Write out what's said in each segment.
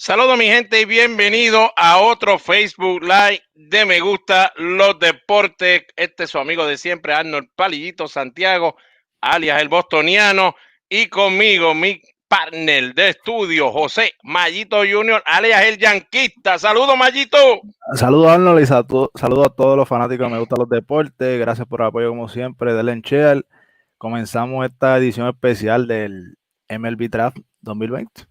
Saludos mi gente y bienvenido a otro Facebook Live de Me Gusta los Deportes. Este es su amigo de siempre, Arnold Palillito Santiago, alias el bostoniano, y conmigo mi partner de estudio, José Mayito Jr., alias el yanquista. Saludos, Mayito. Saludos Arnold y saludos a todos los fanáticos que me gustan los deportes. Gracias por el apoyo como siempre. Denle en share. Comenzamos esta edición especial del MLB Draft 2020.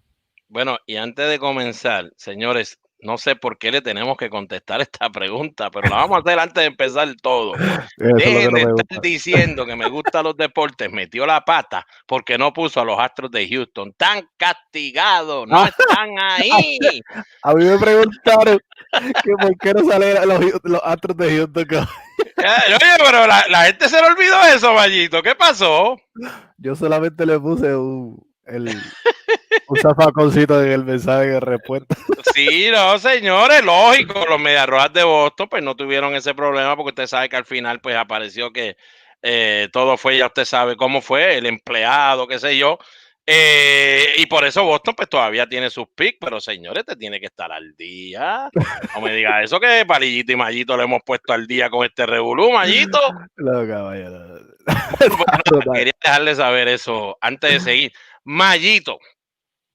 Bueno, y antes de comenzar, señores, no sé por qué le tenemos que contestar esta pregunta, pero la vamos a hacer antes de empezar todo. Eso es lo que Dejen no de me estar gusta. diciendo que me gustan los deportes, metió la pata porque no puso a los Astros de Houston. Tan castigados, no están ahí. A mí me preguntaron que por qué no salen los Astros de Houston. Oye, pero la gente se le olvidó eso, Vallito. ¿Ququé pasó? Yo solamente le puse un zafaconcito en el mensaje de respuesta. Sí, no, señores, lógico, los Mediarrojas de Boston pues no tuvieron ese problema porque usted sabe que al final pues apareció que todo fue, ya usted sabe cómo fue, el empleado, qué sé yo, y por eso Boston pues todavía tiene sus picks, pero señores, te tiene que estar al día. No me diga eso que Palillito y Mayito le hemos puesto al día con este revolú, Mayito. No, caballero. Bueno, pues, quería dejarle saber eso antes de seguir. Mayito.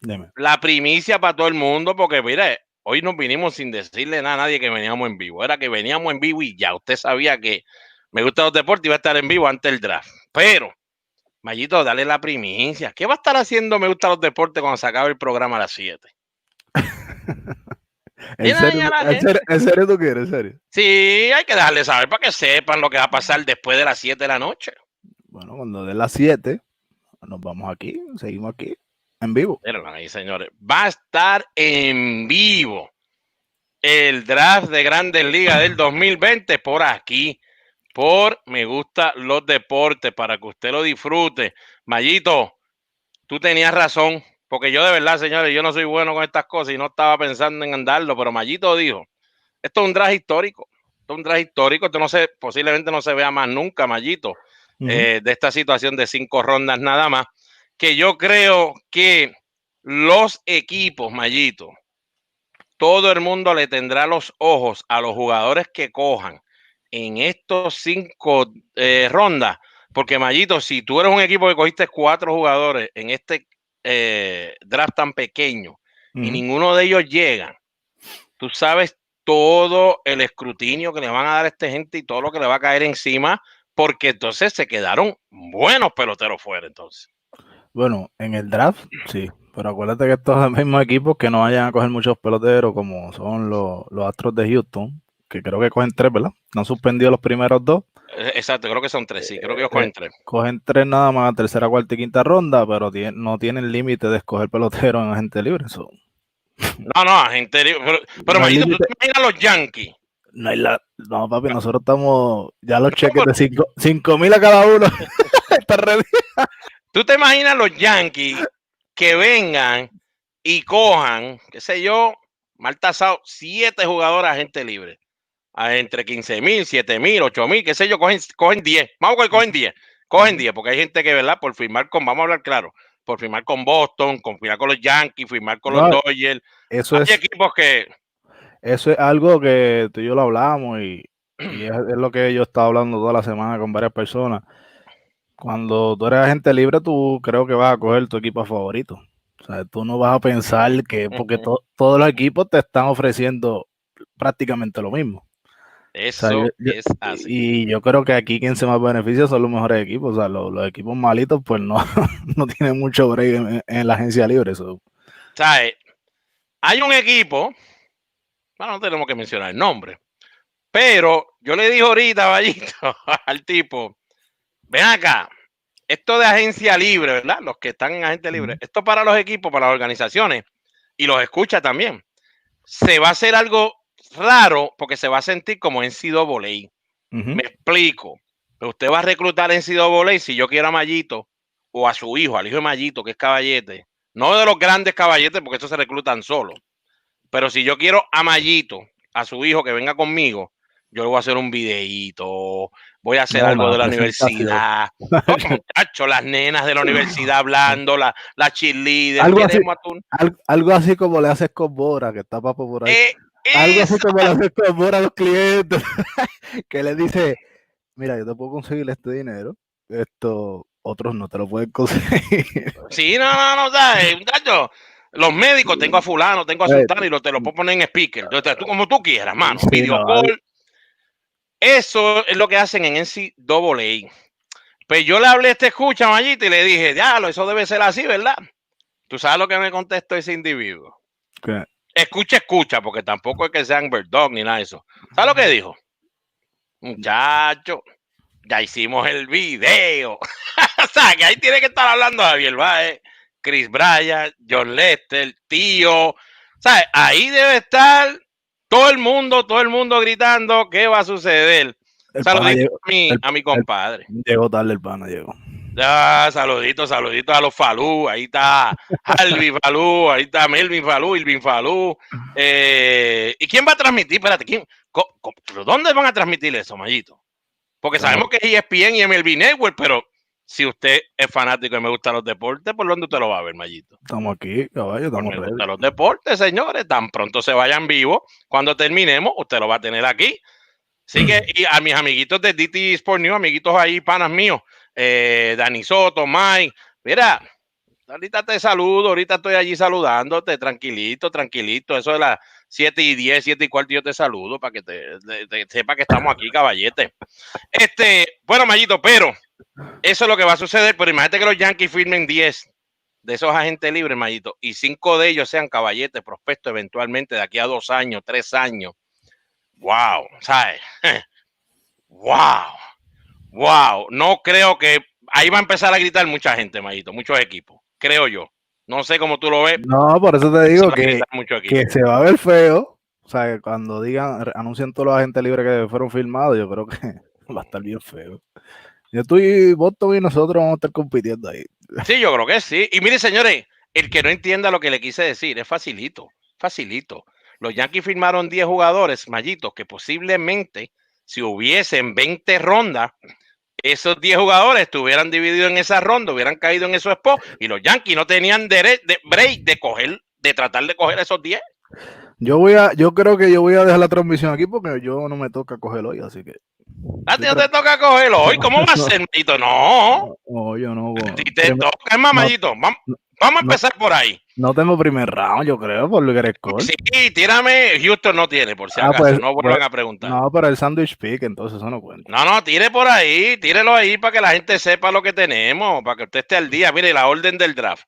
Dime. La primicia para todo el mundo, porque mire, hoy nos vinimos sin decirle nada a nadie que veníamos en vivo. Era que veníamos en vivo y ya usted sabía que Me Gusta los Deportes iba a estar en vivo antes del draft. Pero, Mayito, dale la primicia. ¿Qué va a estar haciendo Me Gusta los Deportes cuando se acabe el programa a las 7? ¿En serio tú quieres? ¿En serio? Sí, hay que dejarle saber para que sepan lo que va a pasar después de las 7 de la noche. Bueno, cuando de las 7 nos vamos aquí, seguimos aquí, en vivo. Mírenlo ahí, señores. Va a estar en vivo el draft de Grandes Ligas del 2020 por aquí, por Me Gusta los Deportes, para que usted lo disfrute. Mayito, tú tenías razón, porque yo de verdad, señores, yo no soy bueno con estas cosas y no estaba pensando en andarlo, pero Mayito dijo, esto es un draft histórico, esto no se, posiblemente no se vea más nunca, Mayito, de esta situación de 5 rondas nada más, que yo creo que los equipos, Mayito, todo el mundo le tendrá los ojos a los jugadores que cojan en estos 5 rondas, porque Mayito, si tú eres un equipo que cogiste 4 jugadores en este draft tan pequeño y ninguno de ellos llega, tú sabes todo el escrutinio que le van a dar a esta gente y todo lo que le va a caer encima, porque entonces se quedaron buenos peloteros fuera entonces. Bueno, en el draft, sí, pero acuérdate que estos son los mismos equipos que no vayan a coger muchos peloteros, como son los Astros de Houston, que creo que cogen 3, ¿verdad? No han suspendido los primeros 2. Exacto, creo que son 3, sí, creo que ellos cogen 3. Cogen 3 nada más, tercera, cuarta y quinta ronda, pero no tienen límite de escoger pelotero en agente libre. No, agente libre. Pero no Mayito, ¿tú te imaginas los Yankees? No, papi, nosotros estamos ya los cheques de 5,000 a cada uno. Está ready. ¿Tú te imaginas los Yankees que vengan y cojan, qué sé yo, mal tasado, 7 jugadores agente libre? Entre 15,000, 7,000, 8,000, qué sé yo, cogen 10. Vamos a que cogen 10. Cogen 10, porque hay gente que, ¿verdad? Por firmar con, vamos a hablar claro, por firmar con Boston, con firmar con los Yankees, firmar con los Dodgers. Hay equipos que... Eso es algo que tú y yo lo hablamos y es lo que yo he estado hablando toda la semana con varias personas. Cuando tú eres agente libre, tú creo que vas a coger tu equipo favorito. O sea, tú no vas a pensar que, porque todos los equipos te están ofreciendo prácticamente lo mismo. Eso es así. Y yo creo que aquí quien se más beneficia son los mejores equipos. O sea, los equipos malitos, pues no, no tienen mucho break en la agencia libre. Eso. ¿Sabes? Hay un equipo, bueno, no tenemos que mencionar el nombre, pero yo le dije ahorita, Vallito, al tipo, ven acá, esto de agencia libre, ¿verdad? Los que están en agencia libre, esto para los equipos, para las organizaciones, y los escucha también, se va a hacer algo raro porque se va a sentir como en NCAA. Me explico. Usted va a reclutar en NCAA si yo quiero a Mayito o a su hijo, al hijo de Mayito, que es caballete, no de los grandes caballetes porque estos se reclutan solos, pero si yo quiero a Mayito, a su hijo que venga conmigo, yo le voy a hacer un videíto, voy a hacer No, algo una de la presentación. universidad. Oh, muchachos, las nenas de la universidad hablando, la cheerleader, Algo así, queremos a tu... algo así como le haces con Bora, que está papo por ahí. Algo así Esa, como le haces con Bora a los clientes, que le dice, mira, yo te puedo conseguir este dinero, esto, otros no te lo pueden conseguir. sí, no, ¿sabes? Muchachos, los médicos, tengo a fulano, tengo a sultano y te lo puedo poner en speaker. Entonces, tú como tú quieras, mano. Sí, Video no, call. Eso es lo que hacen en NCAA. Pues yo le hablé a este escucha, Mayito, y le dije, diablo, eso debe ser así, ¿verdad? ¿Tú sabes lo que me contestó ese individuo? ¿qué? Escucha, porque tampoco es que sean bird dog ni nada de eso. ¿Sabes lo que dijo? Muchacho, ya hicimos el video. O sea, que ahí tiene que estar hablando Javier Baez, Chris Bryant, John Lester, tío. ¿Sabes? Ahí debe estar todo el mundo gritando qué va a suceder. El pana Saludito llegó, a mi compadre. llegó tarde, el pana llegó. Ah, saluditos a los Falú. Ahí está Alvin Falú, ahí está Melvin Falú, Ilvin Falú. ¿Y quién va a transmitir? Espérate, ¿quién? ¿Dónde van a transmitir eso, Mayito? Porque sabemos que es ESPN y MLB Network, pero si usted es fanático y me gustan los deportes, ¿por dónde usted lo va a ver, Mayito? Estamos aquí, caballo, Pues estamos me ready. gustan los deportes, señores. Tan pronto se vayan vivos. Cuando terminemos, usted lo va a tener aquí. Así que, y a mis amiguitos de DT Sport News, amiguitos ahí, panas míos, Dani Soto, Mike, mira, ahorita te saludo, ahorita estoy allí saludándote, tranquilito, eso de las 7:10, 7:15, yo te saludo para que te sepa que estamos aquí, caballete. Bueno, Mayito, pero eso es lo que va a suceder, pero imagínate que los Yankees firmen 10 de esos agentes libres, Mayito, y 5 de ellos sean caballetes, prospectos eventualmente de aquí a 2 años, 3 años. Wow, ¿sabes? Wow. No creo que ahí va a empezar a gritar mucha gente, Mayito, muchos equipos, creo yo. No sé cómo tú lo ves. No, por eso te Se digo va a gritar mucho que se va a ver feo. O sea, que cuando digan, anuncien todos los agentes libres que fueron firmados, yo creo que va a estar bien feo. Yo estoy, Boston y nosotros vamos a estar compitiendo ahí. Sí, yo creo que sí. Y mire, señores, el que no entienda lo que le quise decir, es facilito. Los Yankees firmaron 10 jugadores, Mayito, que posiblemente si hubiesen 20 rondas, esos 10 jugadores estuvieran divididos en esa ronda, hubieran caído en esos spots y los Yankees no tenían break de tratar de coger esos 10. Yo creo que yo voy a dejar la transmisión aquí porque yo no me toca cogerlo hoy, así que. A ti no te toca cogerlo hoy. ¿Cómo va a ser, Mayito? No. No, yo no. A ti te toca. Es más, No, Mayito, vamos a no, empezar por ahí. no tengo primer round, yo creo, por lo que eres gol. Sí, tírame. Houston no tiene, por si acaso. Pues, No vuelvan a preguntar. no, pero el sandwich pick, entonces eso no cuenta. No, tire por ahí. Tírelo ahí para que la gente sepa lo que tenemos. Para que usted esté al día. Mire, la orden del draft.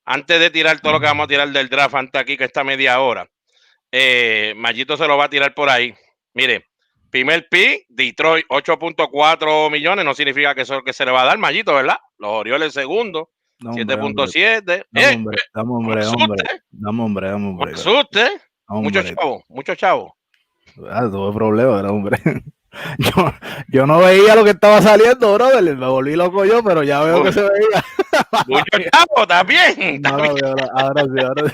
Antes de tirar todo lo que vamos a tirar del draft, antes aquí que está media hora. Mayito se lo va a tirar por ahí. Mire, primer pick, Detroit, 8.4 millones. No significa que eso es lo que se le va a dar, Mayito, ¿verdad? Los Orioles segundo, 7.7. Dame hombre. Asuste. Mucho chavo. Tuve problemas, hombre. Yo no veía lo que estaba saliendo, brother. Me volví loco yo, pero ya veo que se veía. Mucho chavo, está bien. Ahora sí.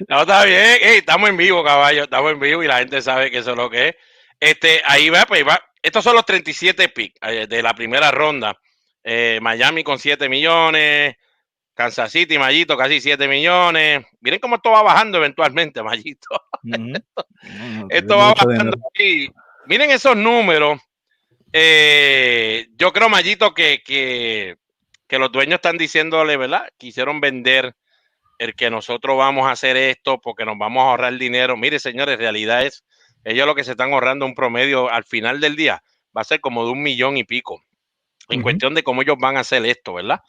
No, está bien. Estamos en vivo, caballo. Estamos en vivo y la gente sabe que eso es lo que es. Ahí va, pues va. Estos son los 37 picks de la primera ronda. Miami con 7 millones. Kansas City, Mayito, casi 7 millones. Miren cómo esto va bajando eventualmente, Mayito. Esto va bajando aquí. Miren esos números. Yo creo, Mayito, que los dueños están diciéndole, ¿verdad? Quisieron vender el que nosotros vamos a hacer esto porque nos vamos a ahorrar dinero. Mire, señores, realidad es, ellos lo que se están ahorrando un promedio al final del día va a ser como de 1 millón y pico. En cuestión de cómo ellos van a hacer esto, ¿verdad?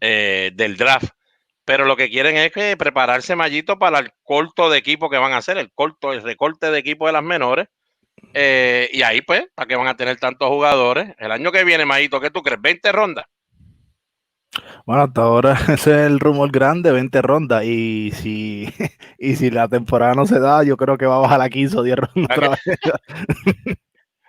Del draft. Pero lo que quieren es que prepararse, Mayito, para el corto de equipo que van a hacer, el recorte de equipo de las menores. Y ahí, pues, ¿para qué van a tener tantos jugadores? El año que viene, Mayito, ¿qué tú crees? ¿20 rondas? Bueno, hasta ahora ese es el rumor grande, 20 rondas. Y si la temporada no se da, yo creo que va a bajar a 15 o 10 rondas otra vez.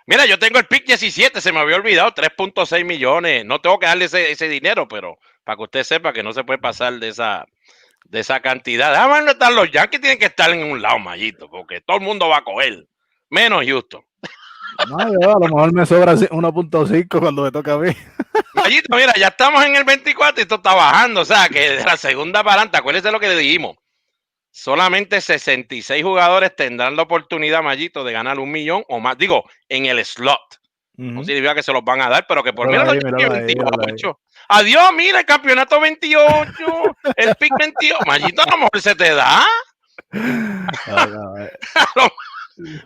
Mira, yo tengo el pick 17, se me había olvidado, 3.6 millones. No tengo que darle ese dinero, pero para que usted sepa que no se puede pasar de esa cantidad. Déjame no estar los Yankees, tienen que estar en un lado, Mayito, porque todo el mundo va a coger, menos Houston. No, yo a lo mejor me sobra 1.5 cuando me toca a mí. Mayito, mira, ya estamos en el 24 y esto está bajando. O sea, que de la segunda para adelante, acuérdese lo que le dijimos. Solamente 66 jugadores tendrán la oportunidad, Mayito, de ganar 1 millón o más. Digo, en el slot. No significa que se los van a dar, pero que por mira los Míralo ahí, míralo ahí. 28. Adiós, mira, el campeonato 28, el pick 28. Mayito, a lo mejor se te da.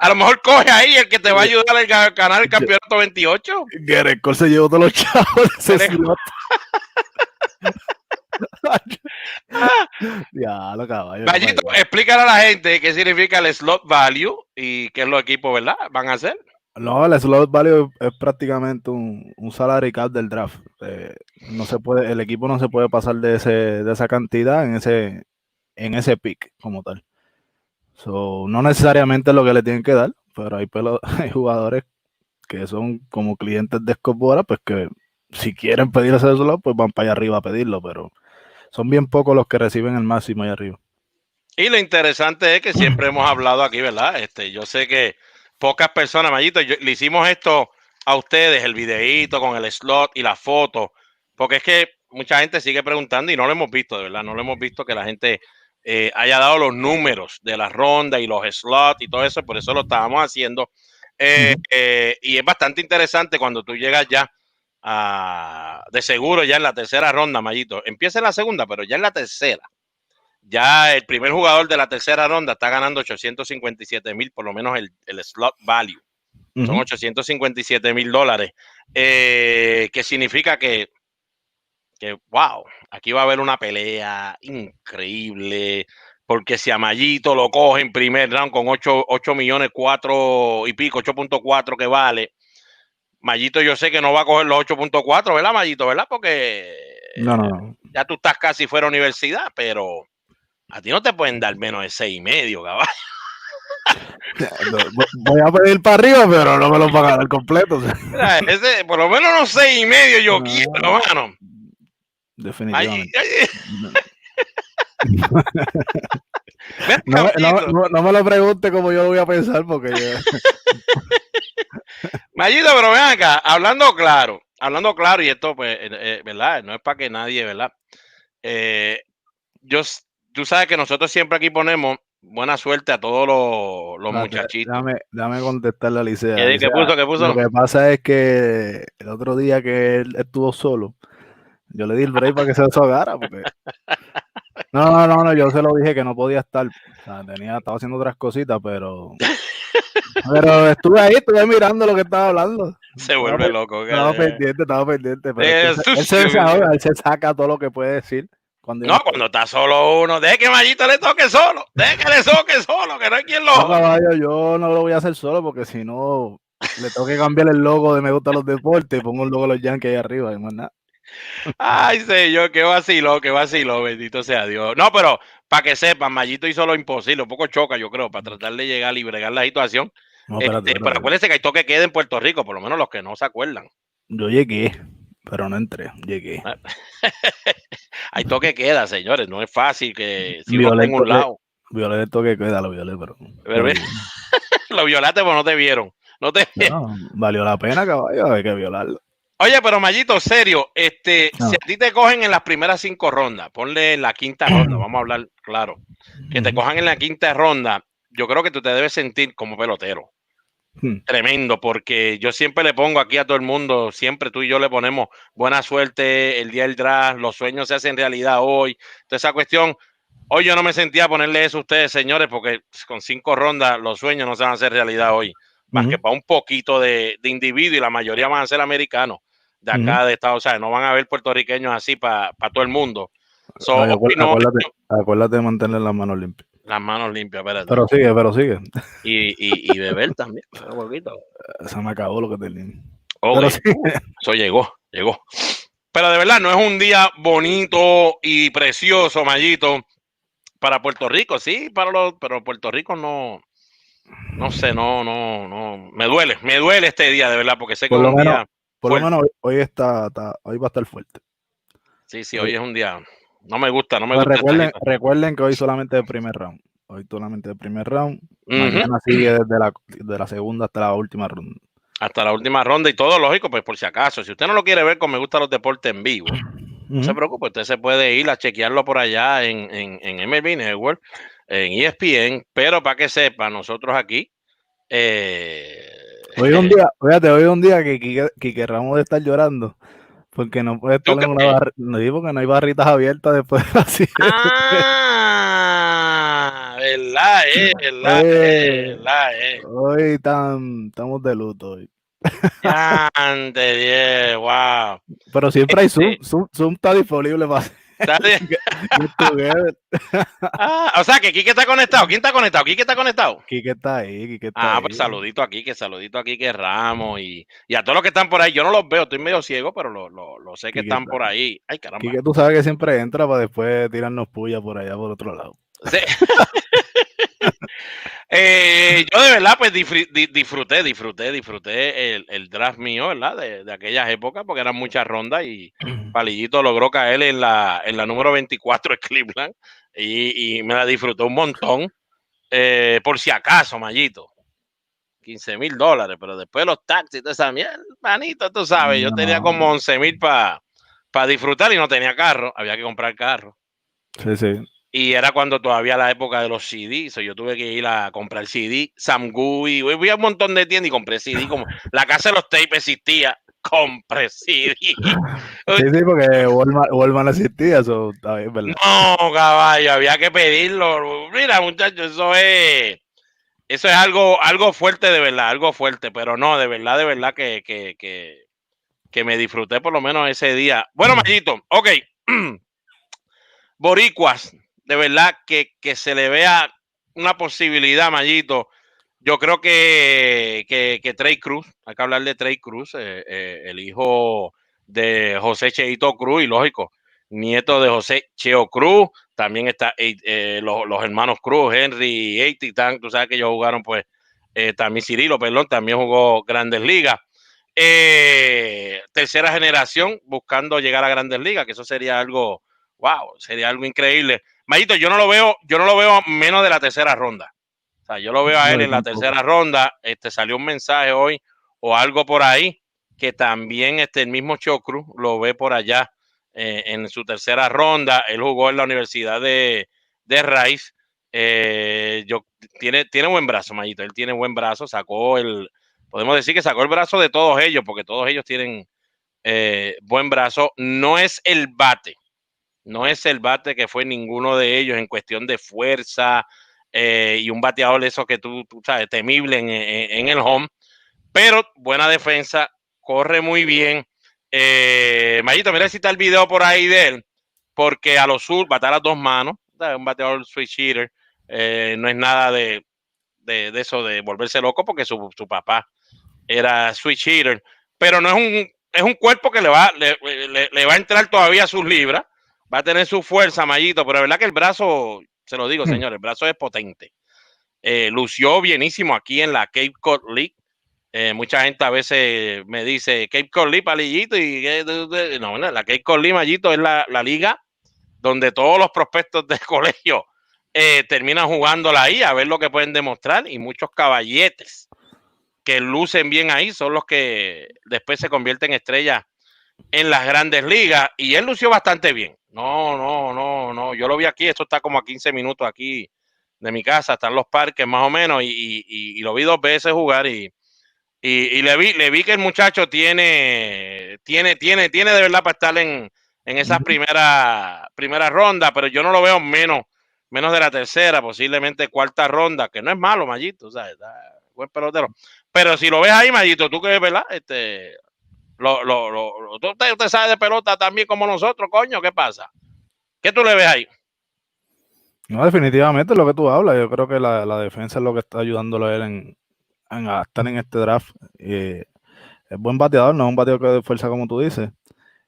A lo mejor coge ahí el que te va a ayudar a ganar el campeonato 28. Gerecol se llevó todos los chavos de ese slot. Ya, lo caballo. Mayito, explícale a la gente qué significa el slot value y qué es los equipos, ¿verdad? Van a hacer. No, el slot value es prácticamente un salary cap del draft. No se puede, el equipo no se puede pasar de esa cantidad en ese pick como tal. So, no necesariamente es lo que le tienen que dar, pero hay jugadores que son como clientes de Escobora, pues que si quieren pedir ese slot, pues van para allá arriba a pedirlo, pero son bien pocos los que reciben el máximo allá arriba. Y lo interesante es que siempre hemos hablado aquí, ¿verdad? Yo sé que pocas personas, Mayito, le hicimos esto a ustedes, el videíto con el slot y la foto, porque es que mucha gente sigue preguntando y no lo hemos visto, de verdad, no lo hemos visto que la gente haya dado los números de la ronda y los slots y todo eso, por eso lo estábamos haciendo. Y es bastante interesante cuando tú llegas ya de seguro ya en la tercera ronda, Mayito. Empieza en la segunda, pero ya en la tercera. Ya el primer jugador de la tercera ronda está ganando 857,000, por lo menos el slot value. Son $857,000. Que significa que, wow, aquí va a haber una pelea increíble. Porque si a Mayito lo coge en primer round con 8 millones 4 y pico, 8.4 que vale, Mayito yo sé que no va a coger los 8.4, ¿verdad, Mayito? ¿Verdad? Porque No. ya tú estás casi fuera de universidad, pero a ti no te pueden dar menos de 6,5, caballo. Voy a pedir para arriba, pero no me lo van a dar completo. O sea. Mira, por lo menos unos 6,5 yo quiero, hermano. Definitivamente. No me lo pregunte como yo lo voy a pensar, porque yo... Mayito, pero ven acá, hablando claro, y esto, pues, ¿verdad? No es para que nadie, ¿verdad? Tú sabes que nosotros siempre aquí ponemos buena suerte a todos los muchachitos. Dame contestarle a Licea. ¿Qué puso? Lo que pasa es que el otro día que él estuvo solo, yo le di el break para que se desahogara, porque... No, yo se lo dije que no podía estar. O sea, estaba haciendo otras cositas, pero estuve mirando lo que estaba hablando. Se vuelve loco. Estaba pendiente. Pero él se saca todo lo que puede decir. Cuando está solo uno, deje que Mayito le toque solo, deje que le toque solo, que no hay quien lo... No, caballo, yo no lo voy a hacer solo, porque si no, le tengo que cambiar el logo de Me Gustan los Deportes y pongo el logo de los Yankees ahí arriba, y más nada. Ay, señor, qué vacilo, bendito sea Dios. No, pero para que sepan, Mayito hizo lo imposible, un poco choca, yo creo, para tratar de llegar y bregar la situación. No, espérate. Pero acuérdense que hay toque queda en Puerto Rico, por lo menos los que no se acuerdan. Yo llegué, pero no entré, llegué. Hay toque queda, señores, no es fácil que si uno está en un lado. Violé el toque queda, lo violé, pero lo violaste, pero no te vieron. No, valió la pena, caballo, hay que violarlo. Oye, pero Mayito, serio, si a ti te cogen en las primeras 5 rondas, ponle la quinta ronda, vamos a hablar claro, que te cojan en la quinta ronda, yo creo que tú te debes sentir como pelotero. Tremendo, porque yo siempre le pongo aquí a todo el mundo, siempre tú y yo le ponemos buena suerte el día del draft, los sueños se hacen realidad hoy. Entonces esa cuestión, hoy yo no me sentía ponerle eso a ustedes, señores, porque con 5 rondas los sueños no se van a hacer realidad hoy, más que para un poquito de individuo, y la mayoría van a ser americanos de acá de Estados Unidos, no van a haber puertorriqueños así para todo el mundo. Acuérdate de mantener las manos limpias. Las manos limpias, espérate. Pero sigue. Y beber también, un poquito. Se me acabó lo que tenía. Okay. Eso llegó. Pero de verdad, no es un día bonito y precioso, Mayito, para Puerto Rico, sí, pero Puerto Rico no sé, no. Me duele este día, de verdad, porque sé que es un día. Por lo menos hoy va a estar fuerte. Sí, hoy es un día. No me gusta. Recuerden que hoy solamente el primer round. Mañana sigue desde la segunda hasta la última ronda. hasta la última ronda y todo lógico, pues por si acaso. Si usted no lo quiere ver como Me Gustan los Deportes en vivo, no se preocupe, usted se puede ir a chequearlo por allá en MLB Network, en ESPN, pero para que sepa, nosotros aquí... Hoy un día, fíjate, hoy un día que Quique Ramos de estar llorando porque no puede estar ¿Tú en una crees? barra, no digo que no hay barritas abiertas después de así. Ah, verdad, verdad, Oye, verdad, hoy estamos de luto hoy. Ya, ante 10, wow. Pero siempre hay Zoom, Este, Zoom está disponible para hacer dale. get together. O sea que Quique está conectado. ¿Quién está conectado? Quique está conectado. Quique está ahí, Quique está Ah, pues ahí. saludito aquí que Ramos y a todos los que están por ahí. Yo no los veo, estoy medio ciego, pero lo sé que Quique están está por ahí. ahí. Ay, caramba. Quique, tú sabes que siempre entra para después tirarnos puya por allá por otro lado. Sí. Yo de verdad, pues disfruté el draft mío, ¿verdad? De aquellas épocas, porque eran muchas rondas y Palillito logró caer en la número 24 de Cleveland y me la disfruté un montón. Por si acaso, Mayito, $15,000, pero después los taxis y toda esa mierda, manito, tú sabes, yo No, tenía no. como 11,000 para disfrutar y no tenía carro, había que comprar carro. Sí, sí. Y era cuando todavía la época de los CD, so yo tuve que ir a comprar CD, Samgui, fui a un montón de tiendas y compré CD, como la casa de los tapes existía, compré CD. Sí, sí, porque Walmart no existía, eso está bien, ¿verdad? No, caballo, había que pedirlo. Mira, muchachos, eso es algo fuerte de verdad, algo fuerte, pero no, de verdad que me disfruté por lo menos ese día. Bueno, Mayito, ok. Boricuas, de verdad que se le vea una posibilidad, Mayito. Yo creo que Trey Cruz, hay que hablar de Trey Cruz, el hijo de José Cheito Cruz, y lógico, nieto de José Cheo Cruz, también está los hermanos Cruz, Henry y Eitan, tú sabes que ellos jugaron, pues, también Cirilo, perdón, también jugó Grandes Ligas. Tercera generación buscando llegar a Grandes Ligas, que eso sería algo, wow, sería algo increíble. Mayito, yo no lo veo menos de la tercera ronda. O sea, yo lo veo a No, él yo en la tampoco. tercera ronda. Salió un mensaje hoy o algo por ahí que también el mismo Chocru lo ve por allá en su tercera ronda. Él jugó en la Universidad de Rice. Tiene buen brazo, Mayito. Él tiene buen brazo. Podemos decir que sacó el brazo de todos ellos, porque todos ellos tienen buen brazo. No es el bate que fue ninguno de ellos en cuestión de fuerza y un bateador eso que tú sabes, temible en el home, pero buena defensa, corre muy bien. Mayito, mira si está el video por ahí de él, porque a lo sur bate a las dos manos, un bateador switch hitter, no es nada de eso de volverse loco, porque su papá era switch hitter, pero no es un cuerpo que le va a entrar todavía a sus libras, va a tener su fuerza, Mayito, pero es verdad que el brazo, se lo digo, señor, el brazo es potente. Lució bienísimo aquí en la Cape Cod League. Mucha gente a veces me dice Cape Cod League, palillito, no, la Cape Cod League, Mayito, es la liga donde todos los prospectos del colegio terminan jugándola ahí a ver lo que pueden demostrar y muchos caballetes que lucen bien ahí son los que después se convierten en estrellas en las grandes ligas y él lució bastante bien. No, yo lo vi aquí, esto está como a 15 minutos aquí de mi casa, están los parques más o menos y lo vi dos veces jugar y le vi que el muchacho tiene de verdad para estar en esas primera ronda, pero yo no lo veo menos de la tercera, posiblemente cuarta ronda, que no es malo, Mayito, o sea, está buen pelotero. Pero si lo ves ahí, Mayito, tú que ves, ¿verdad? Usted sabe de pelota también como nosotros, coño, ¿qué pasa? ¿Qué tú le ves ahí? No, definitivamente lo que tú hablas, yo creo que la defensa es lo que está ayudándolo a él a estar en este draft. Es buen bateador, no es un bateador que de fuerza como tú dices,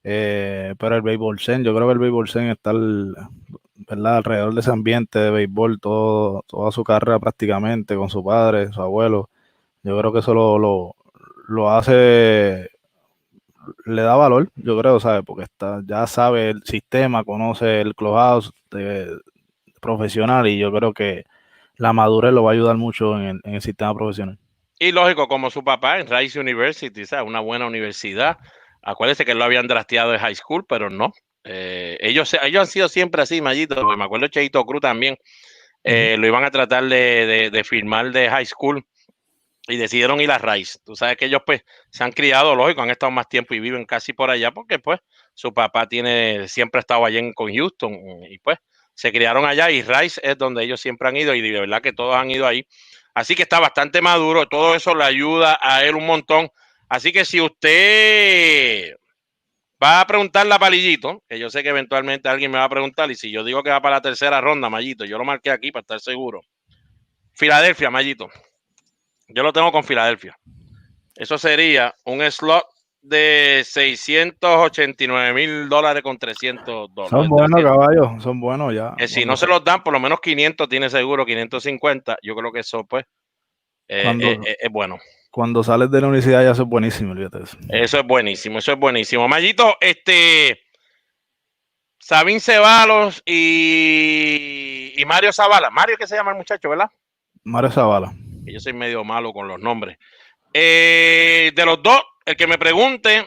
pero el béisbol zen, yo creo que el béisbol zen está ¿verdad? Alrededor de ese ambiente de béisbol toda su carrera prácticamente con su padre, su abuelo. Yo creo que eso lo hace, le da valor, yo creo, ¿sabes? Porque ya sabe el sistema, conoce el clubhouse profesional y yo creo que la madurez lo va a ayudar mucho en el sistema profesional. Y lógico, como su papá en Rice University, ¿sabes? Una buena universidad. Acuérdense que lo habían drafteado de high school, pero no. Ellos han sido siempre así, Mayito. Me acuerdo Cheito Cruz también. Lo iban a tratar de firmar de high school y decidieron ir a Rice. Tú sabes que ellos pues se han criado, lógico, han estado más tiempo y viven casi por allá porque pues su papá siempre ha estado allá con Houston y pues se criaron allá y Rice es donde ellos siempre han ido y de verdad que todos han ido ahí. Así que está bastante maduro, todo eso le ayuda a él un montón. Así que si usted va a preguntarle a Palillito, que yo sé que eventualmente alguien me va a preguntar, y si yo digo que va para la tercera ronda, Mayito, yo lo marqué aquí para estar seguro. Filadelfia, Mayito. Yo lo tengo con Filadelfia. Eso sería un slot de $689,000 con $300. Son buenos, caballos, son buenos ya. Que si no se los dan, por lo menos 500 tiene seguro, 550. Yo creo que eso, pues, es bueno. Cuando sales de la universidad ya eso es buenísimo, olvídate eso. Eso es buenísimo, eso es buenísimo. Mayito, Sabín Ceballos y Mario Zavala. Mario, que se llama el muchacho, ¿verdad? Mario Zavala. Yo soy medio malo con los nombres. De los dos, el que me pregunte,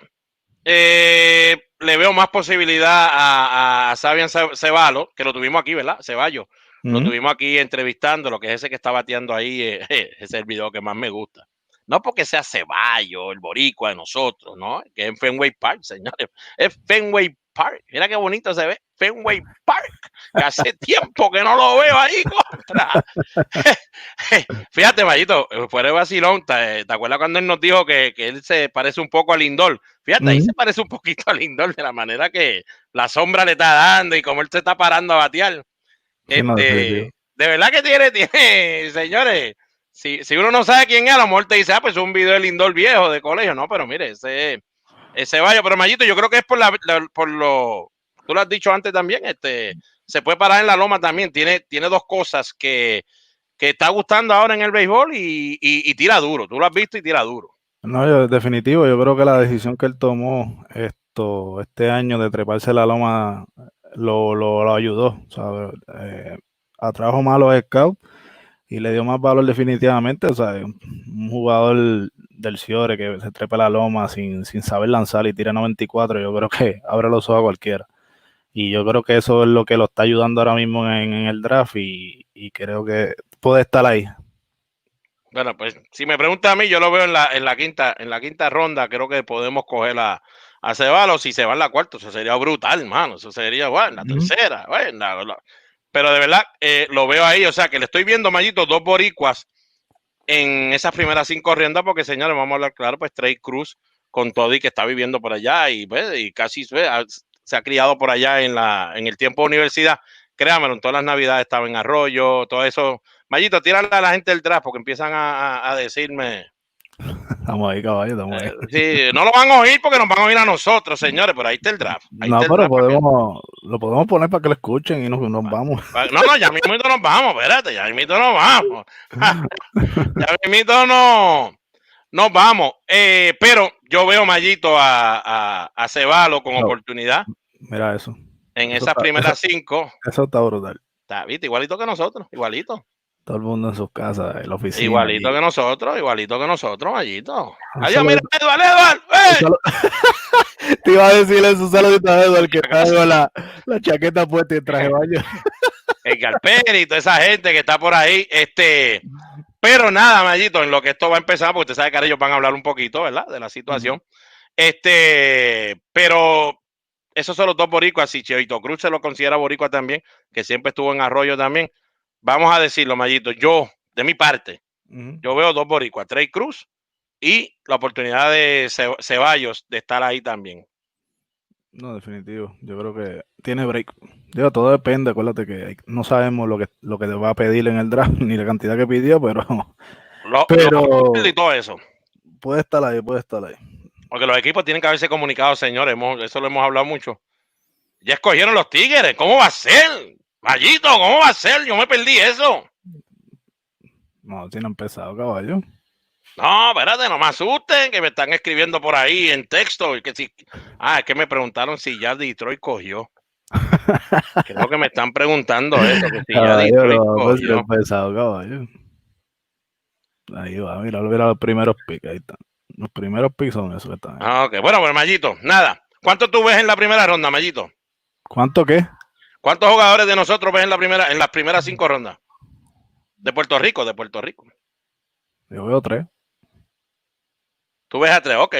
le veo más posibilidad a Sabian Ceballos, que lo tuvimos aquí, ¿verdad? Ceballos. Lo tuvimos aquí entrevistando, lo que es ese que está bateando ahí, ese es el video que más me gusta. No porque sea Ceballos, el boricua de nosotros, ¿no? Que es en Fenway Park, señores. Es Fenway Park. Mira qué bonito se ve. Fenway Park. Que hace tiempo que no lo veo ahí contra. Fíjate, Mayito, fuera de vacilón, ¿te acuerdas cuando él nos dijo que él se parece un poco a Lindor? Fíjate, ahí se parece un poquito a Lindor de la manera que la sombra le está dando y cómo él se está parando a batear. De verdad que tiene, señores, si uno no sabe quién es, a lo mejor te dice, pues es un video de Lindor viejo de colegio, no, pero mire, ese vaya, pero Mayito, yo creo que es por lo, tú lo has dicho antes también, se puede parar en la loma también, tiene dos cosas que está gustando ahora en el béisbol y tira duro, tú lo has visto y tira duro. No, definitivo, yo creo que la decisión que él tomó este año de treparse la loma lo ayudó, ¿sabes? Atrajo más a los scouts y le dio más valor definitivamente, o sea, un jugador del Ciore que se trepa la loma sin saber lanzar y tira 94, yo creo que abre los ojos a cualquiera. Y yo creo que eso es lo que lo está ayudando ahora mismo en el draft y creo que puede estar ahí. Bueno, pues si me pregunta a mí, yo lo veo en la quinta ronda, creo que podemos coger a Ceballos. Si se va en la cuarta, eso sería brutal, hermano. Eso sería, bueno, en la tercera, bueno, pero de verdad, lo veo ahí, o sea, que le estoy viendo, Mayito, dos boricuas en esas primeras 5 rondas, porque, señores, vamos a hablar claro, pues Trey Cruz con todo y que está viviendo por allá y, pues, y casi se ha criado por allá en el tiempo de universidad. Créanmelo, en todas las navidades estaba en Arroyo, todo eso. Mayito, tírale a la gente del draft porque empiezan a decirme. Estamos ahí, caballo, estamos ahí. Sí, no lo van a oír porque nos van a oír a nosotros, señores, pero ahí está el draft. No, pero lo podemos poner para que lo escuchen y nos vamos. No, ya mismo nos vamos, espérate, ya mismo nos vamos. Ya mismo nos vamos. Pero yo veo, Mayito, a Ceballos con oportunidad. Mira eso. En esas primeras 5. Eso está brutal. Está, ¿viste? Igualito que nosotros, igualito. Todo el mundo en sus casas, en la oficina. Igualito que nosotros, Mayito. Adiós, mira, Eduardo. Te iba a decir eso, saludito a Eduardo, que está con la chaqueta puesta y el traje de baño. El Galperi y toda esa gente que está por ahí. Pero nada, Mayito, en lo que esto va a empezar, porque usted sabe que ahora ellos van a hablar un poquito, ¿verdad? De la situación. Pero esos son los dos boricuas. Si Cheito Cruz se lo considera boricua también, que siempre estuvo en Arroyo también. Vamos a decirlo, Mayito, yo, de mi parte, yo veo dos boricuas, Trey Cruz y la oportunidad de Ceballos de estar ahí también. No, definitivo. Yo creo que tiene break. Digo, todo depende, acuérdate que no sabemos lo que te va a pedir en el draft, ni la cantidad que pidió, pero y todo eso. Puede estar ahí. Porque los equipos tienen que haberse comunicado, señores, eso lo hemos hablado mucho. Ya escogieron los Tigres, ¿cómo va a ser? Mayito, ¿cómo va a ser? Yo me perdí eso. No, tiene empezado, caballo. No, espérate, no me asusten, que me están escribiendo por ahí en texto. Es que me preguntaron si ya Detroit cogió. Creo que me están preguntando eso, que si ya Detroit cogió. Empezado, caballo. Ahí va, mira los primeros picks, ahí están. Los primeros picks son esos que están ahí. Ah, ok. Bueno, pues Mayito, nada. ¿Cuánto tú ves en la primera ronda, Mayito? ¿Cuánto qué? ¿Cuántos jugadores de nosotros ves en las primeras 5 rondas? De Puerto Rico, de Puerto Rico. Yo veo 3. Tú ves a 3, ok.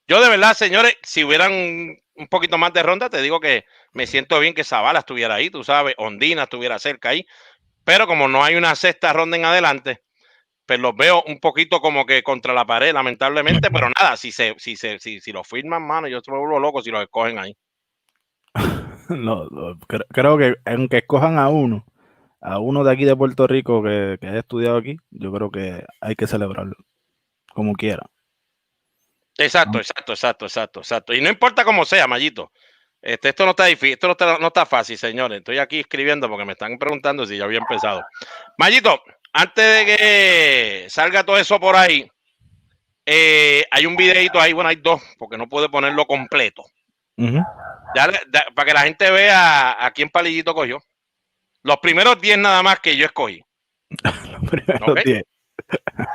Yo de verdad, señores, si hubieran un poquito más de ronda, te digo que me siento bien que Zavala estuviera ahí, tú sabes, Ondina estuviera cerca ahí, pero como no hay una sexta ronda en adelante, pues los veo un poquito como que contra la pared, lamentablemente, pero nada, si lo firman, mano, yo me vuelvo loco si los escogen ahí. No, creo que aunque escojan a uno de aquí de Puerto Rico que haya estudiado aquí, yo creo que hay que celebrarlo, como quiera. Exacto, exacto. Y no importa cómo sea, Mayito. Esto no está difícil, no está fácil, señores. Estoy aquí escribiendo porque me están preguntando si ya había empezado. Mayito, antes de que salga todo eso por ahí, hay un videito ahí, bueno, hay 2, porque no puedo ponerlo completo. Para que la gente vea a quién Palillito cogió. Los primeros 10 nada más que yo escogí. Los primeros ¿Ok? 10.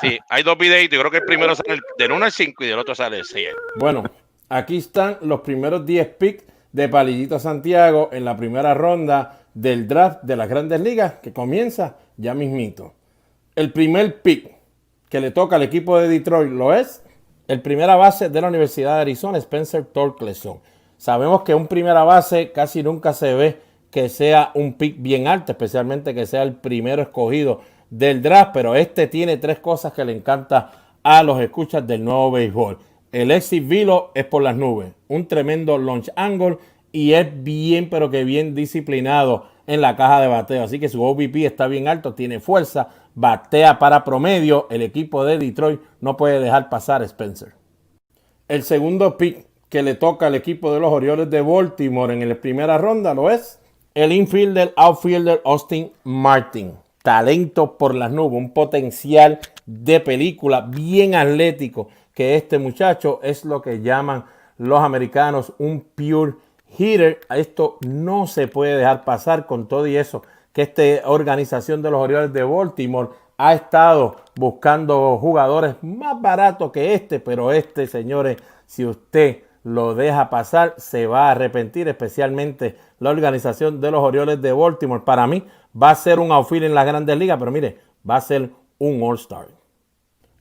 Sí, hay 2 videitos. Yo creo que el primero sale del 1 al 5 y del otro sale el 6. Bueno, aquí están los primeros 10 picks de Palillito Santiago en la primera ronda del draft de las Grandes Ligas que comienza ya mismito. El primer pick que le toca al equipo de Detroit lo es el primera base de la Universidad de Arizona, Spencer Torkelson. Sabemos que un primera base casi nunca se ve que sea un pick bien alto, especialmente que sea el primero escogido del draft, pero este tiene 3 cosas que le encanta a los escuchas del nuevo béisbol. El exit velo es por las nubes, un tremendo launch angle y es bien, pero que bien disciplinado en la caja de bateo. Así que su OBP está bien alto, tiene fuerza, batea para promedio. El equipo de Detroit no puede dejar pasar a Spencer. El segundo pick que le toca al equipo de los Orioles de Baltimore en la primera ronda lo es el infielder, outfielder Austin Martin. Talento por las nubes, un potencial de película, bien atlético, que este muchacho es lo que llaman los americanos un pure hitter. Esto no se puede dejar pasar con todo y eso, que esta organización de los Orioles de Baltimore ha estado buscando jugadores más baratos que este, pero este, señores, si usted lo deja pasar, se va a arrepentir, especialmente la organización de los Orioles de Baltimore. Para mí va a ser un outfield en las Grandes Ligas, pero mire, va a ser un All-Star.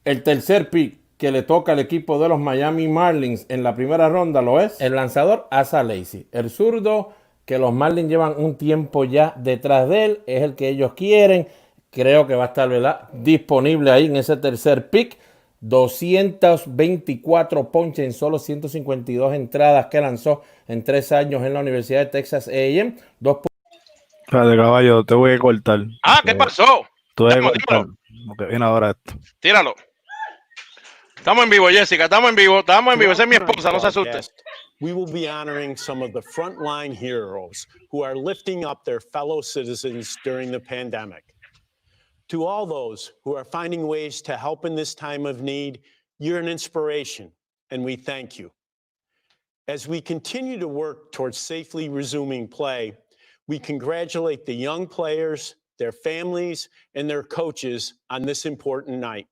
El tercer pick que le toca al equipo de los Miami Marlins en la primera ronda lo es el lanzador Asa Lacy, el zurdo que los Marlins llevan un tiempo ya detrás de él, es el que ellos quieren. Creo que va a estar, ¿verdad?, disponible ahí en ese tercer pick. 224 ponches en solo 152 entradas que lanzó en 3 años en la Universidad de Texas A&M. Espérate, caballo, te voy a cortar. ¿Qué pasó? Te voy a Dímelo. cortar. Porque viene ahora esto. Tíralo. Estamos en vivo, Jessica, estamos en vivo. Esa es mi esposa, no se asuste. We will be honoring some of the frontline heroes who are lifting up their fellow citizens during the pandemic. To all those who are finding ways to help in this time of need, you're an inspiration, and we thank you. As we continue to work towards safely resuming play, we congratulate the young players, their families, and their coaches on this important night.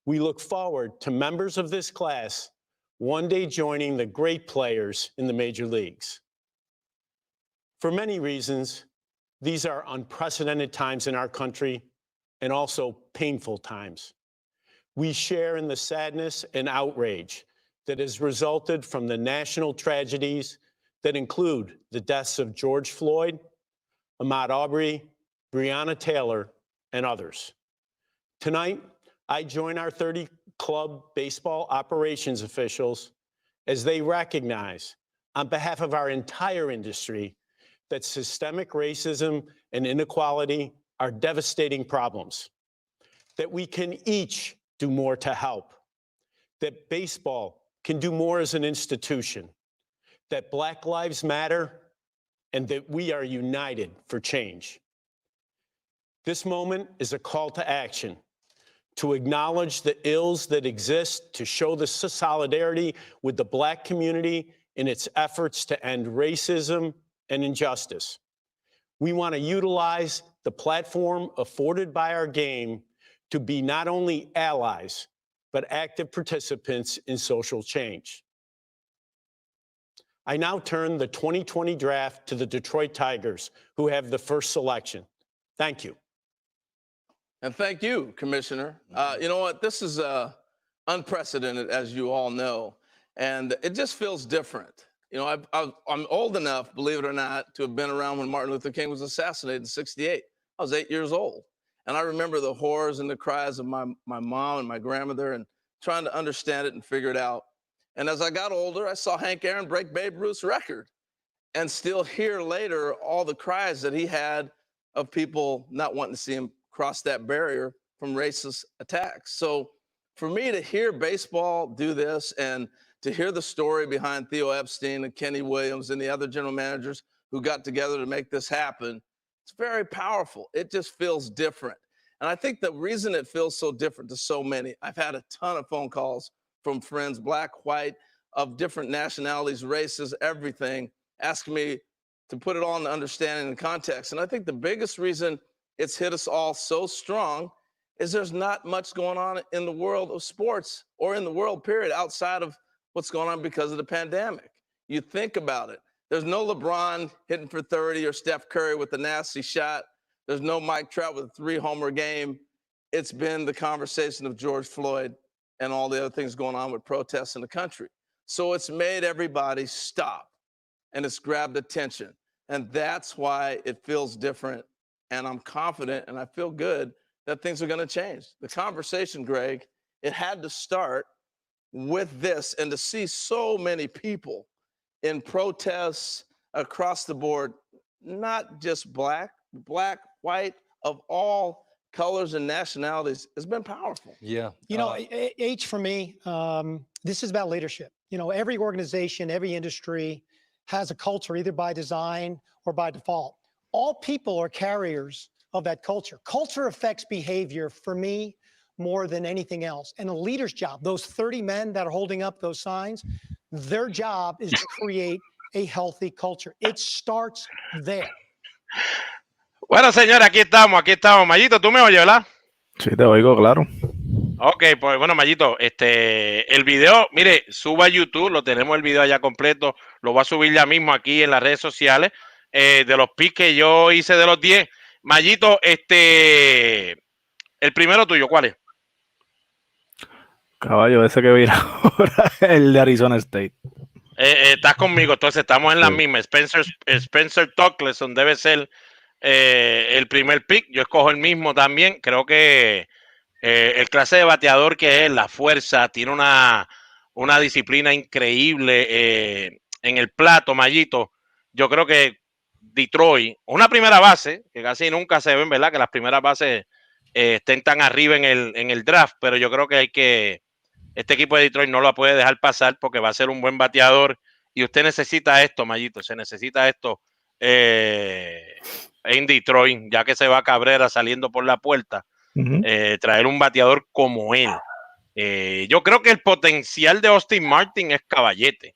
We look forward to members of this class one day joining the great players in the major leagues. For many reasons, these are unprecedented times in our country and also painful times. We share in the sadness and outrage that has resulted from the national tragedies that include the deaths of George Floyd, Ahmaud Arbery, Breonna Taylor, and others. Tonight, I join our 30 club baseball operations officials as they recognize, on behalf of our entire industry, that systemic racism and inequality are devastating problems, that we can each do more to help, that baseball can do more as an institution, that Black Lives Matter, and that we are united for change. This moment is a call to action to acknowledge the ills that exist, to show the solidarity with the Black community in its efforts to end racism and injustice. We want to utilize the platform afforded by our game to be not only allies, but active participants in social change. I now turn the 2020 draft to the Detroit Tigers, who have the first selection. Thank you. And thank you, Commissioner. You know what? This is unprecedented, as you all know, and it just feels different. You know, I'm old enough, believe it or not, to have been around when Martin Luther King was assassinated in '68. I was 8 years old. And I remember the horrors and the cries of my mom and my grandmother and trying to understand it and figure it out. And as I got older, I saw Hank Aaron break Babe Ruth's record and still hear later all the cries that he had of people not wanting to see him cross that barrier from racist attacks. So for me to hear baseball do this and to hear the story behind Theo Epstein and Kenny Williams and the other general managers who got together to make this happen, it's very powerful. It just feels different. And I think the reason it feels so different to so many, I've had a ton of phone calls from friends, black, white, of different nationalities, races, everything, asking me to put it all in the understanding and context. And I think the biggest reason it's hit us all so strong is there's not much going on in the world of sports or in the world, period, outside of what's going on because of the pandemic. You think about it. There's no LeBron hitting for 30 or Steph Curry with a nasty shot. There's no Mike Trout with a 3-homer game. It's been the conversation of George Floyd and all the other things going on with protests in the country. So it's made everybody stop and it's grabbed attention. And that's why it feels different. And I'm confident and I feel good that things are going to change. The conversation, Greg, it had to start with this, and to see so many people in protests across the board, not just black, white, of all colors and nationalities, has been powerful. Yeah. You know, H, for me, this is about leadership. You know, every organization, every industry has a culture, either by design or by default. All people are carriers of that culture. Culture affects behavior, for me, more than anything else. And a leader's job, those 30 men that are holding up those signs, their job is to create a healthy culture. It starts there. Bueno, señores, aquí estamos. Mayito, ¿tú me oyes, verdad? Sí, te oigo, claro. Ok, pues bueno, Mayito, el video, mire, suba a YouTube, lo tenemos el video ya completo, lo voy a subir ya mismo aquí en las redes sociales, de los picks que yo hice de los 10. Mayito, el primero tuyo, ¿cuál es? Caballo, ese que viene ahora, el de Arizona State. Estás conmigo, entonces estamos en la misma. Spencer Torkelson debe ser el primer pick. Yo escojo el mismo también. Creo que el clase de bateador que es, la fuerza, tiene una disciplina increíble en el plato, Mayito. Yo creo que Detroit, una primera base, que casi nunca se ven, ¿verdad? Que las primeras bases estén tan arriba en el draft, pero yo creo que este equipo de Detroit no lo puede dejar pasar porque va a ser un buen bateador y usted necesita esto, Mayito, se necesita esto en Detroit, ya que se va Cabrera saliendo por la puerta, traer un bateador como él. Yo creo que el potencial de Austin Martin es caballete,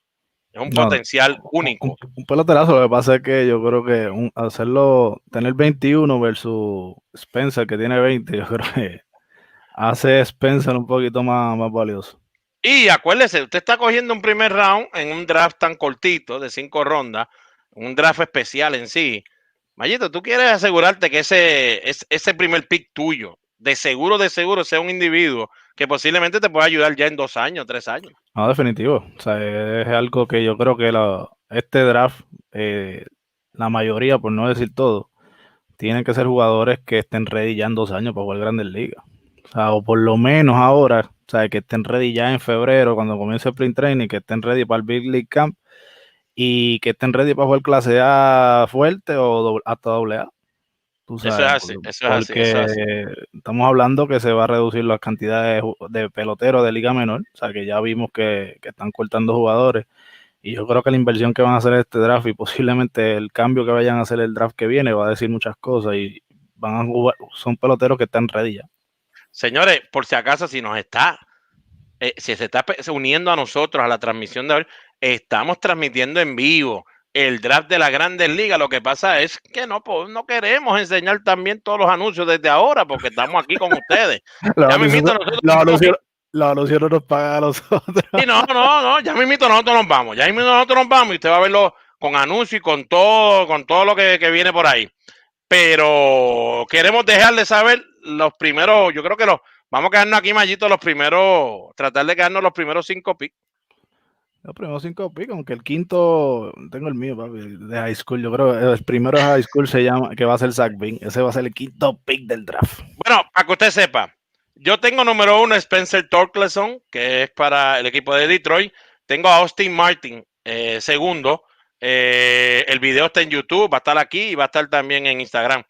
es un potencial único. Un peloterazo, lo que pasa es que yo creo que tener 21 versus Spencer que tiene 20, yo creo que hace Spencer un poquito más valioso. Y acuérdese, usted está cogiendo un primer round en un draft tan cortito de 5 rondas, un draft especial en sí. Mayito, tú quieres asegurarte que ese primer pick tuyo, de seguro sea un individuo que posiblemente te pueda ayudar ya en 2 años, 3 años. No, definitivo. O sea, es algo que yo creo que este draft, la mayoría, por no decir todo, tienen que ser jugadores que estén ready ya en 2 años para jugar Grandes Ligas. O sea, o por lo menos ahora, o sea, que estén ready ya en febrero, cuando comience el sprint training, que estén ready para el Big League Camp y que estén ready para jugar clase A fuerte o hasta AA. Tú sabes, Eso es así. Estamos hablando que se va a reducir las cantidades de peloteros de liga menor, o sea que ya vimos que están cortando jugadores y yo creo que la inversión que van a hacer este draft y posiblemente el cambio que vayan a hacer el draft que viene va a decir muchas cosas y van a jugar, son peloteros que están ready ya. Señores, por si acaso, si se está uniendo a nosotros a la transmisión de hoy, estamos transmitiendo en vivo el draft de las Grandes Ligas. Lo que pasa es que no queremos enseñar también todos los anuncios desde ahora porque estamos aquí con ustedes. Ya mismito nosotros los anuncios no nos pagan a nosotros. Sí, no, ya mismito nosotros nos vamos. Ya mismito nosotros nos vamos y usted va a verlo con anuncios y con todo lo que viene por ahí. Pero queremos dejar de saber los primeros, yo creo que vamos a quedarnos aquí, Mayito, tratar de quedarnos los primeros 5 picks. Los primeros 5 picks, aunque el quinto, tengo el mío, papi, de high school. Yo creo que el primero de high school se llama, que va a ser Zach Bean. Ese va a ser el quinto pick del draft. Bueno, para que usted sepa, yo tengo número 1 Spencer Torkelson, que es para el equipo de Detroit. Tengo a Austin Martin, segundo. El video está en YouTube, va a estar aquí y va a estar también en Instagram.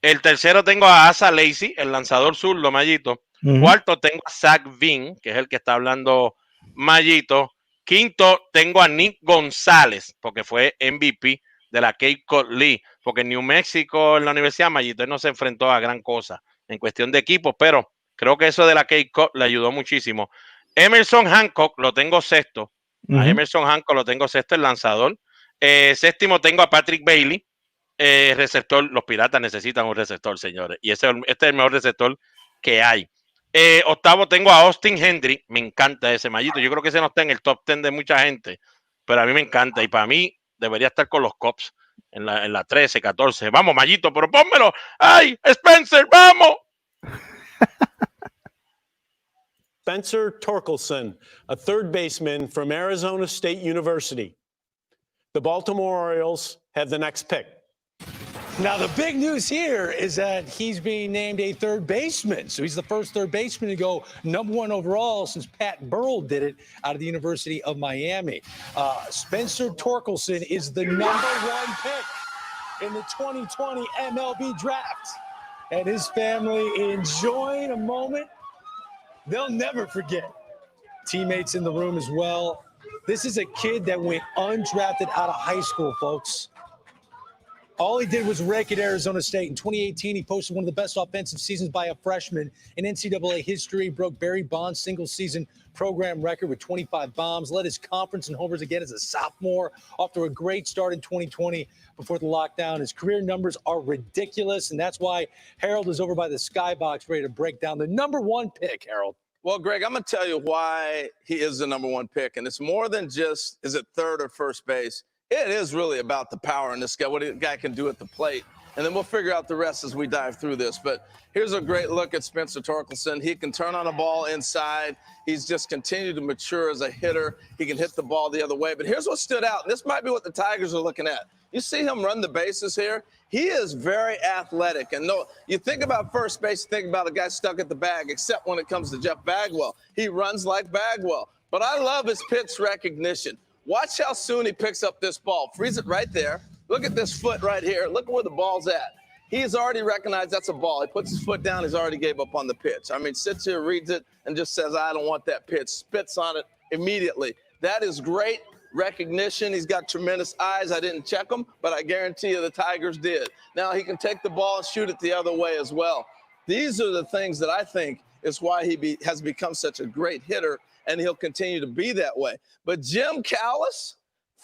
El tercero tengo a Asa Lacy, el lanzador zurdo, Mayito. Cuarto tengo a Zach Bean, que es el que está hablando Mayito. Quinto tengo a Nick González, porque fue MVP de la Cape Cod League, porque en New Mexico, en la Universidad Mayito, él no se enfrentó a gran cosa en cuestión de equipos, pero creo que eso de la Cape Cod le ayudó muchísimo. Emerson Hancock lo tengo sexto. A Emerson Hancock lo tengo sexto, el lanzador. Séptimo tengo a Patrick Bailey, receptor. Los Piratas necesitan un receptor, señores, y este es el mejor receptor que hay. Octavo tengo a Austin Hendry, me encanta ese Mayito. Yo creo que ese no está en el top 10 de mucha gente, pero a mí me encanta y para mí debería estar con los Cubs en la 13, 14. Vamos, Mayito, pero pónmelo. ¡Ay, Spencer, vamos! Spencer Torkelson, a third baseman from Arizona State University. The Baltimore Orioles have the next pick. Now, the big news here is that he's being named a third baseman. So he's the first third baseman to go #1 overall since Pat Burrell did it out of the University of Miami. Spencer Torkelson is the #1 pick in the 2020 MLB Draft. And his family enjoying a moment they'll never forget. Teammates in the room as well. This is a kid that went undrafted out of high school, folks. All he did was rake at Arizona State. In 2018, he posted one of the best offensive seasons by a freshman in NCAA history, broke Barry Bonds' single-season program record with 25 bombs, led his conference in homers again as a sophomore, off to a great start in 2020 before the lockdown. His career numbers are ridiculous, and that's why Harold is over by the skybox ready to break down the #1 pick, Harold. Well, Greg, I'm going to tell you why he is the #1 pick, and it's more than just, is it third or first base? It is really about the power in this guy, what a guy can do at the plate. And then we'll figure out the rest as we dive through this. But here's a great look at Spencer Torkelson. He can turn on a ball inside. He's just continued to mature as a hitter. He can hit the ball the other way. But here's what stood out. And this might be what the Tigers are looking at. You see him run the bases here? He is very athletic. And no, you think about first base, you think about a guy stuck at the bag, except when it comes to Jeff Bagwell. He runs like Bagwell. But I love his pitch recognition. Watch how soon he picks up this ball. Freeze it right there. Look at this foot right here. Look at where the ball's at. He's already recognized that's a ball. He puts his foot down. He's already gave up on the pitch. I mean, sits here, reads it, and just says, I don't want that pitch. Spits on it immediately. That is great recognition. He's got tremendous eyes. I didn't check them, but I guarantee you the Tigers did. Now he can take the ball and shoot it the other way as well. These are the things that I think is why he has become such a great hitter, and he'll continue to be that way. But Jim Callis,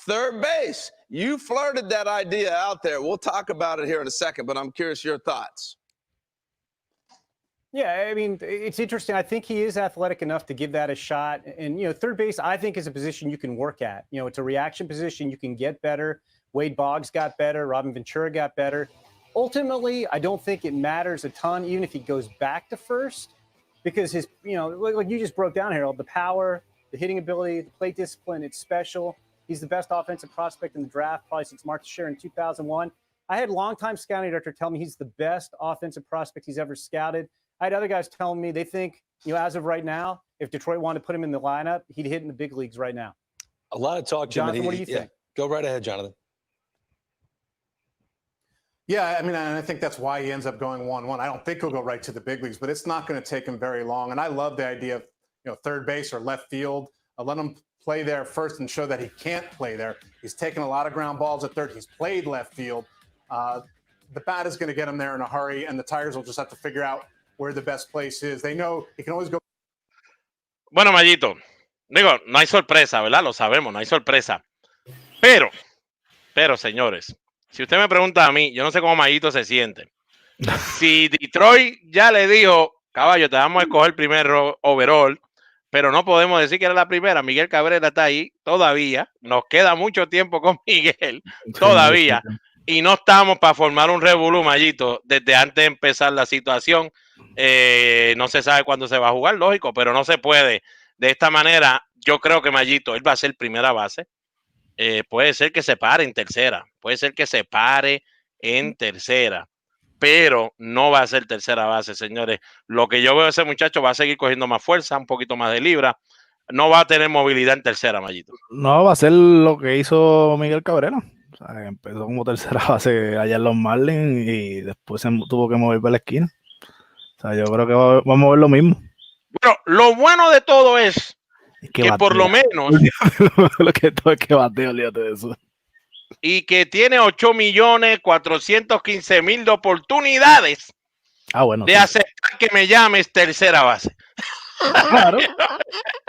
third base, you flirted that idea out there. We'll talk about it here in a second, but I'm curious your thoughts. Yeah, I mean, it's interesting. I think he is athletic enough to give that a shot. And, you know, third base, I think, is a position you can work at. You know, it's a reaction position. You can get better. Wade Boggs got better. Robin Ventura got better. Ultimately, I don't think it matters a ton, even if he goes back to first, because his, you know, like you just broke down, Harold, the power, the hitting ability, the plate discipline, it's special. He's the best offensive prospect in the draft, probably since Mark Teixeira in 2001. I had longtime scouting director tell me he's the best offensive prospect he's ever scouted. I had other guys telling me they think, you know, as of right now, if Detroit wanted to put him in the lineup, he'd hit in the big leagues right now. A lot of talk, Jim. Jonathan, what do you think? Go right ahead, Jonathan. Yeah, I mean, and I think that's why he ends up going 1-1. I don't think he'll go right to the big leagues, but it's not going to take him very long. And I love the idea of, you know, third base or left field. Let him play there first and show that he can't play there. He's taken a lot of ground balls at third. He's played left field. The bat is going to get him there in a hurry, and the Tigers will just have to figure out where the best place is. They know he can always go. Bueno, Mayito, digo, no hay sorpresa, ¿verdad? Lo sabemos, no hay sorpresa. Pero Pero, señores, si usted me pregunta a mí, yo no sé cómo Mayito se siente. Si Detroit ya le dijo, caballo, te vamos a escoger el primer overall, pero no podemos decir que era la primera. Miguel Cabrera está ahí todavía. Nos queda mucho tiempo con Miguel todavía. Y no estamos para formar un revolú, Mayito, desde antes de empezar la situación. No se sabe cuándo se va a jugar, lógico, pero no se puede. De esta manera, yo creo que Mayito, él va a ser primera base. Puede ser que se pare en tercera. Puede ser que se pare en tercera. Pero no va a ser tercera base, señores. Lo que yo veo, ese muchacho va a seguir cogiendo más fuerza, un poquito más de libra. No va a tener movilidad en tercera, Mayito. No, va a ser lo que hizo Miguel Cabrera. O sea, empezó como tercera base allá en los Marlins y después se tuvo que mover para la esquina. O sea, yo creo que vamos a ver lo mismo. Bueno, lo bueno de todo es que por lo menos lo que todo es que bateo, olvídate de eso. Y que tiene 8.415.000 de oportunidades de aceptar que me llames tercera base. Claro.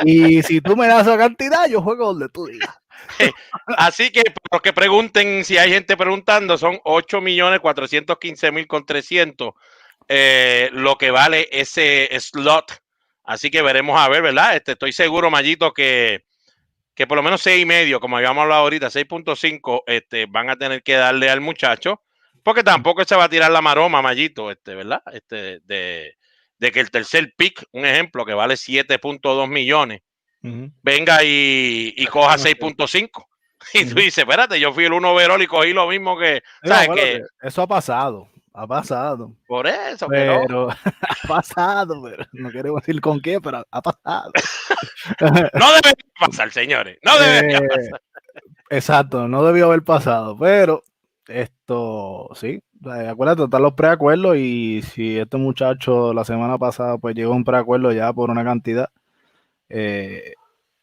Y si tú me das esa cantidad, yo juego donde tú digas. Así que los que pregunten, si hay gente preguntando, son 8.415.000 con 300 lo que vale ese slot. Así que veremos a ver, ¿verdad? Estoy seguro, Mayito, que por lo menos 6.5, como habíamos hablado ahorita, 6.5, van a tener que darle al muchacho, porque tampoco se va a tirar la maroma, Mayito, ¿verdad? De que el tercer pick, un ejemplo, que vale 7.2 millones, venga y coja 6.5. Y tú dices, espérate, yo fui el 1 overall y cogí lo mismo que, ¿sabes qué? Eso ha pasado. Por eso, pero ha pasado, pero no queremos decir con qué, pero ha pasado. No debería pasar, señores, no debería pasar. Exacto, no debió haber pasado, pero esto, sí, acuérdate, están los preacuerdos y si este muchacho la semana pasada pues llegó a un preacuerdo ya por una cantidad,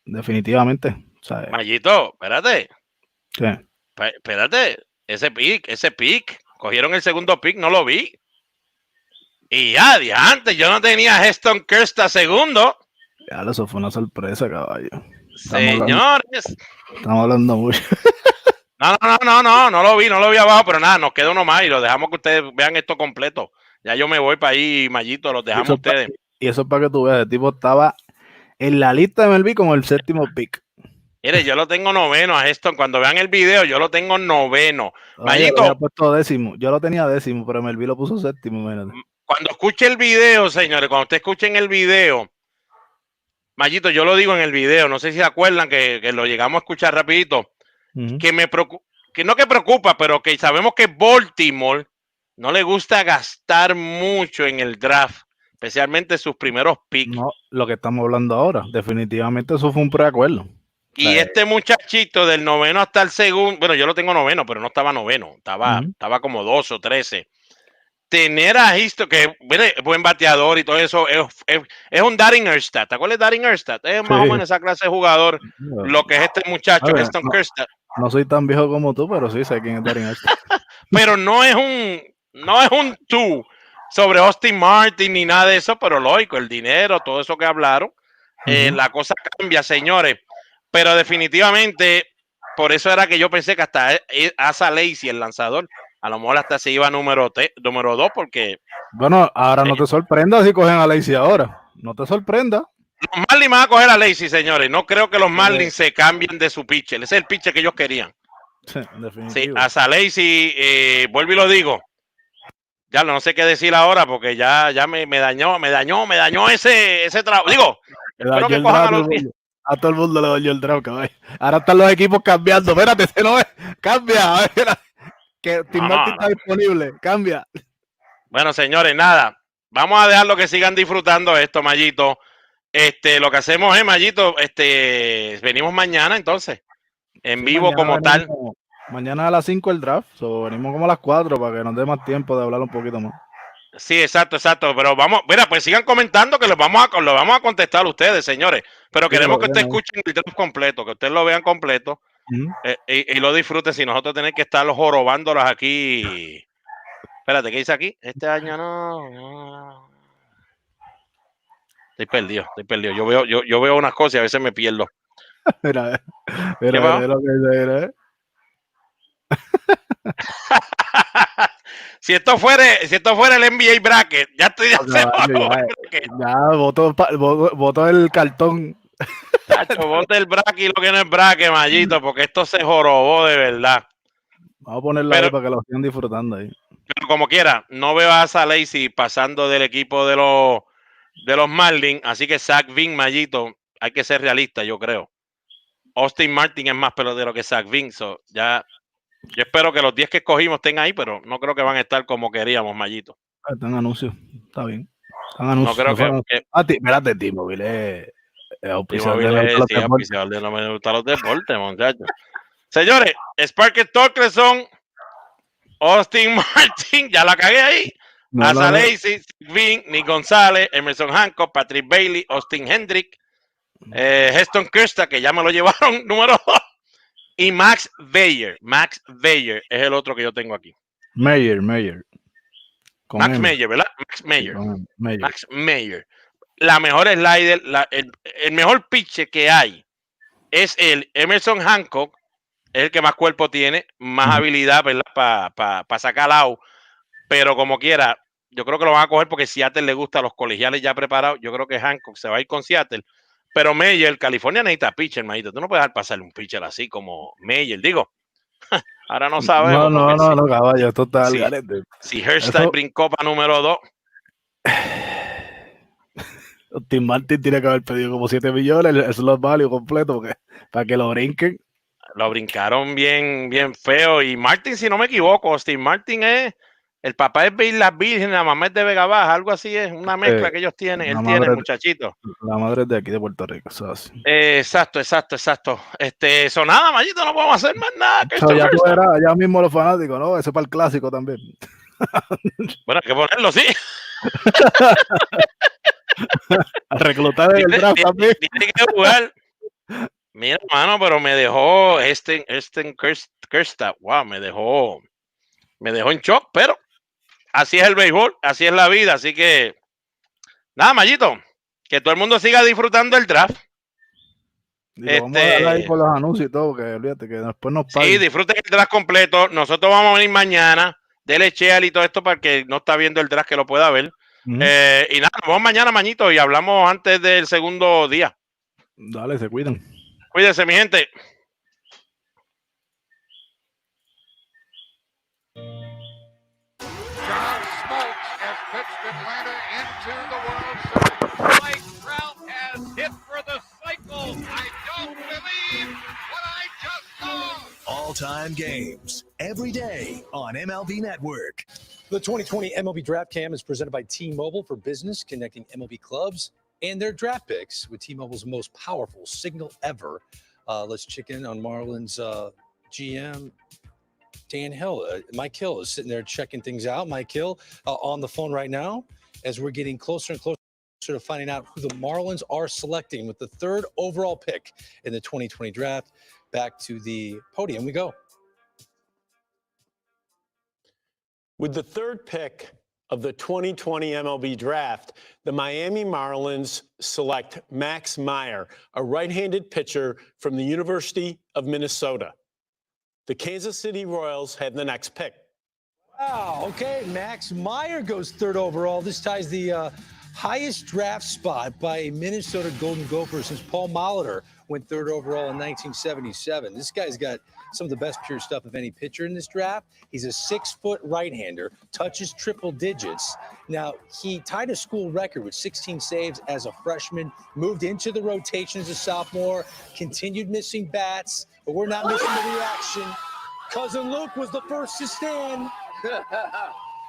definitivamente. Mayito, espérate. Sí. Espérate, ese pick, cogieron el segundo pick, no lo vi. Y ya, antes yo no tenía a Heston Kersta segundo. Ya, eso fue una sorpresa, caballo. Señores. Estamos hablando mucho. No lo vi abajo, pero nada, nos queda uno más y lo dejamos que ustedes vean esto completo. Ya yo me voy para ahí, Mayito, los dejamos ustedes. Y eso es para que tú veas, el tipo estaba en la lista de MLB como el séptimo pick. Mire, yo lo tengo noveno a Heston. Cuando vean el video, yo lo tengo noveno. Mayito. Yo puesto décimo. Yo lo tenía décimo, pero MLB lo puso séptimo. Mírate. Cuando escuche el video, señores, cuando ustedes escuchen el video, Mayito, yo lo digo en el video, no sé si se acuerdan que lo llegamos a escuchar rapidito, que me preocupa, que no que preocupa, pero que sabemos que Baltimore no le gusta gastar mucho en el draft, especialmente sus primeros picks. No, lo que estamos hablando ahora, definitivamente eso fue un preacuerdo. Y este muchachito del noveno hasta el segundo, bueno, yo lo tengo noveno, pero no estaba noveno, estaba como 12 o 13. Tener a Histo, que buen bateador y todo eso, es un Darin Erstad. ¿Te acuerdas de Darin Erstad? Es más o menos esa clase de jugador, lo que es este muchacho, Heston Kjerstad. No soy tan viejo como tú, pero sí sé quién es Darin Erstad. Pero no es un tú sobre Austin Martin ni nada de eso, pero lógico, el dinero, todo eso que hablaron, la cosa cambia, señores. Pero definitivamente, por eso era que yo pensé que hasta Asa Lacy, el lanzador, a lo mejor hasta se iba número 2 porque... Bueno, ahora no te sorprendas si cogen a Lacy ahora. No te sorprendas. Los Marlins van a coger a Lacy, señores. No creo que los Marlins se cambien de su pitcher. Ese es el pitcher que ellos querían. Sí, definitivo. Sí, Asa Lacy, vuelvo y lo digo. Ya no sé qué decir ahora porque ya me dañó ese trabajo. Digo, espero que cojan a los... A todo el mundo le dolió el draft, cabrón. Ahora están los equipos cambiando. Espérate, ese no es. Cambia. A ver, que Tim Martin está disponible. Cambia. Bueno, señores, nada. Vamos a dejarlo que sigan disfrutando esto, Mayito. Lo que hacemos es, Mayito, venimos mañana, entonces. En vivo como tal. Mañana a las 5 el draft. Venimos como a las 4 para que nos dé más tiempo de hablar un poquito más. Sí, exacto. Pero vamos, mira, pues sigan comentando que lo vamos a contestar a ustedes, señores. Pero queremos que ustedes escuchen el draft completo, que ustedes lo vean completo y lo disfruten sin nosotros tener que estar jorobándolos aquí. Espérate, ¿qué dice aquí? Este año no. Estoy perdido. Yo veo unas cosas y a veces me pierdo. Mira lo que dice, Si esto fuera el NBA bracket, ya estoy de Ya votó el cartón. Tacho, bote el bracket y lo que no es bracket, Mallito, porque esto se jorobó de verdad. Vamos a ponerlo ahí para que lo sigan disfrutando ahí. Pero como quiera, no veo a Lacy pasando del equipo de los Marlins, así que Zach Vin, Mallito, hay que ser realista, yo creo. Austin Martin es más pelotero que Zach Vin, yo espero que los 10 que escogimos estén ahí, pero no creo que van a estar como queríamos, Mallito. Están anuncios, está bien. Están anuncios. No creo que... Espérate, T-Mobile T-Mobile sí, auspiciador de No Me Gustan los Deportes, muchachos. Señores, Sparker Torkelson, Austin Martin, ya la cagué ahí. Asa Lacy, Vin, Nick González, Emerson Hancock, Patrick Bailey, Austin Hendrick, Heston Kirsta, que ya me lo llevaron, número 2, y Max Bayer. Max Bayer es el otro que yo tengo aquí. Mayer. Max Mayer, ¿verdad? Max Mayer. La mejor slider, el mejor pitcher que hay es el Emerson Hancock, es el que más cuerpo tiene, más habilidad, ¿verdad? Para sacar out. Pero como quiera, yo creo que lo van a coger porque Seattle le gusta a los colegiales ya preparados. Yo creo que Hancock se va a ir con Seattle. Pero Mayer, California necesita pitcher, Majito. Tú no puedes dejar pasarle un pitcher así como Mayer. Digo, ahora no sabemos. No, caballo, esto está al garete. Si Herstein brincó para número 2. Tim Martin tiene que haber pedido como 7 millones, el slot value completo, para que lo brinquen. Lo brincaron bien feo. Y Martin, si no me equivoco, Steve Martin es... El papá es las Virgen, la mamá es de Vega Baja, algo así es, una mezcla que ellos tienen. Él tiene, muchachito. La madre es de aquí, de Puerto Rico. Exacto. Eso nada, Mallito, no podemos hacer más nada. Ya mismo los fanáticos, ¿no? Eso para el clásico también. Bueno, hay que ponerlo, sí. A reclutar en el draft también. Tiene que jugar. Mira, hermano, pero me dejó Kirsta. Wow, me dejó en shock, pero así es el béisbol, así es la vida, así que nada, Mallito, que todo el mundo siga disfrutando el draft. Vamos a darle ahí por los anuncios y todo, que olvídate que después nos paguen. Sí, disfruten el draft completo. Nosotros vamos a venir mañana, dele cheal y todo esto para que no está viendo el draft que lo pueda ver. Y nada, nos vemos mañana, Mañito, y hablamos antes del segundo día. Dale, se cuidan. Cuídense, mi gente. Atlanta into the World Series. Mike Trout has hit for the cycle. I don't believe what I just saw. All-time games every day on MLB Network. The 2020 MLB Draft Cam is presented by T-Mobile for Business, connecting MLB clubs and their draft picks with T-Mobile's most powerful signal ever. Let's check in on Marlins GM. Dan Hill, Mike Hill is sitting there checking things out. Mike Hill on the phone right now as we're getting closer and closer to finding out who the Marlins are selecting with the 3rd overall pick in the 2020 draft. Back to the podium we go. With the 3rd pick of the 2020 MLB Draft, the Miami Marlins select Max Meyer, a right-handed pitcher from the University of Minnesota. The Kansas City Royals have the next pick. Wow, okay, Max Meyer goes 3rd overall. This ties the highest draft spot by a Minnesota Golden Gopher since Paul Molitor went 3rd overall in 1977. This guy's got some of the best pure stuff of any pitcher in this draft. He's a 6-foot right-hander, touches triple digits. Now, he tied a school record with 16 saves as a freshman, moved into the rotation as a sophomore, continued missing bats, but we're not missing the reaction. Cousin Luke was the first to stand.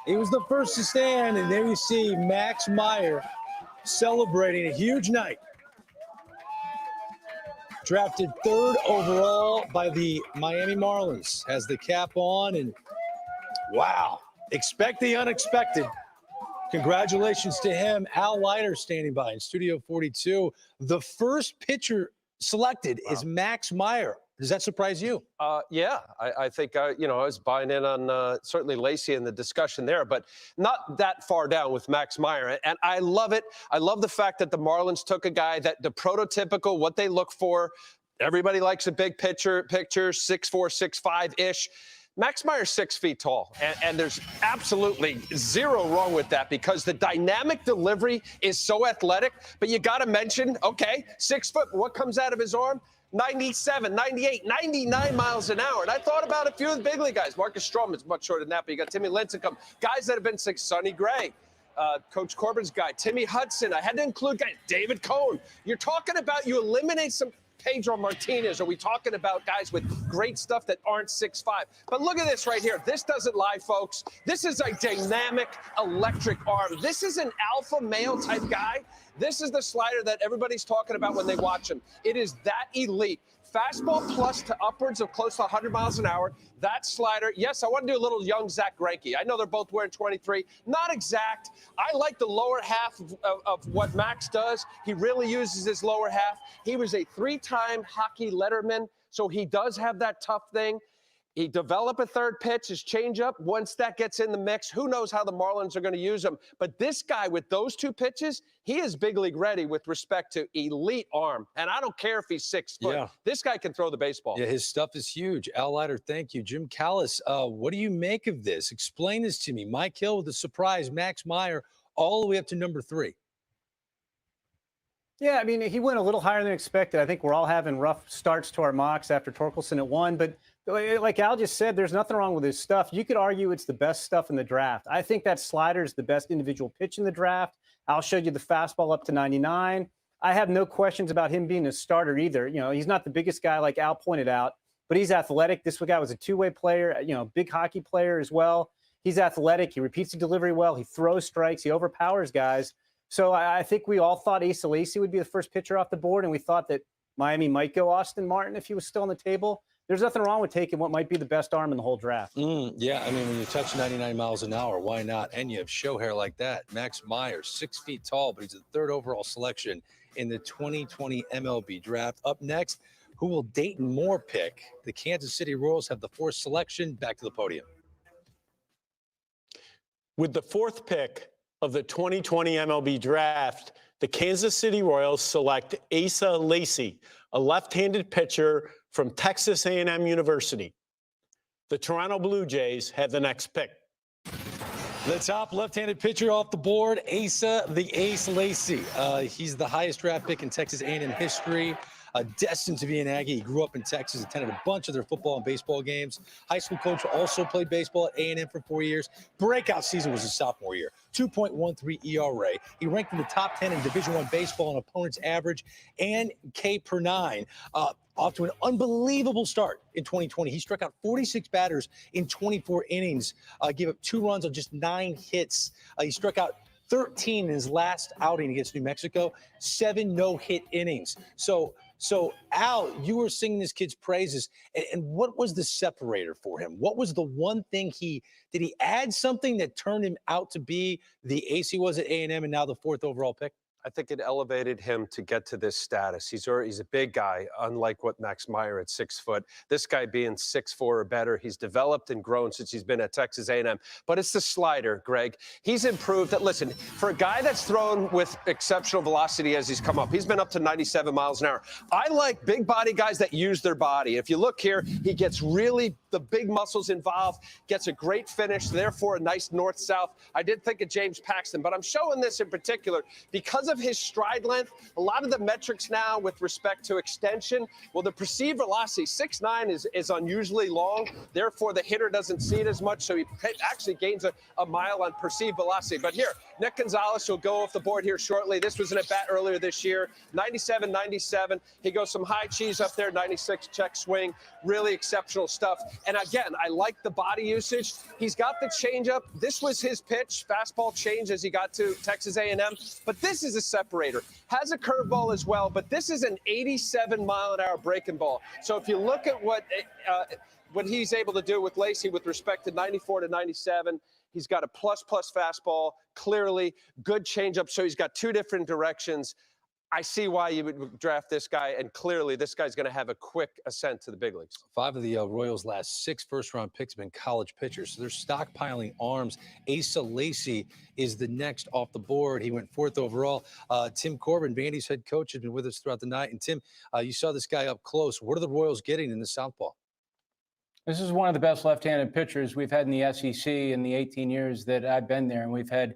He was the first to stand, and there you see Max Meyer celebrating a huge night. Drafted 3rd overall by the Miami Marlins. Has the cap on, and wow, expect the unexpected. Congratulations to him. Al Leiter standing by in Studio 42. The first pitcher selected is Max Meyer. Does that surprise you? Yeah, I think, I was buying in on certainly Lacy and the discussion there, but not that far down with Max Meyer. And I love it. I love the fact that the Marlins took a guy that the prototypical, what they look for. Everybody likes a big pitcher, 6'4", 6'5"-ish. Max Meyer's 6 feet tall, and there's absolutely zero wrong with that because the dynamic delivery is so athletic. But you got to mention, okay, 6 foot, what comes out of his arm? 97, 98, 99 miles an hour. And I thought about a few of the big league guys. Marcus Stroman's much shorter than that, but you got Timmy Lincecum, guys that have been sick, Sonny Gray, Coach Corbin's guy, Timmy Hudson. I had to include guys, David Cohn. You're talking about you eliminate some Pedro Martinez. Are we talking about guys with great stuff that aren't 6'5"? But look at this right here. This doesn't lie, folks. This is a dynamic, electric arm. This is an alpha male type guy. This is the slider that everybody's talking about when they watch him. It is that elite. Fastball plus to upwards of close to 100 miles an hour. That slider, yes, I want to do a little young Zach Greinke. I know they're both wearing 23. Not exact. I like the lower half of what Max does. He really uses his lower half. He was a 3-time hockey letterman, so he does have that tough thing. He developed a third pitch, his changeup. Once that gets in the mix, who knows how the Marlins are going to use him. But this guy with those 2 pitches, he is big league ready with respect to elite arm. And I don't care if he's 6 foot. Yeah. This guy can throw the baseball. Yeah, his stuff is huge. Al Leiter, thank you. Jim Callis, what do you make of this? Explain this to me. Mike Hill with a surprise, Max Meyer, all the way up to number 3. Yeah, I mean, he went a little higher than expected. I think we're all having rough starts to our mocks after Torkelson at 1. But like Al just said, there's nothing wrong with his stuff. You could argue it's the best stuff in the draft. I think that slider is the best individual pitch in the draft. Al showed you the fastball up to 99. I have no questions about him being a starter either. You know, he's not the biggest guy like Al pointed out, but he's athletic. This guy was a two-way player, you know, big hockey player as well. He's athletic. He repeats the delivery well. He throws strikes. He overpowers guys. So I think we all thought Asa Lacy would be the first pitcher off the board, and we thought that Miami might go Austin Martin if he was still on the table. There's nothing wrong with taking what might be the best arm in the whole draft. Yeah, I mean, when you touch 99 miles an hour, why not? And you have show hair like that. Max Meyer, 6 feet tall, but he's the 3rd overall selection in the 2020 MLB Draft. Up next, who will Dayton Moore pick? The Kansas City Royals have the 4th selection. Back to the podium. With the 4th pick of the 2020 MLB Draft, the Kansas City Royals select Asa Lacy, a left-handed pitcher from Texas A&M University. The Toronto Blue Jays have the next pick. The top left-handed pitcher off the board, Asa the Ace Lacy. He's the highest draft pick in Texas A&M history. Destined to be an Aggie. He grew up in Texas, attended a bunch of their football and baseball games. High school coach, also played baseball at A&M for 4 years. Breakout season was his sophomore year, 2.13 ERA. He ranked in the top 10 in Division I baseball on opponent's average and K per 9. Off to an unbelievable start in 2020. He struck out 46 batters in 24 innings, gave up 2 runs on just 9 hits. He struck out 13 in his last outing against New Mexico, 7 no-hit innings. So Al, you were singing this kid's praises, and what was the separator for him? What was the one thing did he add something that turned him out to be the ace he was at A&M and now the 4th overall pick? I think it elevated him to get to this status. He's a big guy, unlike what Max Meyer at 6 foot. This guy being 6'4" or better, he's developed and grown since he's been at Texas A&M. But it's the slider, Greg. He's improved. Listen, for a guy that's thrown with exceptional velocity as he's come up, he's been up to 97 miles an hour. I like big body guys that use their body. If you look here, he gets really the big muscles involved, gets a great finish, therefore a nice north-south. I did think of James Paxton, but I'm showing this in particular because of his stride length. A lot of the metrics now with respect to extension, well, the perceived velocity, 6'9" is unusually long. Therefore, the hitter doesn't see it as much, so he actually gains a mile on perceived velocity. But here, Nick Gonzalez will go off the board here shortly. This was an at-bat earlier this year, 97, 97. He goes some high cheese up there, 96 check swing. Really exceptional stuff. And again, I like the body usage. He's got the changeup. This was his pitch, fastball change as he got to Texas A&M. But this is a separator. Has a curveball as well, but this is an 87-mile-an-hour breaking ball. So if you look at what he's able to do with Lacy with respect to 94 to 97, he's got a plus-plus fastball, clearly good changeup. So he's got 2 different directions. I see why you would draft this guy, and clearly this guy's going to have a quick ascent to the big leagues. 5 of the Royals' last 6 first-round picks have been college pitchers, so they're stockpiling arms. Asa Lacy is the next off the board. He went 4th overall. Tim Corbin, Vandy's head coach, has been with us throughout the night. And Tim, you saw this guy up close. What are the Royals getting in the southpaw? This is one of the best left-handed pitchers we've had in the SEC in the 18 years that I've been there, and we've had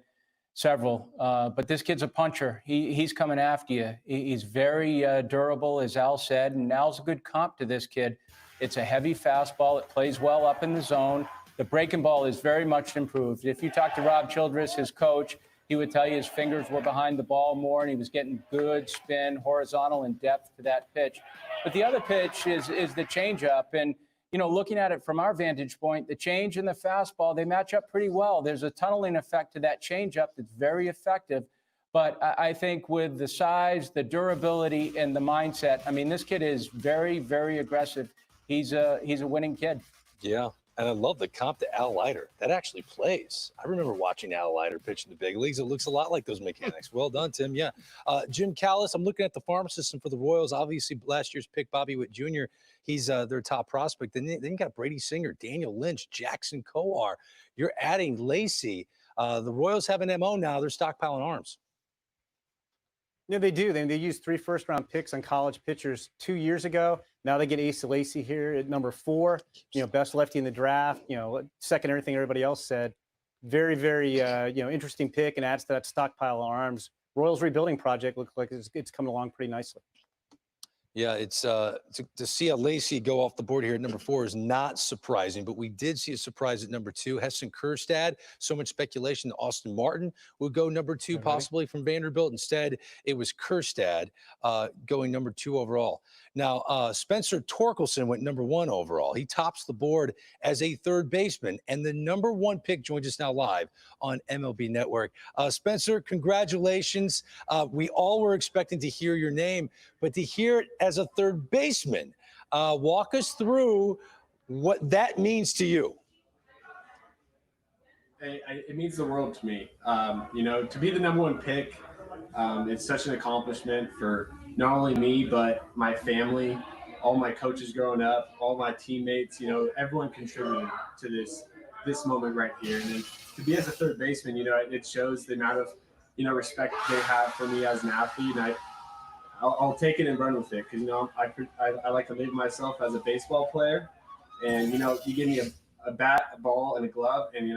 several. But this kid's a puncher. He's coming after you. He's very durable, as Al said, and Al's a good comp to this kid. It's a heavy fastball. It plays well up in the zone. The breaking ball is very much improved. If you talk to Rob Childress, his coach, he would tell you his fingers were behind the ball more, and he was getting good spin, horizontal, and depth to that pitch. But the other pitch is the changeup, and looking at it from our vantage point, the change and the fastball, they match up pretty well. There's a tunneling effect to that changeup that's very effective. But I think with the size, the durability, and the mindset, I mean, this kid is very, very aggressive. He's a winning kid. Yeah. And I love the comp to Al Leiter. That actually plays. I remember watching Al Leiter pitch in the big leagues. It looks a lot like those mechanics. Well done, Tim. Yeah. Jim Callis, I'm looking at the farm system for the Royals. Obviously, last year's pick, Bobby Witt Jr., he's their top prospect. Then you got Brady Singer, Daniel Lynch, Jackson Kowar. You're adding Lacey. The Royals have an MO now. They're stockpiling arms. Yeah, they do. They used 3 first-round picks on college pitchers 2 years ago. Now they get Asa Lacy here at number 4. Best lefty in the draft. Second everything everybody else said. Very, very interesting pick, and adds to that stockpile of arms. Royals rebuilding project looks like it's coming along pretty nicely. Yeah, it's to see a Lacey go off the board here at number 4 is not surprising, but we did see a surprise at number 2. Heston Kjerstad, so much speculation that Austin Martin would go number 2, possibly from Vanderbilt. Instead, it was Kjerstad going number 2 overall. Now, Spencer Torkelson went number 1 overall. He tops the board as a third baseman, and the number 1 pick joins us now live on MLB Network. Spencer, congratulations. We all were expecting to hear your name, but to hear it as a third baseman, walk us through what that means to you. It means the world to me. To be the number 1 pick, it's such an accomplishment for not only me, but my family, all my coaches growing up, all my teammates, everyone contributed to this moment right here. And then to be as a third baseman, it shows the amount of, respect they have for me as an athlete. And I'll take it and run with it because, I like to live myself as a baseball player. And, you give me a bat, a ball, and a glove, and,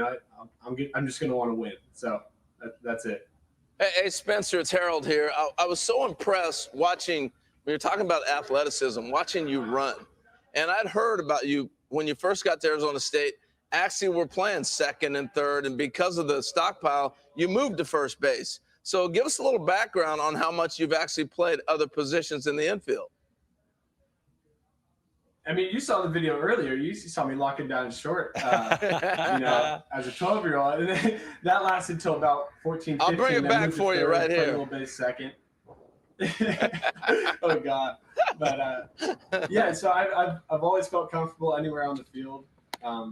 I'm just going to want to win. So that's it. Hey, Spencer, it's Harold here. I was so impressed watching, when you're talking about athleticism, watching you run. And I'd heard about you when you first got to Arizona State. Actually, we're playing second and third, and because of the stockpile, you moved to first base. So give us a little background on how much you've actually played other positions in the infield. I mean, you saw the video earlier. You saw me locking down short, as a 12-year-old. And that lasted until about 14, 15. I'll bring it back for you right here. A little bit second. Oh, God. But, so I've always felt comfortable anywhere on the field. I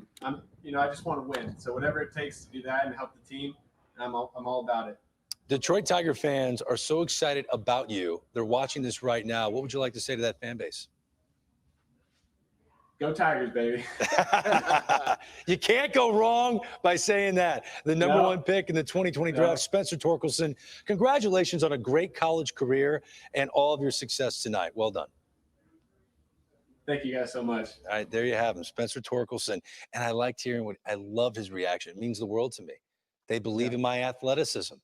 just want to win. So whatever it takes to do that and help the team, I'm all about it. Detroit Tiger fans are so excited about you. They're watching this right now. What would you like to say to that fan base? Go Tigers, baby. You can't go wrong by saying that. The number 1 pick in the 2020 draft, Spencer Torkelson. Congratulations on a great college career and all of your success tonight. Well done. Thank you guys so much. All right, there you have him, Spencer Torkelson. And I liked hearing I love his reaction. It means the world to me. They believe in my athleticism.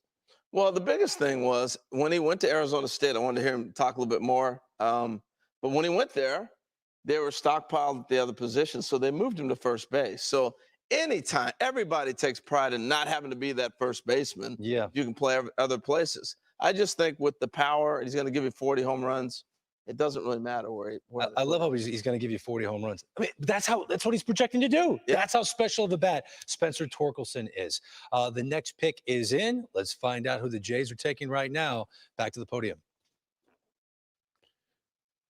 Well, the biggest thing was when he went to Arizona State, I wanted to hear him talk a little bit more. But when he went there, they were stockpiled at the other positions, so they moved him to first base. So anytime, everybody takes pride in not having to be that first baseman. Yeah. You can play other places. I just think with the power, he's going to give you 40 home runs. It doesn't really matter where I love how he's going to give you 40 home runs. I mean, that's what he's projecting to do. Yeah. That's how special of a bat Spencer Torkelson is. The next pick is in. Let's find out who the Jays are taking right now. Back to the podium.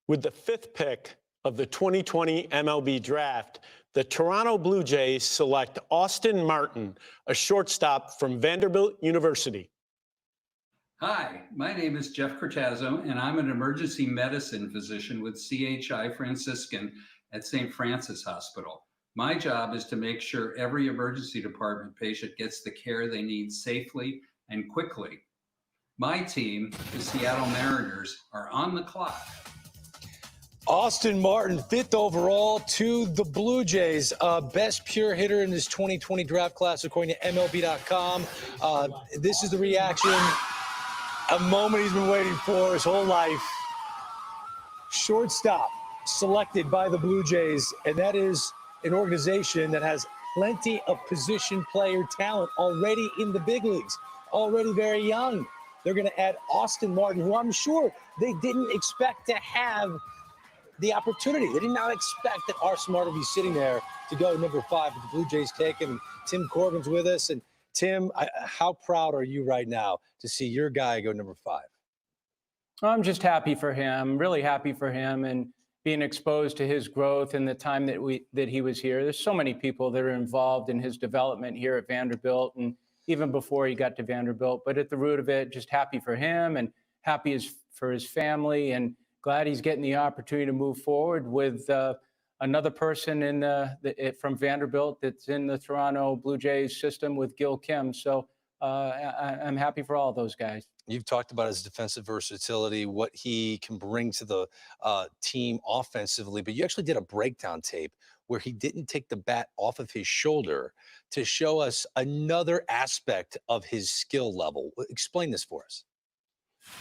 With the 5th pick of the 2020 MLB Draft, the Toronto Blue Jays select Austin Martin, a shortstop from Vanderbilt University. Hi, my name is Jeff Cortazzo, and I'm an emergency medicine physician with CHI Franciscan at St. Francis Hospital. My job is to make sure every emergency department patient gets the care they need safely and quickly. My team, the Seattle Mariners, are on the clock. Austin Martin, 5th overall to the Blue Jays. Best pure hitter in this 2020 draft class, according to MLB.com. This is the reaction, a moment he's been waiting for his whole life. Shortstop selected by the Blue Jays, and that is an organization that has plenty of position player talent already in the big leagues, already very young. They're going to add Austin Martin, who I'm sure they didn't expect to have the opportunity. They did not expect that Austin Martin would be sitting there to go number 5 if the Blue Jays take him. And Tim Corbin's with us. And Tim, how proud are you right now to see your guy go number 5? I'm just happy for him, really happy for him, and being exposed to his growth in the time that he was here. There's so many people that are involved in his development here at Vanderbilt, and even before he got to Vanderbilt. But at the root of it, just happy for him and happy for his family, and glad he's getting the opportunity to move forward with another person from Vanderbilt that's in the Toronto Blue Jays system with Gil Kim. So I'm happy for all of those guys. You've talked about his defensive versatility, what he can bring to the team offensively, but you actually did a breakdown tape where he didn't take the bat off of his shoulder to show us another aspect of his skill level. Explain this for us.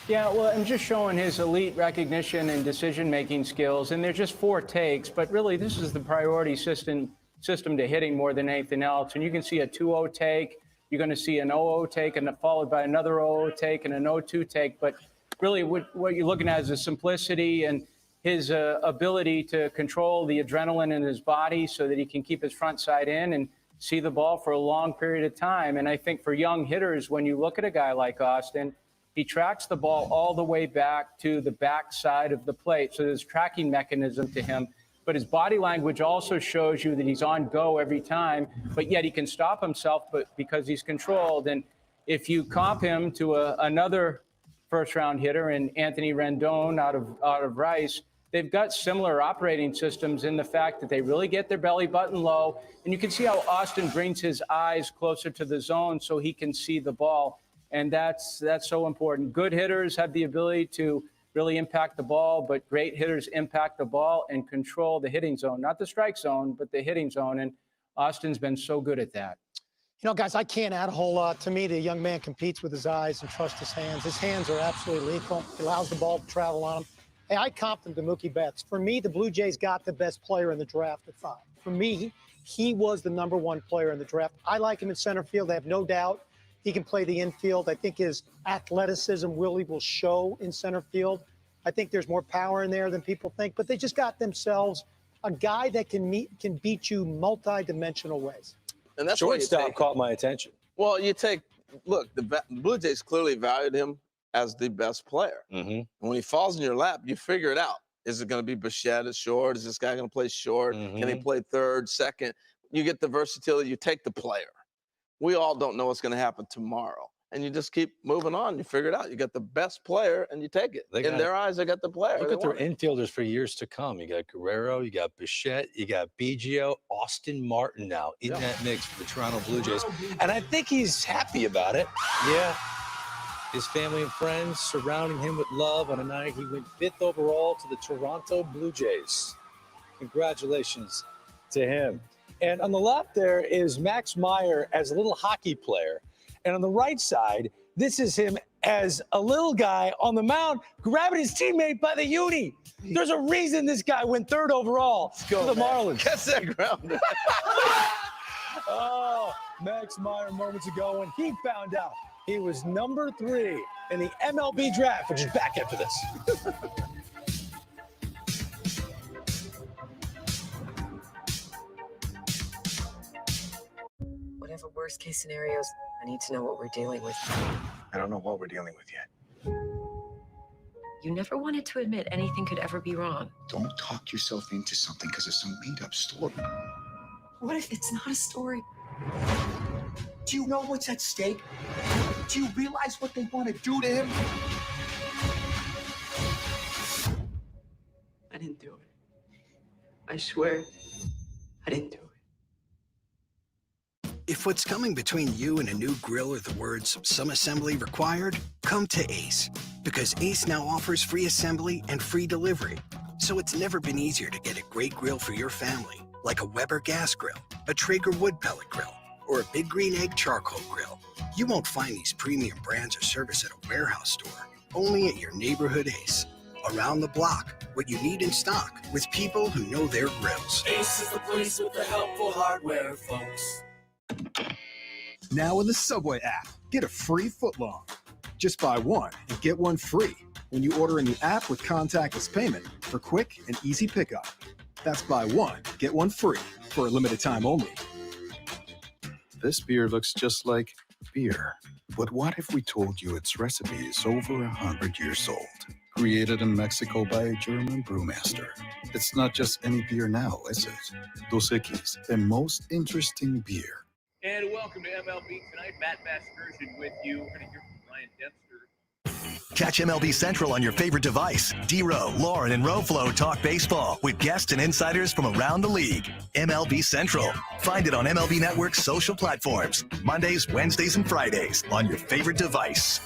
Yeah, well, I'm just showing his elite recognition and decision-making skills, and they're just 4 takes, but really this is the priority system to hitting more than anything else. And you can see a 2-0 take, you're going to see an 0-0 take, and followed by another 0-0 take and an 0-2 take. But really what you're looking at is the simplicity and his ability to control the adrenaline in his body so that he can keep his front side in and see the ball for a long period of time. And I think for young hitters, when you look at a guy like Austin, he tracks the ball all the way back to the back side of the plate. So there's a tracking mechanism to him. But his body language also shows you that he's on go every time, but yet he can stop himself because he's controlled. And if you comp him to another first-round hitter in Anthony Rendon out of Rice, they've got similar operating systems in the fact that they really get their belly button low. And you can see how Austin brings his eyes closer to the zone so he can see the ball. And that's so important. Good hitters have the ability to really impact the ball, but great hitters impact the ball and control the hitting zone, not the strike zone, but the hitting zone. And Austin's been so good at that. You know, guys, I can't add a whole lot. To me, the young man competes with his eyes and trusts his hands. His hands are absolutely lethal. He allows the ball to travel on him. Hey, I comped him to Mookie Betts. For me, the Blue Jays got the best player in the draft at 5. For me, he was the #1 player in the draft. I like him in center field. I have no doubt he can play the infield. I think his athleticism really will show in center field. I think there's more power in there than people think, but they just got themselves a guy that can beat you multi-dimensional ways. And that's shortstop caught my attention. Well, look, the Blue Jays clearly valued him as the best player. Mm-hmm. When he falls in your lap, you figure it out. Is it going to be Bichette at short? Is this guy going to play short? Mm-hmm. Can he play third, second? You get the versatility. You take the player. We all don't know what's going to happen tomorrow. And you just keep moving on. You figure it out. You got the best player, and you take it. In their eyes, they got the player. Look at their infielders for years to come. You got Guerrero, you got Bichette, you got Biggio, Austin Martin now in that mix for the Toronto Blue Jays. And I think he's happy about it. Yeah. His family and friends surrounding him with love on a night he went 5th overall to the Toronto Blue Jays. Congratulations to him. And on the left there is Max Meyer as a little hockey player. And on the right side, this is him as a little guy on the mound grabbing his teammate by the uni. There's a reason this guy went 3rd overall to the Marlins. Catch that ground. Oh, Max Meyer moments ago, and he found out he was #3 in the MLB Draft, which is back after this. Whatever worst case scenarios, I need to know what we're dealing with. I don't know what we're dealing with yet. You never wanted to admit anything could ever be wrong. Don't talk yourself into something because of some made-up story. What if it's not a story? Do you know what's at stake? Do you realize what they want to do to him? I didn't do it. I swear, I didn't do it. If what's coming between you and a new grill are the words, "some assembly required," come to Ace. Because Ace now offers free assembly and free delivery. So it's never been easier to get a great grill for your family, like a Weber gas grill, a Traeger wood pellet grill, or a Big Green Egg charcoal grill. You won't find these premium brands or service at a warehouse store, only at your neighborhood Ace. Around the block, what you need in stock, with people who know their grills. Ace is the place with the helpful hardware, folks. Now in the Subway app, get a free footlong. Just buy one and get one free when you order in the app with contactless payment for quick and easy pickup. That's buy one, get one free for a limited time only. This beer looks just like beer. But what if we told you its recipe is over 100 years old? Created in Mexico by a German brewmaster. It's not just any beer now, is it? Dos Equis, the most interesting beer. And welcome to MLB Tonight. Matt Vasgersian with you. We're going to hear from Ryan Dempster. Catch MLB Central on your favorite device. D-Row, Lauren, and RoFlo talk baseball with guests and insiders from around the league. MLB Central. Find it on MLB Network's social platforms. Mondays, Wednesdays, and Fridays on your favorite device.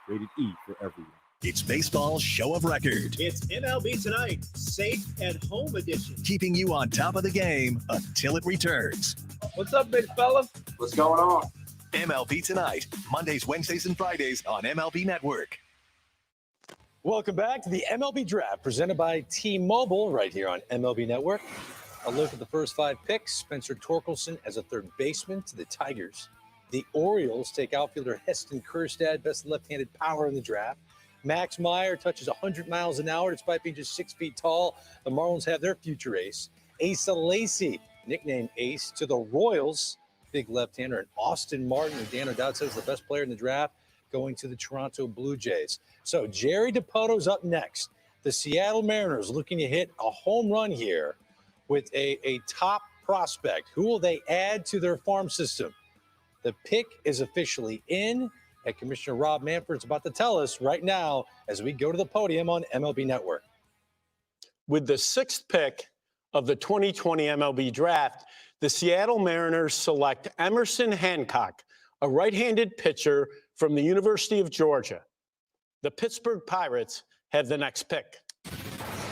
Rated E for everyone. It's baseball's show of record. It's MLB Tonight, safe and home edition. Keeping you on top of the game until it returns. What's up, big fella? What's going on? MLB Tonight, Mondays, Wednesdays, and Fridays on MLB Network. Welcome back to the MLB Draft, presented by T-Mobile, right here on MLB Network. A look at the first 5 picks. Spencer Torkelson as a third baseman to the Tigers. The Orioles take outfielder Heston Kjerstad, best left-handed power in the draft. Max Meyer touches 100 miles an hour despite being just 6 feet tall. The Marlins have their future ace. Asa Lacy, nicknamed Ace, to the Royals. Big left-hander. And Austin Martin, who Dan O'Dowd says is the best player in the draft, going to the Toronto Blue Jays. So Jerry DiPoto's up next. The Seattle Mariners looking to hit a home run here with a top prospect. Who will they add to their farm system? The pick is officially in, and Commissioner Rob Manfred's about to tell us right now as we go to the podium on MLB Network. With the 6th pick of the 2020 MLB Draft, the Seattle Mariners select Emerson Hancock, a right-handed pitcher from the University of Georgia. The Pittsburgh Pirates have the next pick.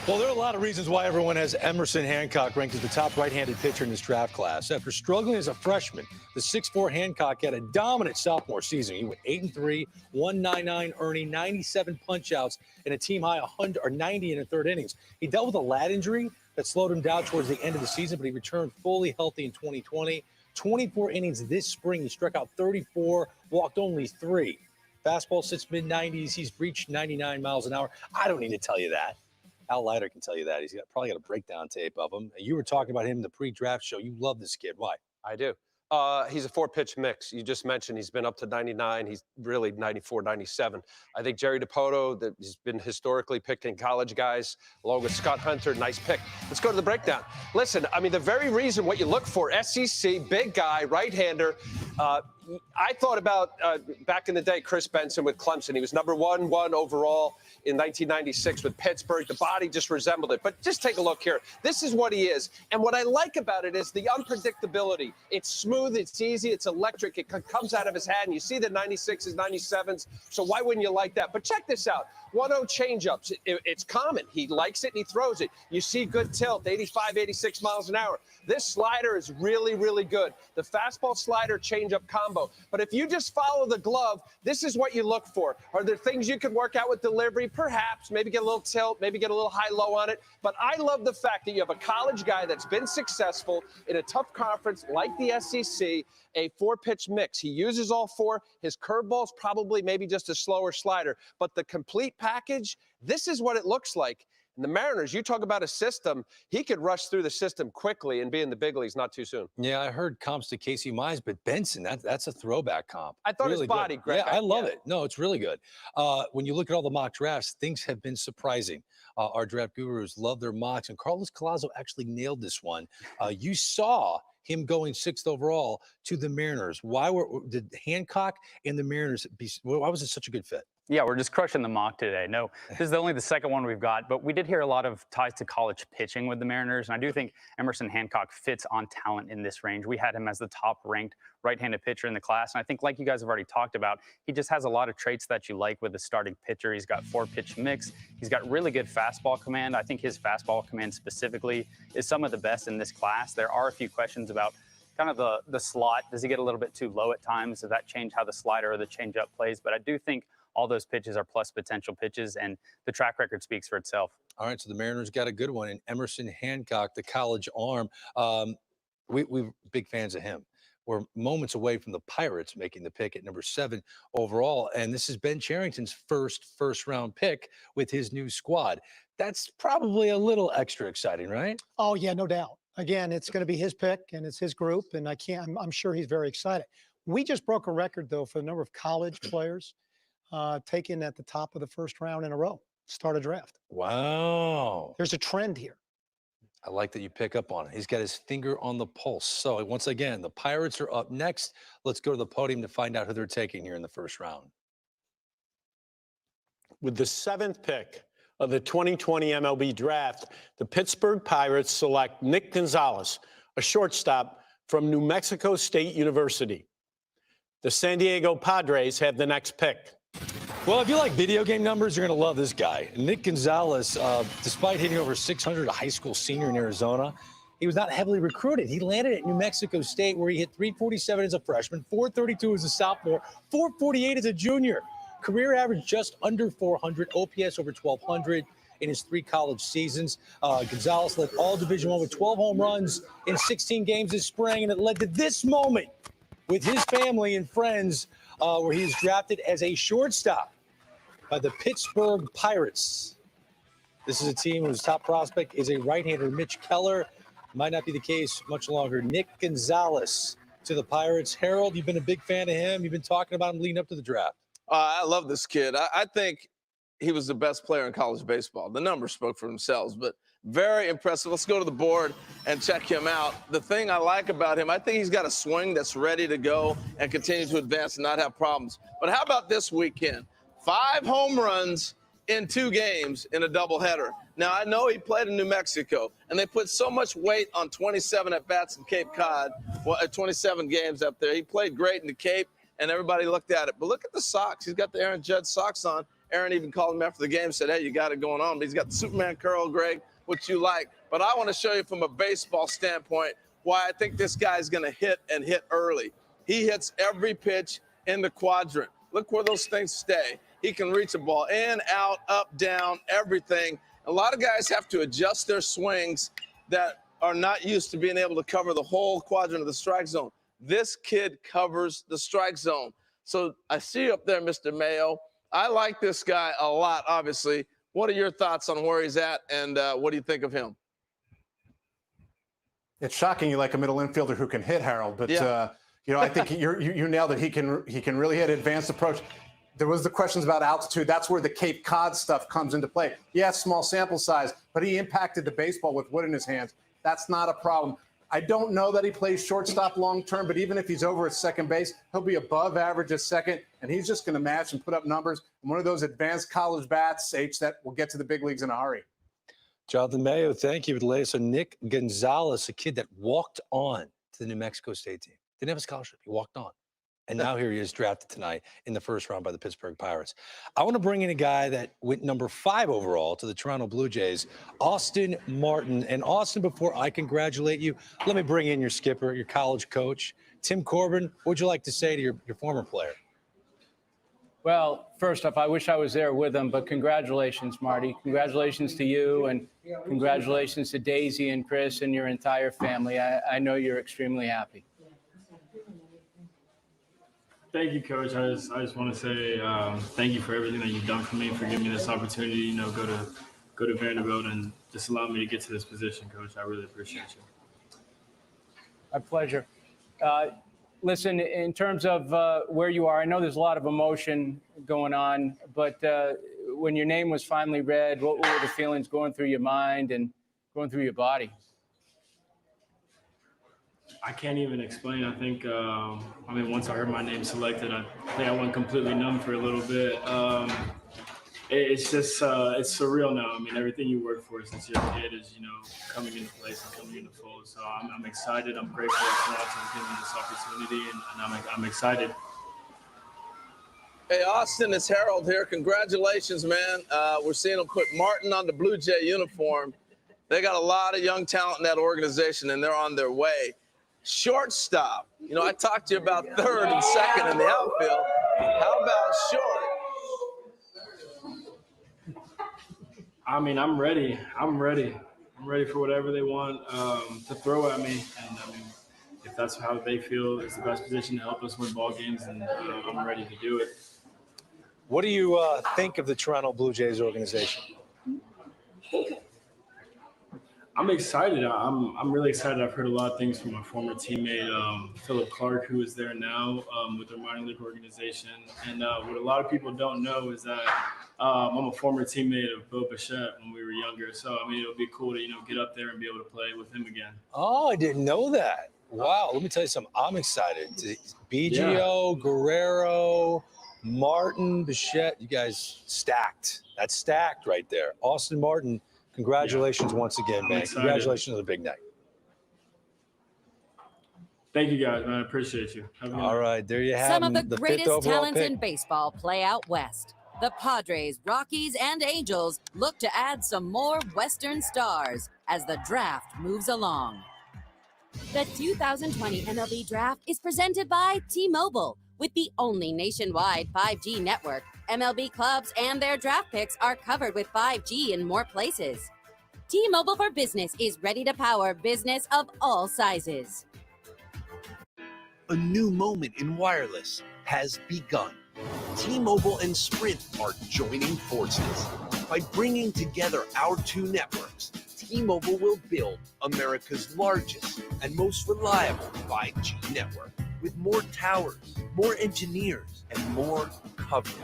Well, there are a lot of reasons why everyone has Emerson Hancock ranked as the top right-handed pitcher in this draft class. After struggling as a freshman, the 6'4" Hancock had a dominant sophomore season. He went 8-3, 199 earning, 97 punch-outs, and a team-high 90 in the third innings. He dealt with a lat injury that slowed him down towards the end of the season, but he returned fully healthy in 2020. 24 innings this spring. He struck out 34, walked only 3. Fastball sits mid-90s. He's reached 99 miles an hour. I don't need to tell you that. Al Leiter can tell you that. He's probably got a breakdown tape of him. You were talking about him in the pre-draft show. You love this kid. Why? I do. He's a 4-pitch mix. You just mentioned he's been up to 99. He's really 94, 97. I think Jerry DiPoto, he's been historically picking college guys, along with Scott Hunter. Nice pick. Let's go to the breakdown. Listen, I mean, the very reason what you look for, SEC, big guy, right-hander. I thought about back in the day, Chris Benson with Clemson. He was number 1 overall in 1996 with Pittsburgh. The body just resembled it. But just take a look here. This is what he is. And what I like about it is the unpredictability. It's smooth. It's easy. It's electric. It comes out of his head. And you see the 96s, 97s. So why wouldn't you like that? But check this out. 1-0 changeups. It's common. He likes it and he throws it. You see good tilt, 85, 86 miles an hour. This slider is really, really good. The fastball slider changeup combo. But if you just follow the glove, this is what you look for. Are there things you could work out with delivery? Perhaps. Maybe get a little tilt, maybe get a little high-low on it. But I love the fact that you have a college guy that's been successful in a tough conference like the SEC, a 4-pitch mix. He uses all 4. His curveball's probably maybe just a slower slider. But the complete package, this is what it looks like. And the Mariners, you talk about a system, he could rush through the system quickly and be in the big leagues not too soon. Yeah, I heard comps to Casey Mize, but Benson, that's a throwback comp. I thought really his body, good. Greg. Yeah, I love it. No, it's really good. When you look at all the mock drafts, things have been surprising. Our draft gurus love their mocks, and Carlos Collazo actually nailed this one. You saw him going 6th overall to the Mariners. Did Hancock and the Mariners why was it such a good fit? Yeah, we're just crushing the mock today. No, this is only the second one we've got, but we did hear a lot of ties to college pitching with the Mariners, and I do think Emerson Hancock fits on talent in this range. We had him as the top-ranked right-handed pitcher in the class, and I think, like you guys have already talked about, he just has a lot of traits that you like with the starting pitcher. He's got 4-pitch mix. He's got really good fastball command. I think his fastball command specifically is some of the best in this class. There are a few questions about kind of the slot. Does he get a little bit too low at times? Does that change how the slider or the changeup plays? But I do think all those pitches are plus potential pitches, and the track record speaks for itself. All right, so the Mariners got a good one in Emerson Hancock, the college arm. We're big fans of him. We're moments away from the Pirates making the pick at number 7 overall, and this is Ben Cherington's first-round pick with his new squad. That's probably a little extra exciting, right? Oh, yeah, no doubt. Again, it's going to be his pick, and it's his group, and I'm sure he's very excited. We just broke a record, though, for the number of college players taken at the top of the first round in a row, start a draft. Wow. There's a trend here. I like that you pick up on it. He's got his finger on the pulse. So once again, the Pirates are up next. Let's go to the podium to find out who they're taking here in the first round. With the 7th pick of the 2020 MLB Draft, the Pittsburgh Pirates select Nick Gonzalez, a shortstop from New Mexico State University. The San Diego Padres have the next pick. Well, if you like video game numbers, you're going to love this guy. Nick Gonzalez, despite hitting over 600, a high school senior in Arizona, he was not heavily recruited. He landed at New Mexico State, where he hit 347 as a freshman, 432 as a sophomore, 448 as a junior. Career average just under 400, OPS over 1,200 in his 3 college seasons. Gonzalez led all Division I with 12 home runs in 16 games this spring, and it led to this moment with his family and friends, where he was drafted as a shortstop by the Pittsburgh Pirates. This is a team whose top prospect is a right-hander, Mitch Keller. Might not be the case much longer. Nick Gonzalez to the Pirates. Harold, you've been a big fan of him. You've been talking about him leading up to the draft. I love this kid. I think he was the best player in college baseball. The numbers spoke for themselves, but very impressive. Let's go to the board and check him out. The thing I like about him, I think he's got a swing that's ready to go and continue to advance and not have problems. But how about this weekend? 5 home runs in 2 games in a doubleheader. Now, I know he played in New Mexico, and they put so much weight on 27 at-bats in Cape Cod, 27 games up there. He played great in the Cape, and everybody looked at it. But look at the socks. He's got the Aaron Judge socks on. Aaron even called him after the game and said, hey, you got it going on. But he's got the Superman curl, Greg, which you like. But I want to show you from a baseball standpoint why I think this guy's going to hit and hit early. He hits every pitch in the quadrant. Look where those things stay. He can reach a ball in, out, up, down, everything. A lot of guys have to adjust their swings that are not used to being able to cover the whole quadrant of the strike zone. This kid covers the strike zone. So I see you up there, Mr. Mayo. I like this guy a lot, obviously. What are your thoughts on where he's at, and what do you think of him? It's shocking you like a middle infielder who can hit, Harold, but yeah. I think you nailed it. He can really hit advanced approach. There was the questions about altitude. That's where the Cape Cod stuff comes into play. Yeah, small sample size, but he impacted the baseball with wood in his hands. That's not a problem. I don't know that he plays shortstop long term, but even if he's over at second base, he'll be above average at second, and he's just going to match and put up numbers. And one of those advanced college bats, that will get to the big leagues in a hurry. Jonathan Mayo, thank you. So Nick Gonzalez, a kid that walked on to the New Mexico State team. Didn't have a scholarship. He walked on. And now here he is drafted tonight in the first round by the Pittsburgh Pirates. I want to bring in a guy that went number 5 overall to the Toronto Blue Jays, Austin Martin. And Austin, before I congratulate you, let me bring in your skipper, your college coach, Tim Corbin. What would you like to say to your former player? Well, first off, I wish I was there with him, but congratulations, Marty. Congratulations to you, and congratulations to Daisy and Chris and your entire family. I know you're extremely happy. Thank you, Coach. I just want to say thank you for everything that you've done for me, for giving me this opportunity, go go to Vanderbilt and just allow me to get to this position, Coach. I really appreciate you. My pleasure. Listen, in terms of where you are, I know there's a lot of emotion going on, but when your name was finally read, what were the feelings going through your mind and going through your body? I can't even explain. I think, once I heard my name selected, I think I went completely numb for a little bit. It's just, it's surreal now. I mean, everything you work for since you're a kid is, coming into place and coming into fold. So I'm excited. I'm grateful that Toronto's giving me this opportunity, and I'm excited. Hey, Austin, it's Harold here. Congratulations, man. We're seeing them put Martin on the Blue Jay uniform. They got a lot of young talent in that organization, and they're on their way. Shortstop. I talked to you about third and second in the outfield. How about short? I'm ready. I'm ready for whatever they want to throw at me. And if that's how they feel is the best position to help us win ball games, then I'm ready to do it. What do you think of the Toronto Blue Jays organization? I'm excited. I'm really excited. I've heard a lot of things from my former teammate, Philip Clark, who is there now with their minor league organization. And what a lot of people don't know is that I'm a former teammate of Bo Bichette when we were younger. So, it'll be cool to, get up there and be able to play with him again. Oh, I didn't know that. Wow. Let me tell you something. I'm excited. BGO, Guerrero, Martin, Bichette, you guys stacked. That's stacked right there. Austin Martin, congratulations once again, man. Congratulations on the big night. Thank you, guys, man. I appreciate you. All right, there you have Some of the fifth greatest overall talents pick. in baseball play out west. The Padres, Rockies, and Angels look to add some more Western stars as the draft moves along. The 2020 MLB Draft is presented by T-Mobile. With the only nationwide 5G network, MLB clubs and their draft picks are covered with 5G in more places. T-Mobile for Business is ready to power business of all sizes. A new moment in wireless has begun. T-Mobile and Sprint are joining forces. By bringing together our two networks, T-Mobile will build America's largest and most reliable 5G network. With more towers, more engineers, and more coverage,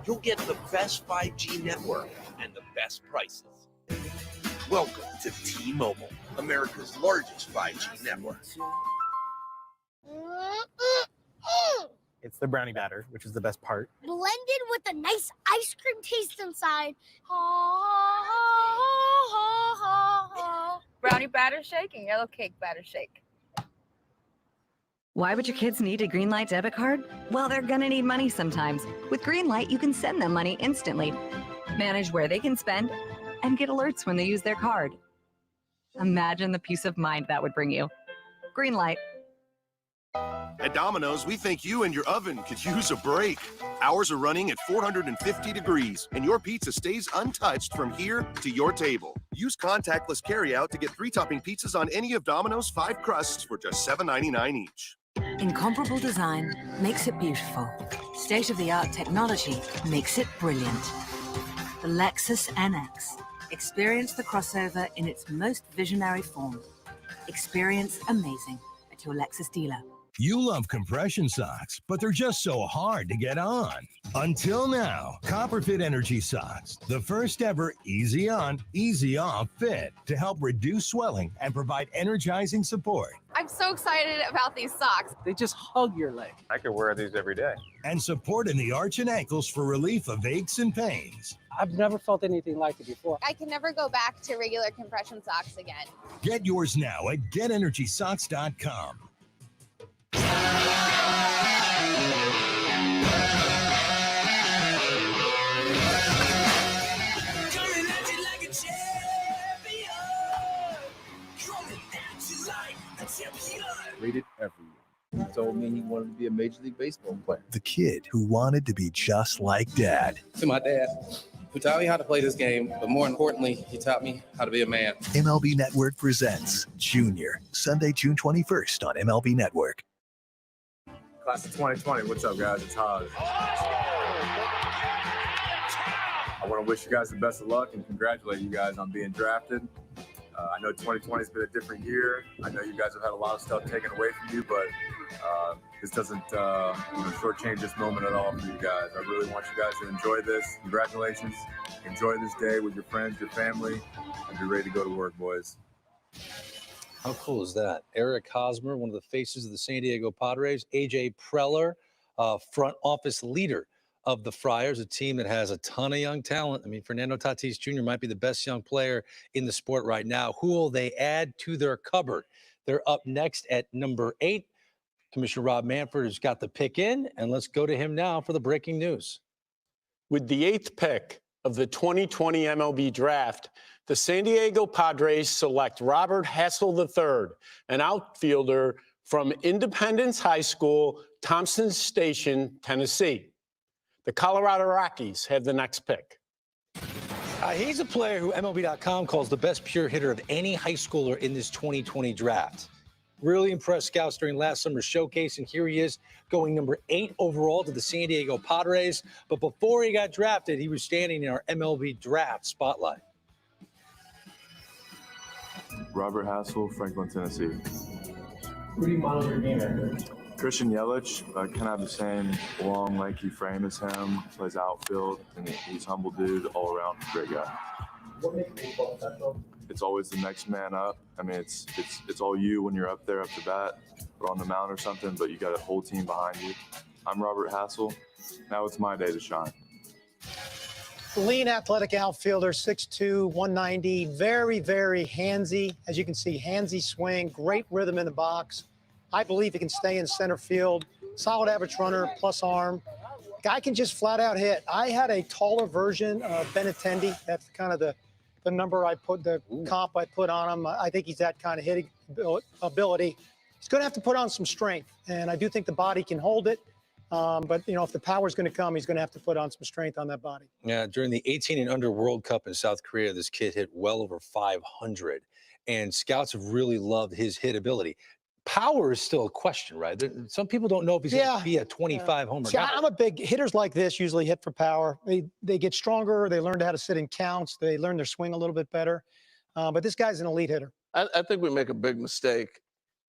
you'll get the best 5G network and the best prices. Welcome to T-Mobile, America's largest 5G network. It's the brownie batter, which is the best part. Blended with a nice ice cream taste inside. Brownie batter shake and yellow cake batter shake. Why would your kids need a Greenlight debit card? Well, they're gonna need money sometimes. With Greenlight, you can send them money instantly, manage where they can spend, and get alerts when they use their card. Imagine the peace of mind that would bring you. Greenlight. At Domino's, we think you and your oven could use a break. Ours are running at 450 degrees, and your pizza stays untouched from here to your table. Use contactless carryout to get 3-topping pizzas on any of Domino's 5 crusts for just $7.99 each. Incomparable design makes it beautiful. State-of-the-art technology makes it brilliant. The Lexus NX. Experience the crossover in its most visionary form. Experience amazing at your Lexus dealer. You love compression socks, but they're just so hard to get on. Until now, Copperfit Energy Socks, the first ever easy on, easy off fit to help reduce swelling and provide energizing support. I'm so excited about these socks. They just hug your leg. I could wear these every day. And support in the arch and ankles for relief of aches and pains. I've never felt anything like it before. I can never go back to regular compression socks again. Get yours now at GetEnergySocks.com. Rated everyone. He told me he wanted to be a Major League Baseball player. The kid who wanted to be just like Dad. To my dad, who taught me how to play this game, but more importantly, he taught me how to be a man. MLB Network presents Junior, Sunday, June 21st on MLB Network. Class of 2020, what's up, guys? It's Hodge. I want to wish you guys the best of luck and congratulate you guys on being drafted. I know 2020 has been a different year. I know you guys have had a lot of stuff taken away from you, but this doesn't shortchange this moment at all for you guys. I really want you guys to enjoy this. Congratulations. Enjoy this day with your friends, your family, and be ready to go to work, boys. How cool is that? Eric Hosmer, one of the faces of the San Diego Padres. AJ Preller, front office leader of the Friars, a team that has a ton of young talent. I mean, Fernando Tatis Jr. might be the best young player in the sport right now. Who will they add to their cupboard? They're up next at number 8. Commissioner Rob Manfred has got the pick in, and let's go to him now for the breaking news. With the 8th pick of the 2020 MLB Draft, the San Diego Padres select Robert Hassel III, an outfielder from Independence High School, Thompson Station, Tennessee. The Colorado Rockies have the next pick. He's a player who MLB.com calls the best pure hitter of any high schooler in this 2020 draft. Really impressed scouts during last summer's showcase, and here he is going number 8 overall to the San Diego Padres. But before he got drafted, he was standing in our MLB Draft spotlight. Robert Hassel, Franklin, Tennessee. Who do you model your game after? Christian Yelich, kind of have the same long, lanky frame as him. Plays outfield, and he's a humble dude, all around great guy. What makes baseball special? It's always the next man up. I mean, it's all you when you're up there up to bat or on the mound or something, but you got a whole team behind you. I'm Robert Hassel. Now it's my day to shine. Lean, athletic outfielder, 6'2", 190, very, very handsy. As you can see, handsy swing, great rhythm in the box. I believe he can stay in center field. Solid average runner, plus arm. Guy can just flat out hit. I had a taller version of Benintendi. That's kind of the number I put, the comp I put on him. I think he's that kind of hitting ability. He's going to have to put on some strength, and I do think the body can hold it. But, if the power's going to come, he's going to have to put on some strength on that body. Yeah, during the 18 and under World Cup in South Korea, this kid hit well over 500, and scouts have really loved his hit ability. Power is still a question, right? Some people don't know if he's going to be a 25 homer guy. I'm a big hitters like this usually hit for power. They get stronger. They learn how to sit in counts. They learn their swing a little bit better. But this guy's an elite hitter. I think we make a big mistake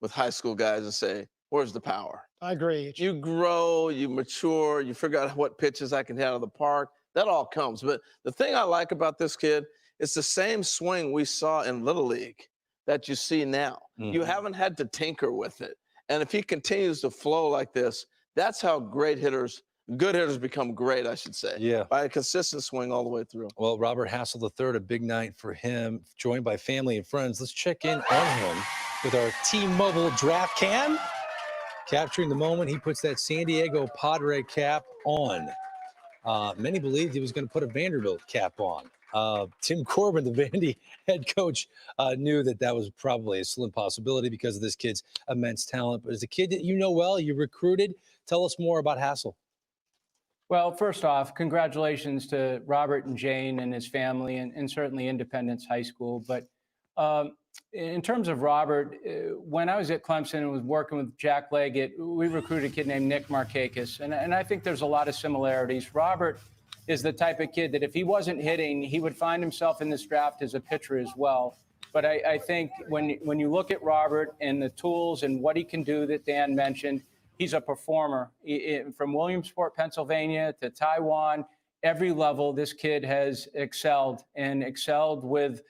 with high school guys and say, where's the power? I agree. You grow, you mature, you figure out what pitches I can hit out of the park. That all comes. But the thing I like about this kid, it's the same swing we saw in Little League that you see now. You haven't had to tinker with it. And if he continues to flow like this, that's how good hitters become great, I should say. Yeah. By a consistent swing all the way through. Well, Robert Hassel III, a big night for him, joined by family and friends. Let's check in on him with our T-Mobile draft cam. Capturing the moment, he puts that San Diego Padre cap on. Many believed he was going to put a Vanderbilt cap on. Tim Corbin, the Vandy head coach, knew that was probably a slim possibility because of this kid's immense talent. But as a kid that you know well, you recruited. Tell us more about Hassel. Well, first off, congratulations to Robert and Jane and his family, and certainly Independence High School. But in terms of Robert, when I was at Clemson and was working with Jack Leggett, we recruited a kid named Nick Markakis. And I think there's a lot of similarities. Robert is the type of kid that if he wasn't hitting, he would find himself in this draft as a pitcher as well. But I think when you look at Robert and the tools and what he can do that Dan mentioned, he's a performer. From Williamsport, Pennsylvania to Taiwan, every level, this kid has excelled with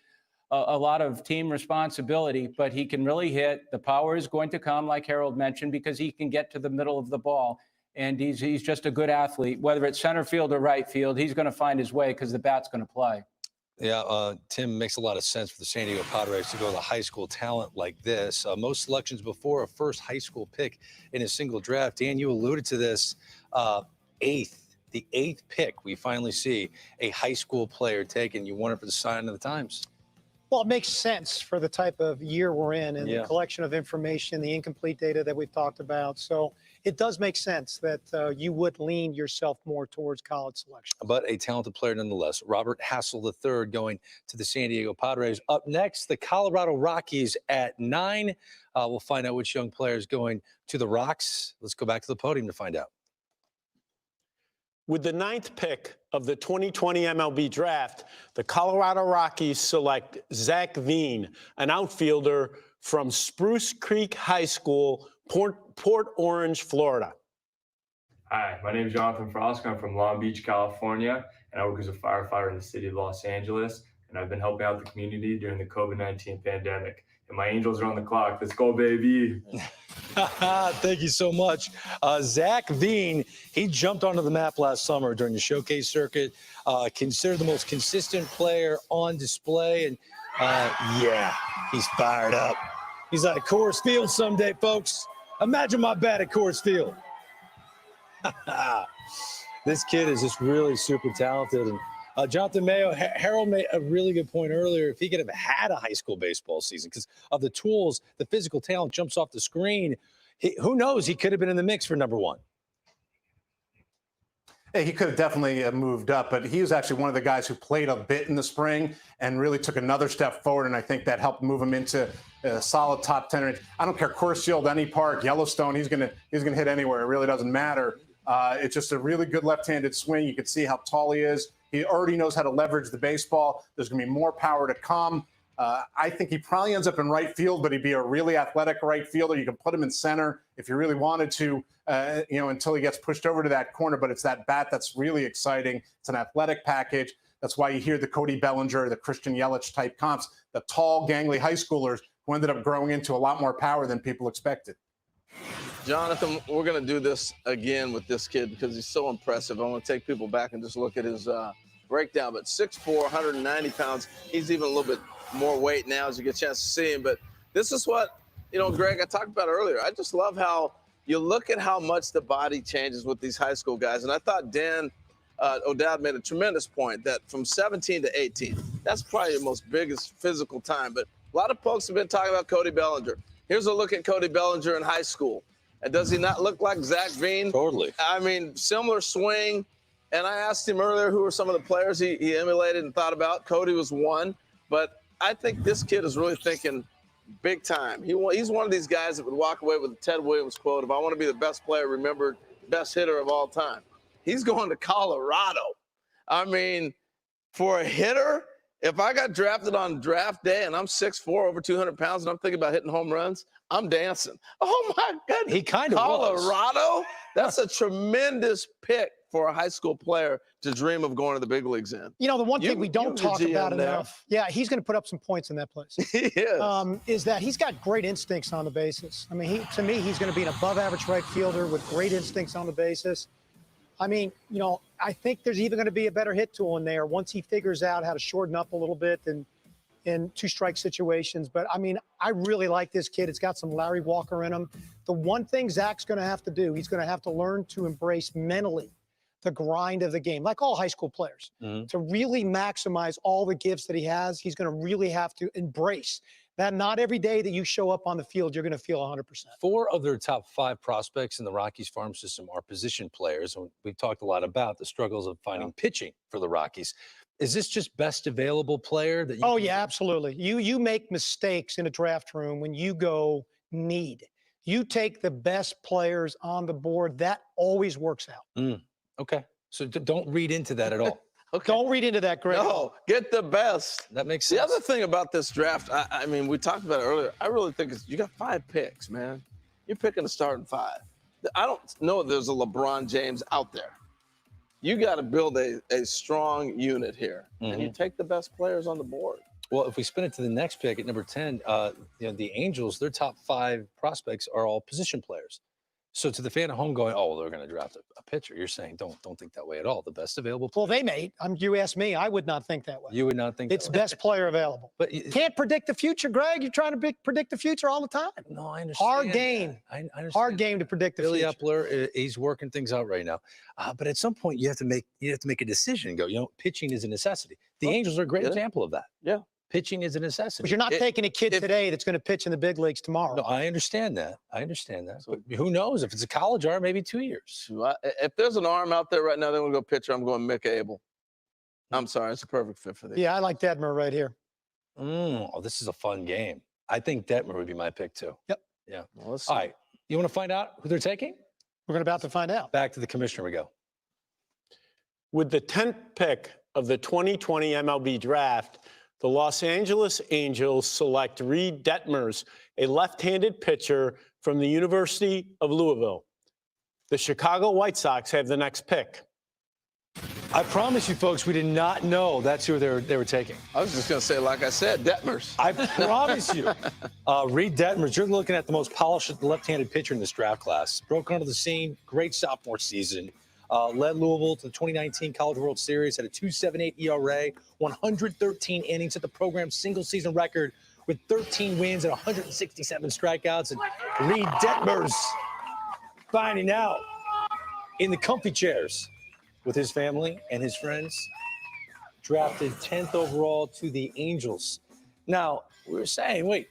a lot of team responsibility, but he can really hit. The power is going to come, like Harold mentioned, because he can get to the middle of the ball. And he's just a good athlete. Whether it's center field or right field, he's going to find his way because the bat's going to play. Yeah, Tim, makes a lot of sense for the San Diego Padres to go to high school talent like this. Most selections before a first high school pick in a single draft. Dan, you alluded to this. The eighth pick, we finally see a high school player taken. You wonder for the sign of the times. Well, it makes sense for the type of year we're in and the collection of information, the incomplete data that we've talked about. So it does make sense that you would lean yourself more towards college selection. But a talented player nonetheless. Robert Hassel III going to the San Diego Padres. Up next, the Colorado Rockies at 9. We'll find out which young player is going to the Rocks. Let's go back to the podium to find out. With the 9th pick of the 2020 MLB Draft, the Colorado Rockies select Zach Veen, an outfielder from Spruce Creek High School, Port Orange, Florida. Hi, my name is Jonathan Frost. I'm from Long Beach, California, and I work as a firefighter in the city of Los Angeles. And I've been helping out the community during the COVID-19 pandemic. And my Angels are on the clock. Let's go, baby. Thank you so much. Zach Veen, he jumped onto the map last summer during the showcase circuit, considered the most consistent player on display. And yeah, he's fired up. He's at Coors Field someday, folks. Imagine my bat at Coors Field. This kid is just really super talented. And Jonathan Mayo, Harold made a really good point earlier. If he could have had a high school baseball season because of the tools, the physical talent jumps off the screen. Who knows? He could have been in the mix for number one. He could have definitely moved up, but he was actually one of the guys who played a bit in the spring and really took another step forward, and I think that helped move him into a solid top 10 range. I don't care, Coors Field, any park, Yellowstone, he's gonna hit anywhere. It really doesn't matter. It's just a really good left-handed swing. You can see how tall he is. He already knows how to leverage the baseball. There's going to be more power to come. I think he probably ends up in right field, but he'd be a really athletic right fielder. You can put him in center if you really wanted to, until he gets pushed over to that corner. But it's that bat that's really exciting. It's an athletic package. That's why you hear the Cody Bellinger, the Christian Yelich type comps, the tall, gangly high schoolers who ended up growing into a lot more power than people expected. Jonathan, we're going to do this again with this kid because he's so impressive. I want to take people back and just look at his breakdown. But 6'4", 190 pounds. He's even a little bit more weight now as you get a chance to see him. But this is what, Greg, I talked about earlier. I just love how you look at how much the body changes with these high school guys. And I thought Dan O'Dowd made a tremendous point that from 17 to 18, that's probably the most biggest physical time. But a lot of folks have been talking about Cody Bellinger. Here's a look at Cody Bellinger in high school. And does he not look like Zach Veen? Totally. I mean, similar swing. And I asked him earlier who were some of the players he emulated and thought about. Cody was one. But I think this kid is really thinking big time. He's one of these guys that would walk away with the Ted Williams quote, if I want to be the best player remembered, best hitter of all time. He's going to Colorado. I mean, for a hitter, if I got drafted on draft day and I'm 6'4", over 200 pounds, and I'm thinking about hitting home runs, I'm dancing. Oh, my goodness. He kind of Colorado? That's a tremendous pick for a high school player to dream of going to the big leagues in. The one thing we don't talk about enough, he's going to put up some points in that place. He is. Is that he's got great instincts on the bases. I mean, to me, he's going to be an above-average right fielder with great instincts on the bases. I mean, I think there's even going to be a better hit tool in there once he figures out how to shorten up a little bit and in two-strike situations. But, I mean, I really like this kid. It's got some Larry Walker in him. The one thing Zach's going to have to do, he's going to have to learn to embrace mentally the grind of the game, like all high school players. To really maximize all the gifts that he has, he's going to really have to embrace that not every day that you show up on the field, you're going to feel 100%. 4 of their top 5 prospects in the Rockies farm system are position players. And we've talked a lot about the struggles of finding pitching for the Rockies. Is this just best available player that you yeah, absolutely. You make mistakes in a draft room when you go need. You take the best players on the board. That always works out. Okay. So don't read into that at all. Okay. Don't read into that, Greg. No, get the best. That makes sense. The other thing about this draft, I mean, we talked about it earlier. I really think you got 5 picks, man. You're picking a starting 5. I don't know if there's a LeBron James out there. You got to build a strong unit here, and you take the best players on the board. Well, if we spin it to the next pick at number 10, the Angels, their top 5 prospects are all position players. So to the fan at home going, oh, well, they're going to draft a pitcher, you're saying don't think that way at all. The best available player. Well, they may. You ask me, I would not think that way. You would not think it's that way. best player available. But can't predict the future, Greg. You're trying to predict the future all the time. No, I understand. Hard game. I understand. Hard game to predict the Billy future. Epler, he's working things out right now. But at some point, you have to make a decision and go, pitching is a necessity. The Angels are a great example of that. Yeah. Pitching is a necessity. But you're not taking a kid today that's going to pitch in the big leagues tomorrow. No, I understand that. So, but who knows? If it's a college arm, maybe 2 years. If there's an arm out there right now, they want to go pitcher, I'm going Mick Abel. I'm sorry. It's a perfect fit for this. Yeah, I like Detmer right here. Oh, this is a fun game. I think Detmer would be my pick, too. Yep. Yeah. Well, let's all right. You want to find out who they're taking? We're about to find out. Back to the commissioner we go. With the 10th pick of the 2020 MLB Draft, the Los Angeles Angels select Reed Detmers, a left-handed pitcher from the University of Louisville. The Chicago White Sox have the next pick. I promise you, folks, we did not know that's who they were taking. I was just going to say, like I said, Detmers. I promise you. Reed Detmers, you're looking at the most polished left-handed pitcher in this draft class. Broke onto the scene, great sophomore season. Led Louisville to the 2019 College World Series, had a 2.78 ERA, 113 innings, at the program's single-season record with 13 wins and 167 strikeouts. And Reed Detmers finding out in the comfy chairs with his family and his friends, drafted 10th overall to the Angels. Now, we were saying, wait,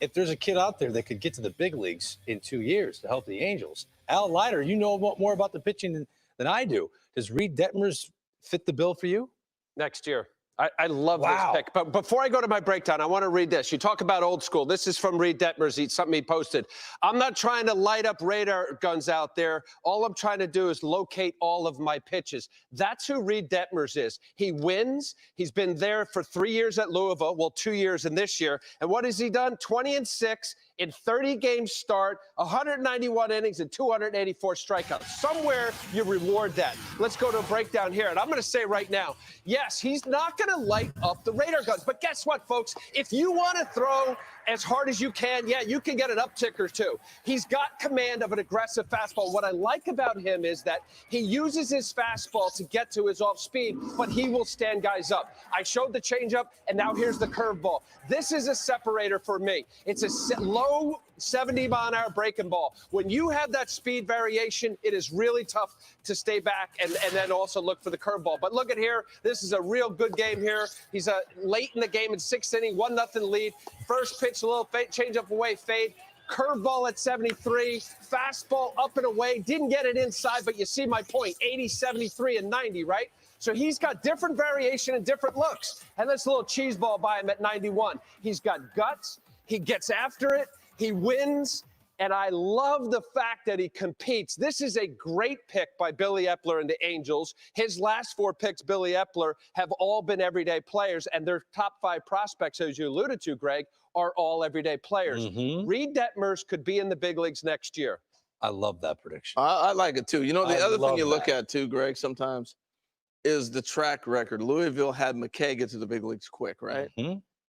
if there's a kid out there that could get to the big leagues in 2 years to help the Angels, Al Leiter, you know more about the pitching than I do. Does Reed Detmers fit the bill for you? Next year. I love this pick. But before I go to my breakdown, I want to read this. You talk about old school. This is from Reed Detmers, something he posted. I'm not trying to light up radar guns out there. All I'm trying to do is locate all of my pitches. That's who Reed Detmers is. He wins. He's been there for 3 years at Louisville. Well, 2 years in this year. And what has he done? 20-6 in 30 games start, 191 innings, and 284 strikeouts. Somewhere you reward that. Let's go to a breakdown here. And I'm going to say right now, yes, he's not going to light up the radar guns. But guess what, folks? If you want to throw as hard as you can, yeah, you can get an upticker too. He's got command of an aggressive fastball. What I like about him is that he uses his fastball to get to his off speed, but he will stand guys up. I showed the changeup, and now here's the curveball. This is a separator for me. It's a low 70-mile-an-hour breaking ball. When you have that speed variation, it is really tough to stay back and then also look for the curveball. But look at here. This is a real good game here. He's late in the game in 6th inning, 1-0 lead. First pitch, a little fade, change up away, fade. Curveball at 73, fastball up and away. Didn't get it inside, but you see my point, 80, 73, and 90, right? So he's got different variation and different looks. And this little cheese ball by him at 91. He's got guts. He gets after it. He wins. And I love the fact that he competes. This is a great pick by Billy Epler and the Angels. His last 4 picks, Billy Epler, have all been everyday players, and their top 5 prospects, as you alluded to, Greg, are all everyday players. Reed Detmers could be in the big leagues next year. I love that prediction. I like it, too. You know, the other thing you look at, too, Greg, sometimes is the track record. Louisville had McKay get to the big leagues quick, right?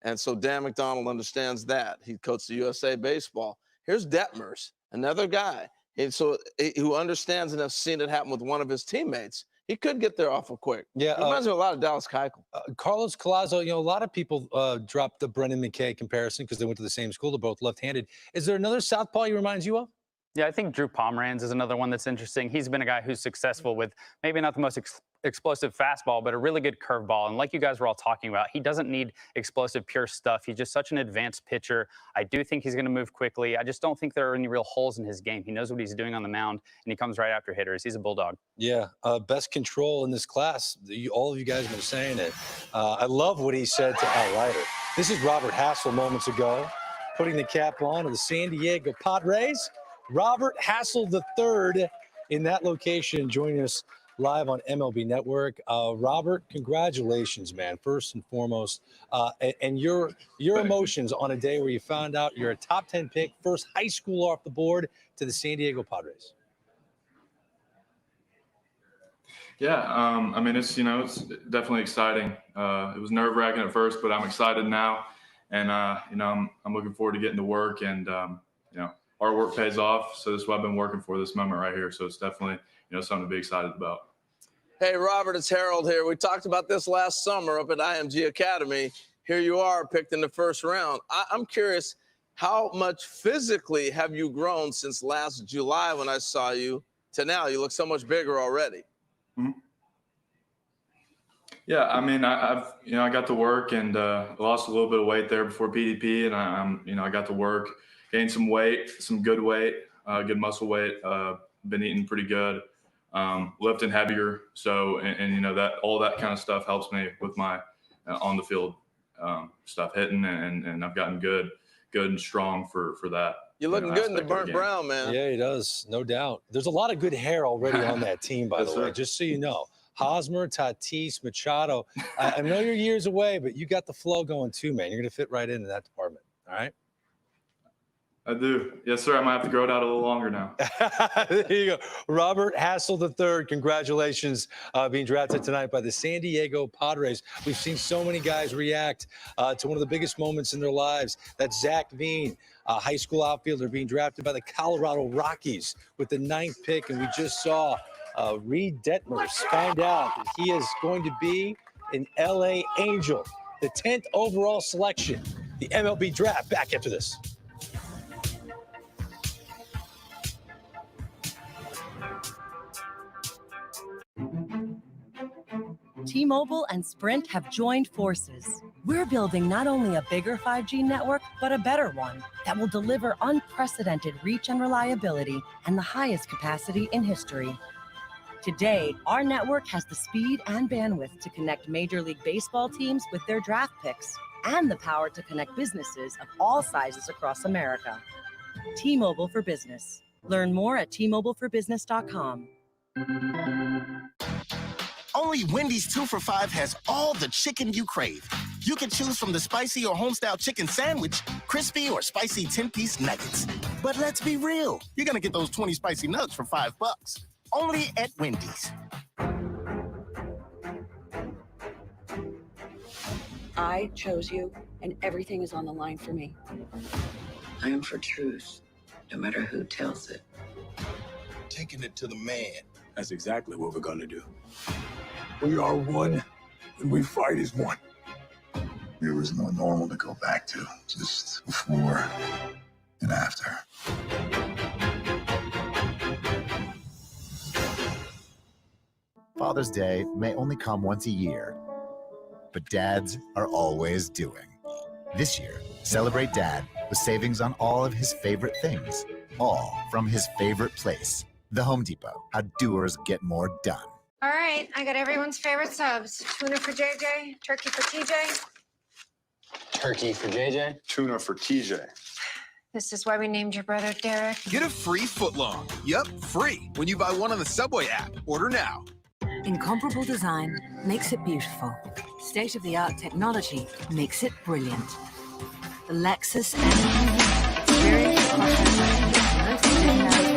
And so Dan McDonald understands that. He coached the USA Baseball. Here's Detmers, another guy, who understands and has seen it happen with one of his teammates. He could get there awful quick. Yeah, he reminds me a lot of Dallas Keuchel. Carlos Collazo, you know, a lot of people dropped the Brendan McKay comparison because they went to the same school. They're both left-handed. Is there another southpaw he reminds you of? Yeah, I think Drew Pomeranz is another one that's interesting. He's been a guy who's successful with maybe not the most explosive fastball, but a really good curveball. And like you guys were all talking about, he doesn't need explosive, pure stuff. He's just such an advanced pitcher. I do think he's going to move quickly. I just don't think there are any real holes in his game. He knows what he's doing on the mound, and he comes right after hitters. He's a bulldog. Yeah, best control in this class. All of you guys have been saying it. I love what he said to Al Leiter. This is Robert Hassel moments ago, putting the cap on of the San Diego Padres. Robert Hassel III in that location, joining us live on MLB Network. Robert, congratulations, man, first and foremost. And your emotions on a day where you found out you're a top 10 pick, first high schooler off the board to the San Diego Padres. Yeah, I mean, it's definitely exciting. It was nerve-wracking at first, but I'm excited now. And, I'm looking forward to getting to work, and, hard work pays off. So this is what I've been working for, this moment right here. So it's definitely, something to be excited about. Hey, Robert, it's Harold here. We talked about this last summer up at IMG Academy. Here you are, picked in the first round. I'm curious, how much physically have you grown since last July when I saw you to now? You look so much bigger already. Yeah, I mean, I got to work and lost a little bit of weight there before PDP, and I got to work, gained some weight, some good weight, good muscle weight. Been eating pretty good, lifting heavier. So, and that all that kind of stuff helps me with my on the field stuff hitting, and I've gotten good and strong for that. You're looking good in the burnt brown, man. Yeah, he does, no doubt. There's a lot of good hair already on that team, by the way, just so you know. Hosmer, Tatis, Machado. I know you're years away, but you got the flow going too, man. You're going to fit right into that department. All right? I do. Yes, sir. I might have to grow it out a little longer now. There you go. Robert Hassel III, congratulations being drafted tonight by the San Diego Padres. We've seen so many guys react to one of the biggest moments in their lives. That's Zach Veen, a high school outfielder being drafted by the Colorado Rockies with the 9th pick. And we just saw Reed Detmers find out that he is going to be an LA Angel, the 10th overall selection. The MLB Draft, back after this. T-Mobile and Sprint have joined forces. We're building not only a bigger 5G network, but a better one that will deliver unprecedented reach and reliability and the highest capacity in history. Today, our network has the speed and bandwidth to connect Major League Baseball teams with their draft picks and the power to connect businesses of all sizes across America. T-Mobile for Business. Learn more at T-MobileForBusiness.com. Only Wendy's 2 for $5 has all the chicken you crave. You can choose from the spicy or homestyle chicken sandwich, crispy or spicy 10-piece nuggets. But let's be real, you're gonna get those 20 spicy nugs for $5. Only at Wendy's. I chose you, and everything is on the line for me. I am for truth, no matter who tells it. Taking it to the man. That's exactly what we're gonna do. We are one, and we fight as one. There was no normal to go back to, just before and after. Father's Day may only come once a year, but dads are always doing. This year, celebrate Dad with savings on all of his favorite things, all from his favorite place, the Home Depot. How doers get more done. All right, I got everyone's favorite subs. Tuna for JJ, turkey for TJ. Turkey for JJ? Tuna for TJ. This is why we named your brother Derek. Get a free footlong. Yep, free. When you buy one on the Subway app. Order now. Incomparable design makes it beautiful. State-of-the-art technology makes it brilliant. The Lexus NX. Experience the crossover. Most midnight.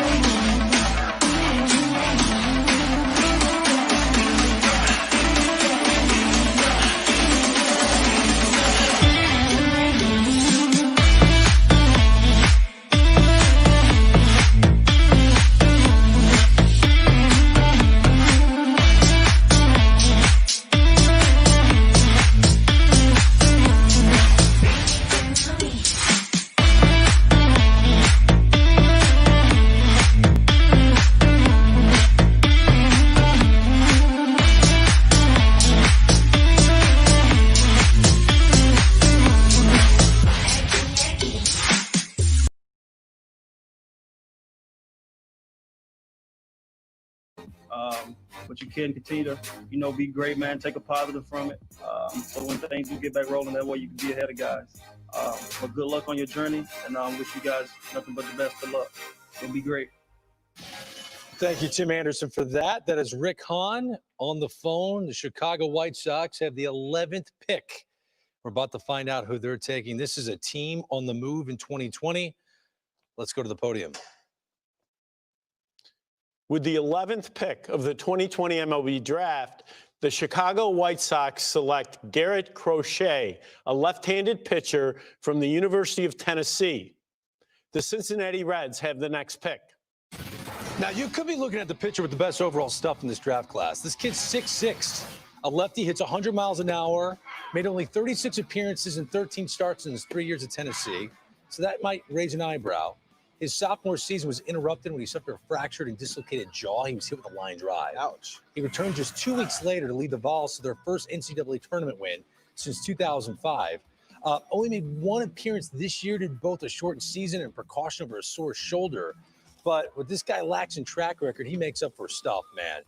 But you can continue to, be great, man. Take a positive from it. So when things do get back rolling, that way you can be ahead of guys. But good luck on your journey, and wish you guys nothing but the best of luck. It'll be great. Thank you, Tim Anderson, for that. That is Rick Hahn on the phone. The Chicago White Sox have the 11th pick. We're about to find out who they're taking. This is a team on the move in 2020. Let's go to the podium. With the 11th pick of the 2020 MLB Draft, the Chicago White Sox select Garrett Crochet, a left-handed pitcher from the University of Tennessee. The Cincinnati Reds have the next pick. Now, you could be looking at the pitcher with the best overall stuff in this draft class. This kid's 6'6", a lefty, hits 100 miles an hour, made only 36 appearances and 13 starts in his 3 years at Tennessee. So that might raise an eyebrow. His sophomore season was interrupted when he suffered a fractured and dislocated jaw. He was hit with a line drive. Ouch. He returned just 2 weeks later to lead the Vols to their first NCAA tournament win since 2005. Only made one appearance this year due to both a shortened season and precaution over a sore shoulder. But what this guy lacks in track record, he makes up for stuff, man.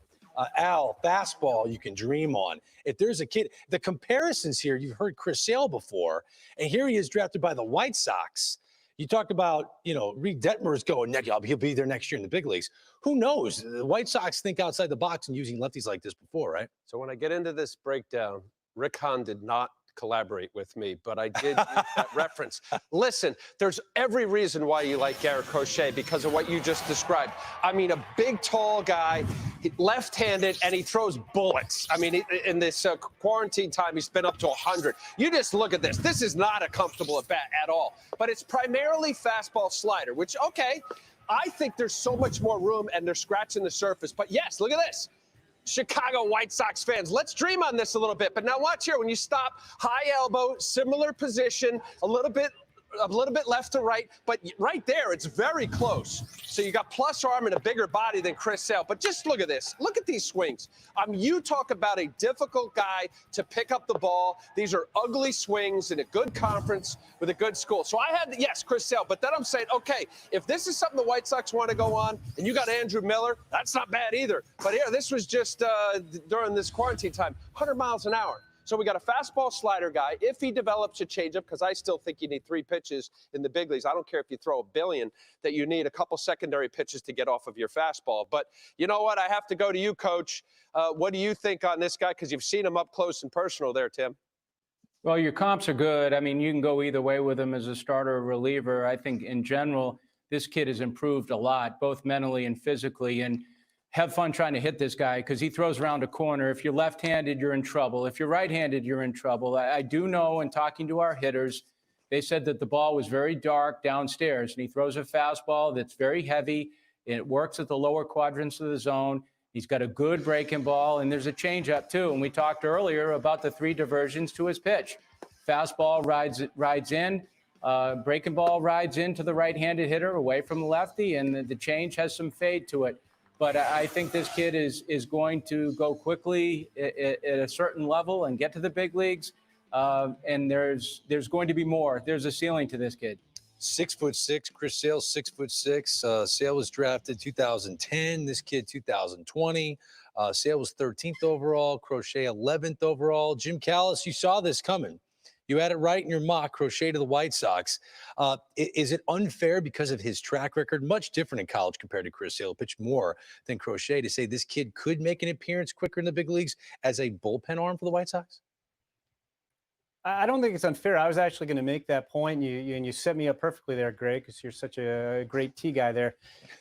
Al, fastball you can dream on. If there's a kid, the comparisons here, you've heard Chris Sale before, and here he is drafted by the White Sox. You talked about, Reed Detmer's going next. He'll be there next year in the big leagues. Who knows? The White Sox think outside the box and using lefties like this before, right? So when I get into this breakdown, Rick Hahn did not collaborate with me, but I did use that reference. Listen, there's every reason why you like Garrett Crochet because of what you just described. I mean, a big, tall guy, left-handed, and he throws bullets. I mean, in this quarantine time, he's been up to 100. You just look at this. This is not a comfortable at bat at all, but it's primarily fastball slider, which, okay, I think there's so much more room, and they're scratching the surface. But, yes, look at this. Chicago White Sox fans, let's dream on this a little bit. But now watch here. When you stop, high elbow, similar position, a little bit left to right, but right there, it's very close. So you got plus arm and a bigger body than Chris Sale. But just look at this. Look at these swings. You talk about a difficult guy to pick up the ball. These are ugly swings in a good conference with a good school. So I had, yes, Chris Sale, but then I'm saying, okay, if this is something the White Sox want to go on, and you got Andrew Miller, that's not bad either. But here, this was just during this quarantine time, 100 miles an hour. So we got a fastball slider guy. If he develops a changeup, because I still think you need 3 pitches in the big leagues. I don't care if you throw $1 billion, that you need a couple secondary pitches to get off of your fastball. But you know what? I have to go to you, Coach. What do you think on this guy? Because you've seen him up close and personal there, Tim. Well, your comps are good. I mean, you can go either way with him as a starter or reliever. I think in general, this kid has improved a lot, both mentally and physically. And have fun trying to hit this guy because he throws around a corner. If you're left-handed, you're in trouble. If you're right-handed, you're in trouble. I do know, in talking to our hitters, they said that the ball was very dark downstairs, and he throws a fastball that's very heavy. And it works at the lower quadrants of the zone. He's got a good breaking ball, and there's a changeup too. And we talked earlier about the 3 diversions to his pitch. Fastball rides in. Breaking ball rides into the right-handed hitter away from the lefty, and the change has some fade to it. But I think this kid is going to go quickly at a certain level and get to the big leagues. And there's going to be more. There's a ceiling to this kid. 6'6", Chris Sale, 6'6". Sale was drafted 2010. This kid 2020. Sale was 13th overall. Crochet 11th overall. Jim Callis, you saw this coming. You had it right in your mock, Crochet to the White Sox. Is it unfair because of his track record, much different in college compared to Chris Sale, pitched more than Crochet, to say this kid could make an appearance quicker in the big leagues as a bullpen arm for the White Sox? I don't think it's unfair. I was actually going to make that point. You set me up perfectly there, Greg, because you're such a great T guy there.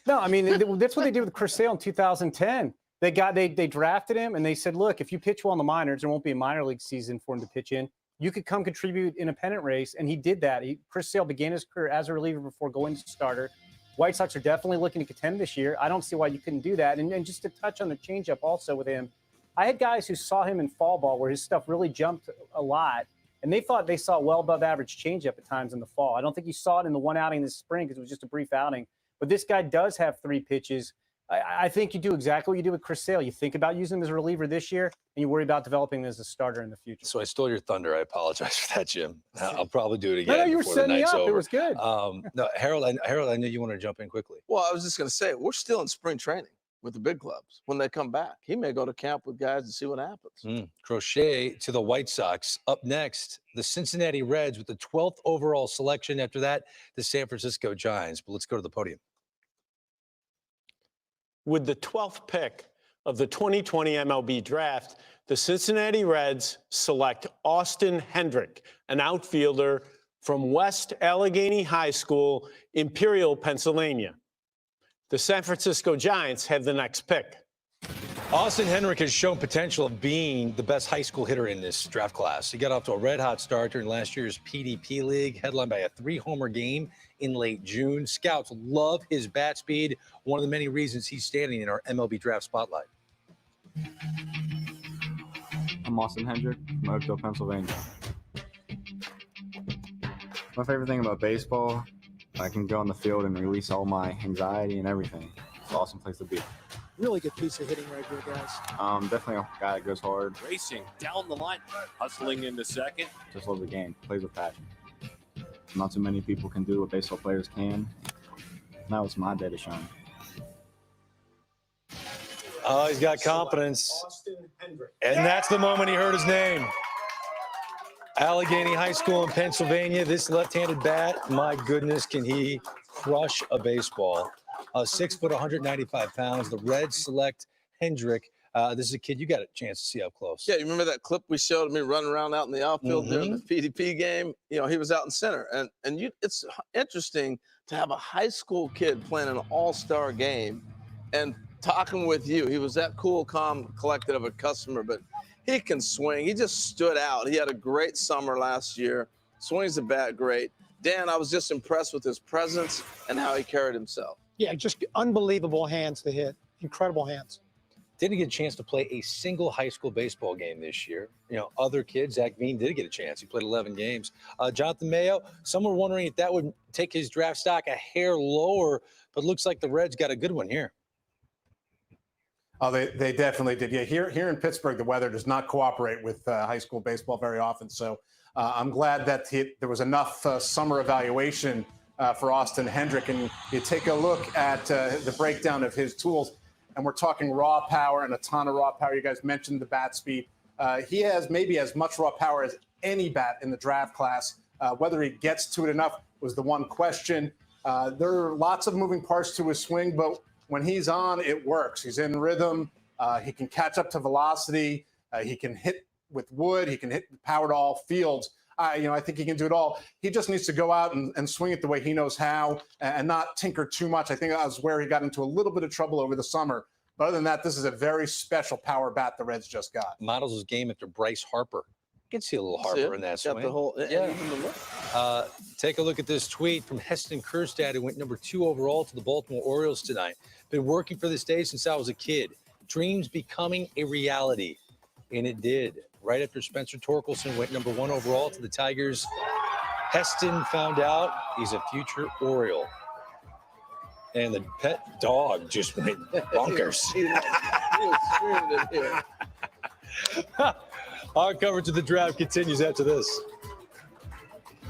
No, I mean, that's what they did with Chris Sale in 2010. They drafted him, and they said, look, if you pitch well in the minors, there won't be a minor league season for him to pitch in. You could come contribute in a pennant race, and he did that. Chris Sale began his career as a reliever before going to starter. White Sox are definitely looking to contend this year. I don't see why you couldn't do that. And just to touch on the changeup also with him, I had guys who saw him in fall ball where his stuff really jumped a lot, and they thought they saw well above average changeup at times in the fall. I don't think you saw it in the one outing this spring because it was just a brief outing. But this guy does have 3 pitches. I think you do exactly what you do with Chris Sale. You think about using him as a reliever this year, and you worry about developing him as a starter in the future. So I stole your thunder. I apologize for that, Jim. I'll probably do it again. No, you were setting me up. Over. It was good. No, Harold, I knew you wanted to jump in quickly. Well, I was just going to say, we're still in spring training with the big clubs. When they come back, he may go to camp with guys and see what happens. Crochet to the White Sox. Up next, the Cincinnati Reds with the 12th overall selection. After that, the San Francisco Giants. But let's go to the podium. With the 12th pick of the 2020 MLB Draft, the Cincinnati Reds select Austin Hendrick, an outfielder from West Allegheny High School, Imperial, Pennsylvania. The San Francisco Giants have the next pick. Austin Hendrick has shown potential of being the best high school hitter in this draft class. He got off to a red-hot start during last year's PDP League, headlined by a 3-homer game in late June. Scouts love his bat speed, one of the many reasons he's standing in our MLB Draft spotlight. I'm Austin Hendrick from Oakville, Pennsylvania. My favorite thing about baseball, I can go on the field and release all my anxiety and everything. It's an awesome place to be. Really good piece of hitting right here, guys. Definitely a guy that goes hard. Racing down the line, hustling into second. Just loves the game, plays with passion. Not too many people can do what baseball players can. Now it's my day to shine. Oh, he's got confidence. And that's the moment he heard his name. Allegheny High School in Pennsylvania. This left-handed bat, my goodness, can he crush a baseball? 6 foot, 195 pounds. The Reds select Hendrick. This is a kid you got a chance to see up close. Yeah, you remember that clip we showed me running around out in the outfield during the PDP game? You know, he was out in center. And it's interesting to have a high school kid playing an all-star game and talking with you. He was that cool, calm, collected of a customer, but he can swing. He just stood out. He had a great summer last year. Swings the bat great. Dan, I was just impressed with his presence and how he carried himself. Yeah, just unbelievable hands to hit. Incredible hands. Didn't get a chance to play a single high school baseball game this year. You know, other kids, Zach Veen did get a chance. He played 11 games. Jonathan Mayo, some were wondering if that would take his draft stock a hair lower, but looks like the Reds got a good one here. Oh, they definitely did. Yeah, here in Pittsburgh, the weather does not cooperate with high school baseball very often. So I'm glad that there was enough summer evaluation for Austin Hendrick. And you take a look at the breakdown of his tools, and we're talking raw power and a ton of raw power. You guys mentioned the bat speed. He has maybe as much raw power as any bat in the draft class. Whether he gets to it enough was the one question. There are lots of moving parts to his swing, but when he's on, it works. He's in rhythm. He can catch up to velocity. He can hit with wood. He can hit power to all fields. I think he can do it all. He just needs to go out and swing it the way he knows how and not tinker too much. I think that was where he got into a little bit of trouble over the summer. But other than that, this is a very special power bat the Reds just got. Models his game after Bryce Harper. You can see a little Harper in that swing. Got the whole, yeah. Take a look at this tweet from Heston Kjerstad, who went number 2 overall to the Baltimore Orioles tonight. Been working for this day since I was a kid. Dreams becoming a reality. And it did. Right after Spencer Torkelson went number 1 overall to the Tigers, Heston found out he's a future Oriole. And the pet dog just went bonkers. Our coverage of the draft continues after this.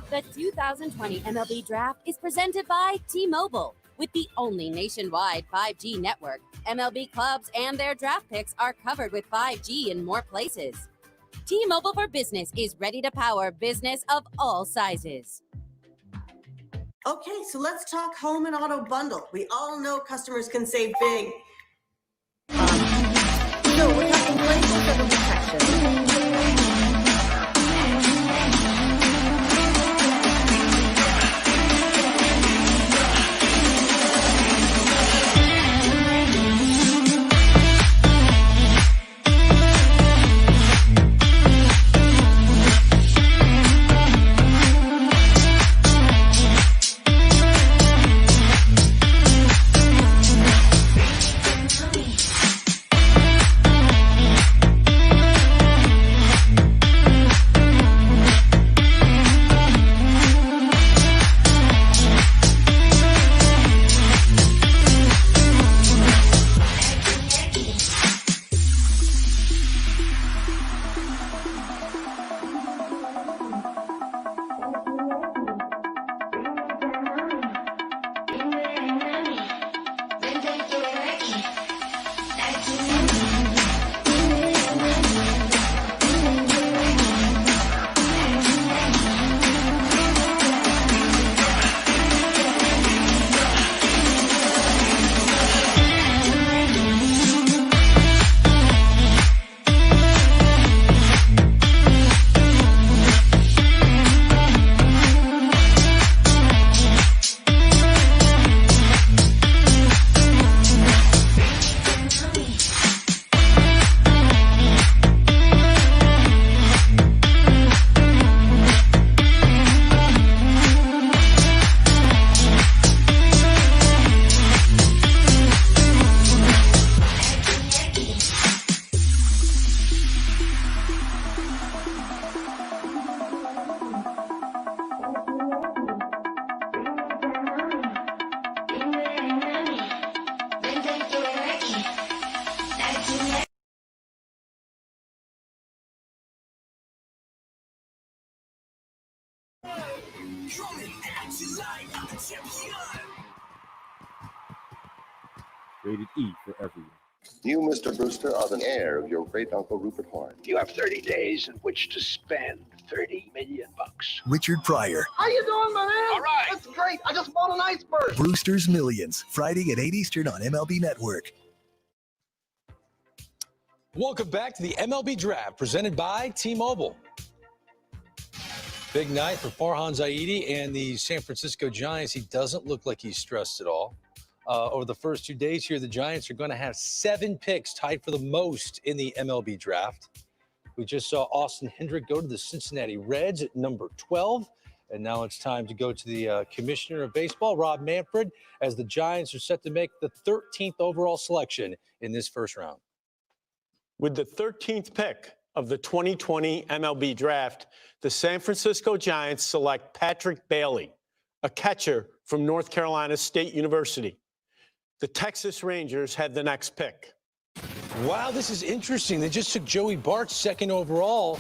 The 2020 MLB Draft is presented by T-Mobile. With the only nationwide 5G network, MLB clubs and their draft picks are covered with 5G in more places. T-Mobile for Business is ready to power business of all sizes. Okay, so let's talk home and auto bundle. We all know customers can save big. So we're talking 24/7 protection. Rated E for everyone. You, Mr. Brewster, are the heir of your great-uncle Rupert Horn. You have 30 days in which to spend $30 million. Richard Pryor, How you doing, my man? All right. That's great. I just bought an iceberg. Brewster's Millions, Friday at 8 Eastern on MLB Network. Welcome back to the MLB Draft, presented by T-Mobile. Big night for Farhan Zaidi and the San Francisco Giants. He doesn't look like he's stressed at all. Over the first 2 days here, the Giants are going to have 7 picks, tied for the most in the MLB Draft. We just saw Austin Hendrick go to the Cincinnati Reds at number 12. And now it's time to go to the Commissioner of Baseball, Rob Manfred, as the Giants are set to make the 13th overall selection in this first round. With the 13th pick of the 2020 MLB Draft, the San Francisco Giants select Patrick Bailey, a catcher from North Carolina State University. The Texas Rangers had the next pick. Wow, this is interesting. They just took Joey Bart second overall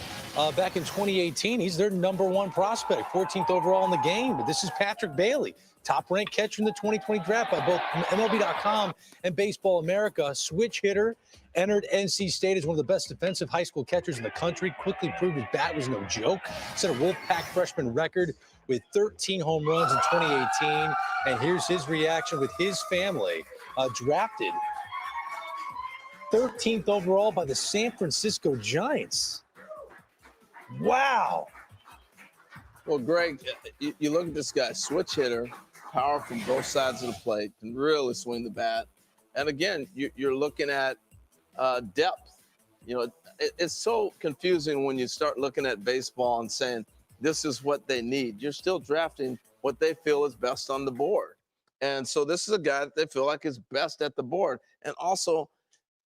back in 2018. He's their number 1 prospect, 14th overall in the game. But this is Patrick Bailey, top-ranked catcher in the 2020 draft by both MLB.com and Baseball America. Switch hitter, entered NC State as one of the best defensive high school catchers in the country. Quickly proved his bat was no joke. Set a Wolfpack freshman record with 13 home runs in 2018. And here's his reaction with his family, drafted 13th overall by the San Francisco Giants. Wow. Well, Greg, you look at this guy, switch hitter, power from both sides of the plate, can really swing the bat. And again, you're looking at depth. You know, it's so confusing when you start looking at baseball and saying, this is what they need. You're still drafting what they feel is best on the board. And so this is a guy that they feel like is best at the board. And also,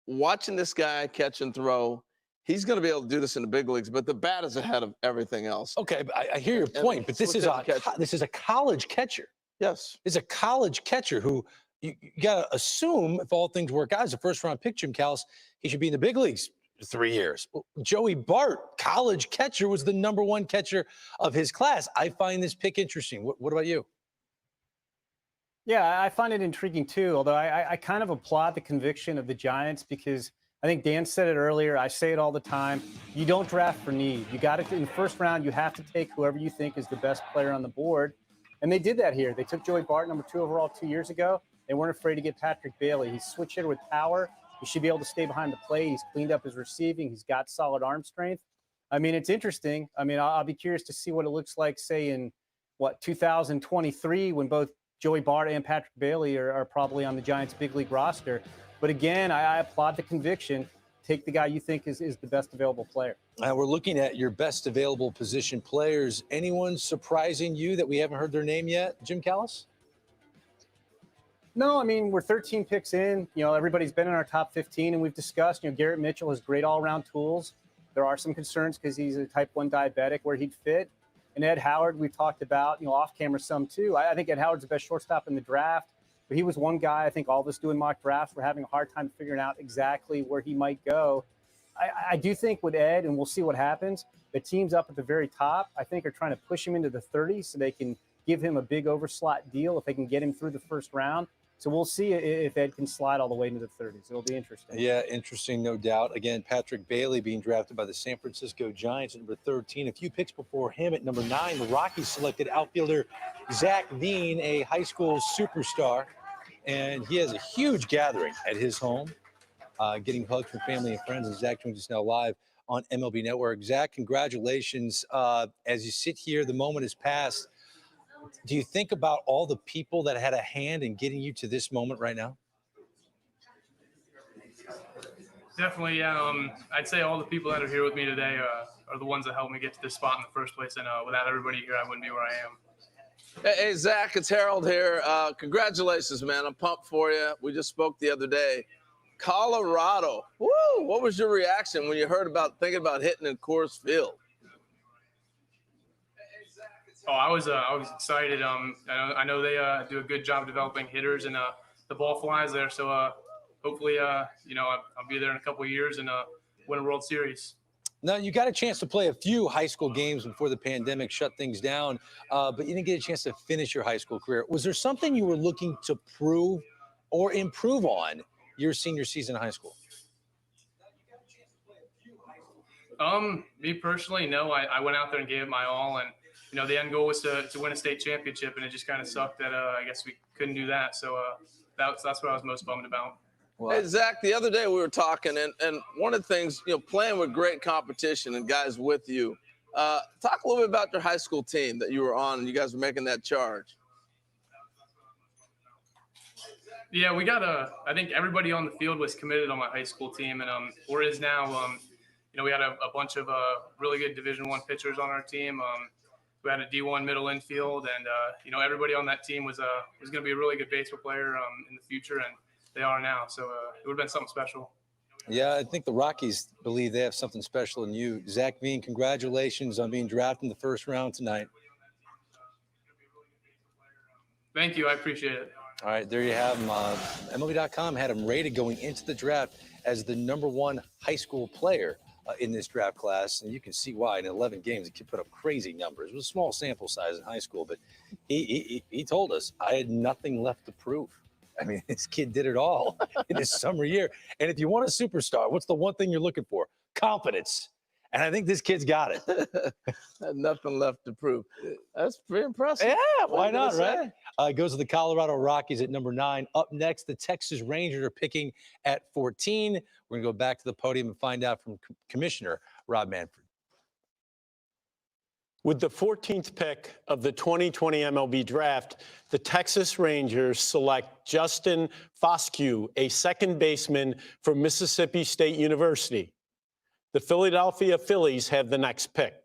watching this guy catch and throw, he's going to be able to do this in the big leagues, but the bat is ahead of everything else. Okay, I hear your point, but this is a college catcher. Yes. It's a college catcher who you got to assume, if all things work out, as a first-round pick, Jim Callis, he should be in the big leagues for 3 years. Joey Bart, college catcher, was the number 1 catcher of his class. I find this pick interesting. What about you? Yeah, I find it intriguing too, although I kind of applaud the conviction of the Giants because I think Dan said it earlier. I say it all the time. You don't draft for need. You got to, in the first round, you have to take whoever you think is the best player on the board. And they did that here. They took Joey Bart, number 2 overall 2 years ago. They weren't afraid to get Patrick Bailey. He's switch hitter with power. He should be able to stay behind the plate. He's cleaned up his receiving. He's got solid arm strength. I mean, it's interesting. I mean, I'll be curious to see what it looks like, say, in, 2023 when both Joey Bart and Patrick Bailey are probably on the Giants' big league roster. But again, I applaud the conviction. Take the guy you think is the best available player. We're looking at your best available position players. Anyone surprising you that we haven't heard their name yet, Jim Callis? No, I mean, we're 13 picks in. Everybody's been in our top 15, and we've discussed, Garrett Mitchell has great all-around tools. There are some concerns because he's a type 1 diabetic where he'd fit. And Ed Howard, we've talked about, off camera some too. I think Ed Howard's the best shortstop in the draft, but he was one guy I think all of us doing mock drafts were having a hard time figuring out exactly where he might go. I do think with Ed, and we'll see what happens, the teams up at the very top, I think, are trying to push him into the 30s so they can give him a big overslot deal if they can get him through the first round. So we'll see if Ed can slide all the way into the 30s. It'll be interesting. Yeah, interesting, no doubt. Again, Patrick Bailey being drafted by the San Francisco Giants at number 13. A few picks before him at number 9, the Rockies selected outfielder Zach Veen, a high school superstar. And he has a huge gathering at his home, getting hugs from family and friends. And Zach joins us now live on MLB Network. Zach, congratulations. As you sit here, the moment has passed. Do you think about all the people that had a hand in getting you to this moment right now? Definitely, yeah. I'd say all the people that are here with me today are the ones that helped me get to this spot in the first place. And without everybody here, I wouldn't be where I am. Hey, Zach, it's Harold here. Congratulations, man. I'm pumped for you. We just spoke the other day. Colorado. Woo! What was your reaction when you heard thinking about hitting in Coors Field? Oh, I was excited. I know they do a good job developing hitters, and the ball flies there. So hopefully, I'll be there in a couple of years and win a World Series. Now, you got a chance to play a few high school games before the pandemic shut things down, but you didn't get a chance to finish your high school career. Was there something you were looking to prove or improve on your senior season in high school? Me personally, no. I went out there and gave it my all, and the end goal was to win a state championship, and it just kind of sucked that I guess we couldn't do that. So that's what I was most bummed about. Hey, Zach, the other day we were talking, and one of the things, playing with great competition and guys with you, talk a little bit about your high school team that you were on and you guys were making that charge. Yeah, we got I think everybody on the field was committed on my high school team, and or is now. We had a bunch of really good Division I pitchers on our team. We had a D1 middle infield, and everybody on that team was going to be a really good baseball player in the future, and they are now. So it would have been something special. Yeah, I think the Rockies believe they have something special in you. Zach Veen, congratulations on being drafted in the first round tonight. Thank you. I appreciate it. All right, there you have him. MLB.com had him rated going into the draft as the #1 high school player in this draft class, and you can see why. In 11 games, the kid put up crazy numbers. It was a small sample size in high school, but he told us, I had nothing left to prove. I mean, this kid did it all in his summer year. And if you want a superstar, what's the one thing you're looking for? Confidence. And I think this kid's got it. Had nothing left to prove. That's pretty impressive. Yeah, why not, right? Goes to the Colorado Rockies at #9. Up next, the Texas Rangers are picking at 14. We're going to go back to the podium and find out from Commissioner Rob Manfred. With the 14th pick of the 2020 MLB Draft, the Texas Rangers select Justin Foscue, a second baseman from Mississippi State University. The Philadelphia Phillies have the next pick.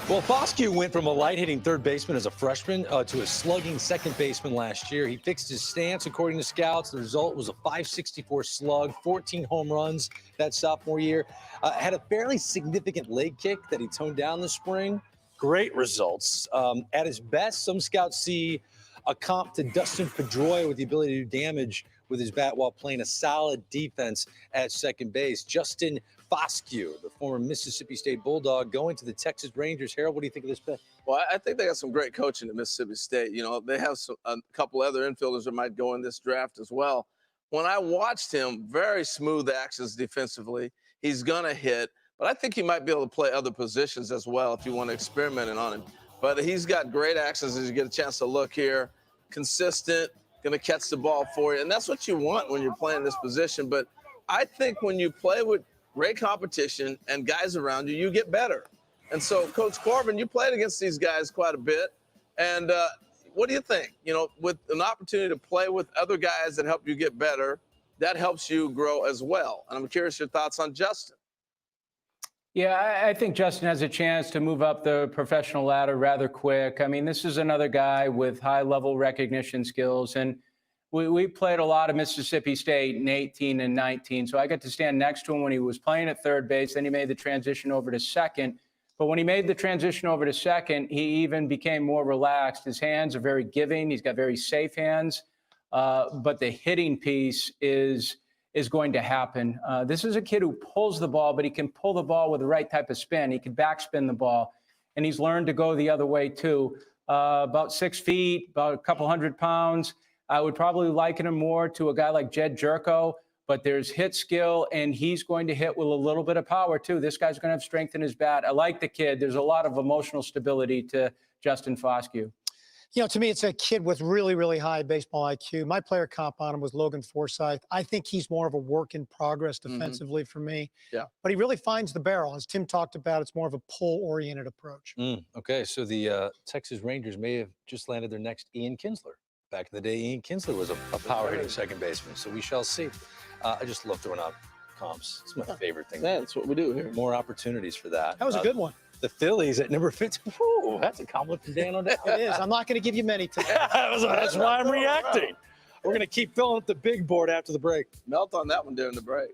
Well, Foscue went from a light-hitting third baseman as a freshman to a slugging second baseman last year. He fixed his stance, according to scouts. The result was a .564 slug, 14 home runs that sophomore year. Had a fairly significant leg kick that he toned down this spring. Great results. At his best, some scouts see a comp to Dustin Pedroia with the ability to do damage with his bat while playing a solid defense at second base. Justin Foscue, the former Mississippi State Bulldog, going to the Texas Rangers. Harold, what do you think of this pick? Well, I think they got some great coaching at Mississippi State. They have a couple other infielders that might go in this draft as well. When I watched him, very smooth actions defensively. He's going to hit, but I think he might be able to play other positions as well if you want to experiment on him. But he's got great actions as you get a chance to look here. Consistent, going to catch the ball for you. And that's what you want when you're playing this position. But I think when you play with great competition and guys around you, you get better. And so, Coach Corbin, you played against these guys quite a bit. And what do you think? With an opportunity to play with other guys that help you get better, that helps you grow as well. And I'm curious your thoughts on Justin. Yeah, I think Justin has a chance to move up the professional ladder rather quick. I mean, this is another guy with high-level recognition skills. And we played a lot of Mississippi State in 18 and 19. So I got to stand next to him when he was playing at third base. Then he made the transition over to second. But when he made the transition over to second, he even became more relaxed. His hands are very giving. He's got very safe hands. But the hitting piece is going to happen. This is a kid who pulls the ball, but he can pull the ball with the right type of spin. He can backspin the ball. And he's learned to go the other way, too. About 6 feet, about a couple 100 pounds. I would probably liken him more to a guy like Jed Jerko, but there's hit skill, and he's going to hit with a little bit of power, too. This guy's going to have strength in his bat. I like the kid. There's a lot of emotional stability to Justin Foscue. To me, it's a kid with really, really high baseball IQ. My player comp on him was Logan Forsythe. I think he's more of a work in progress defensively for me. Yeah. But he really finds the barrel. As Tim talked about, it's more of a pull-oriented approach. Okay, so the Texas Rangers may have just landed their next Ian Kinsler. Back in the day, Ian Kinsler was a power-hitting second baseman, so we shall see. I just love throwing out comps. It's my favorite thing. Yeah, that's what we do here. More opportunities for that. That was a good one. The Phillies at number 15. Whew, that's a compliment from Dan O'Dell. It is. I'm not going to give you many today. That's why I'm reacting. We're going to keep filling up the big board after the break. Melt on that one during the break.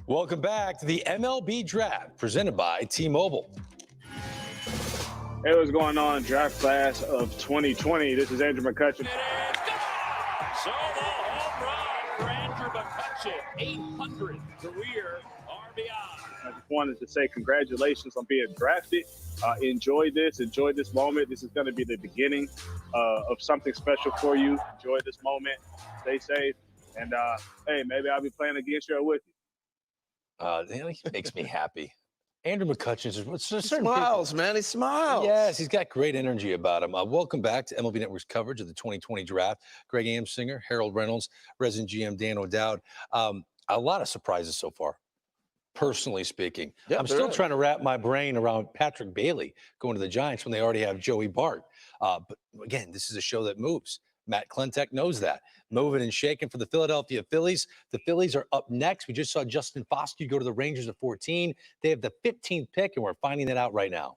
Welcome back to the MLB Draft, presented by T-Mobile. Hey, what's going on? Draft class of 2020. This is Andrew McCutcheon. So the home run for Andrew McCutcheon, 800 career RBI. I just wanted to say congratulations on being drafted. Enjoy this moment. This is going to be the beginning of something special for you. Enjoy this moment. Stay safe. And, hey, maybe I'll be playing against you or with you. He makes me happy. Andrew McCutcheon he smiles, man. He smiles. Yes, he's got great energy about him. Welcome back to MLB Network's coverage of the 2020 draft. Greg Amsinger, Harold Reynolds, resident GM Dan O'Dowd. A lot of surprises so far, personally speaking. Yeah, I'm still trying to wrap my brain around Patrick Bailey going to the Giants when they already have Joey Bart. But again, this is a show that moves. Matt Klentak knows that. Moving and shaking for the Philadelphia Phillies. The Phillies are up next. We just saw Justin Foskey go to the Rangers at 14. They have the 15th pick, and we're finding that out right now.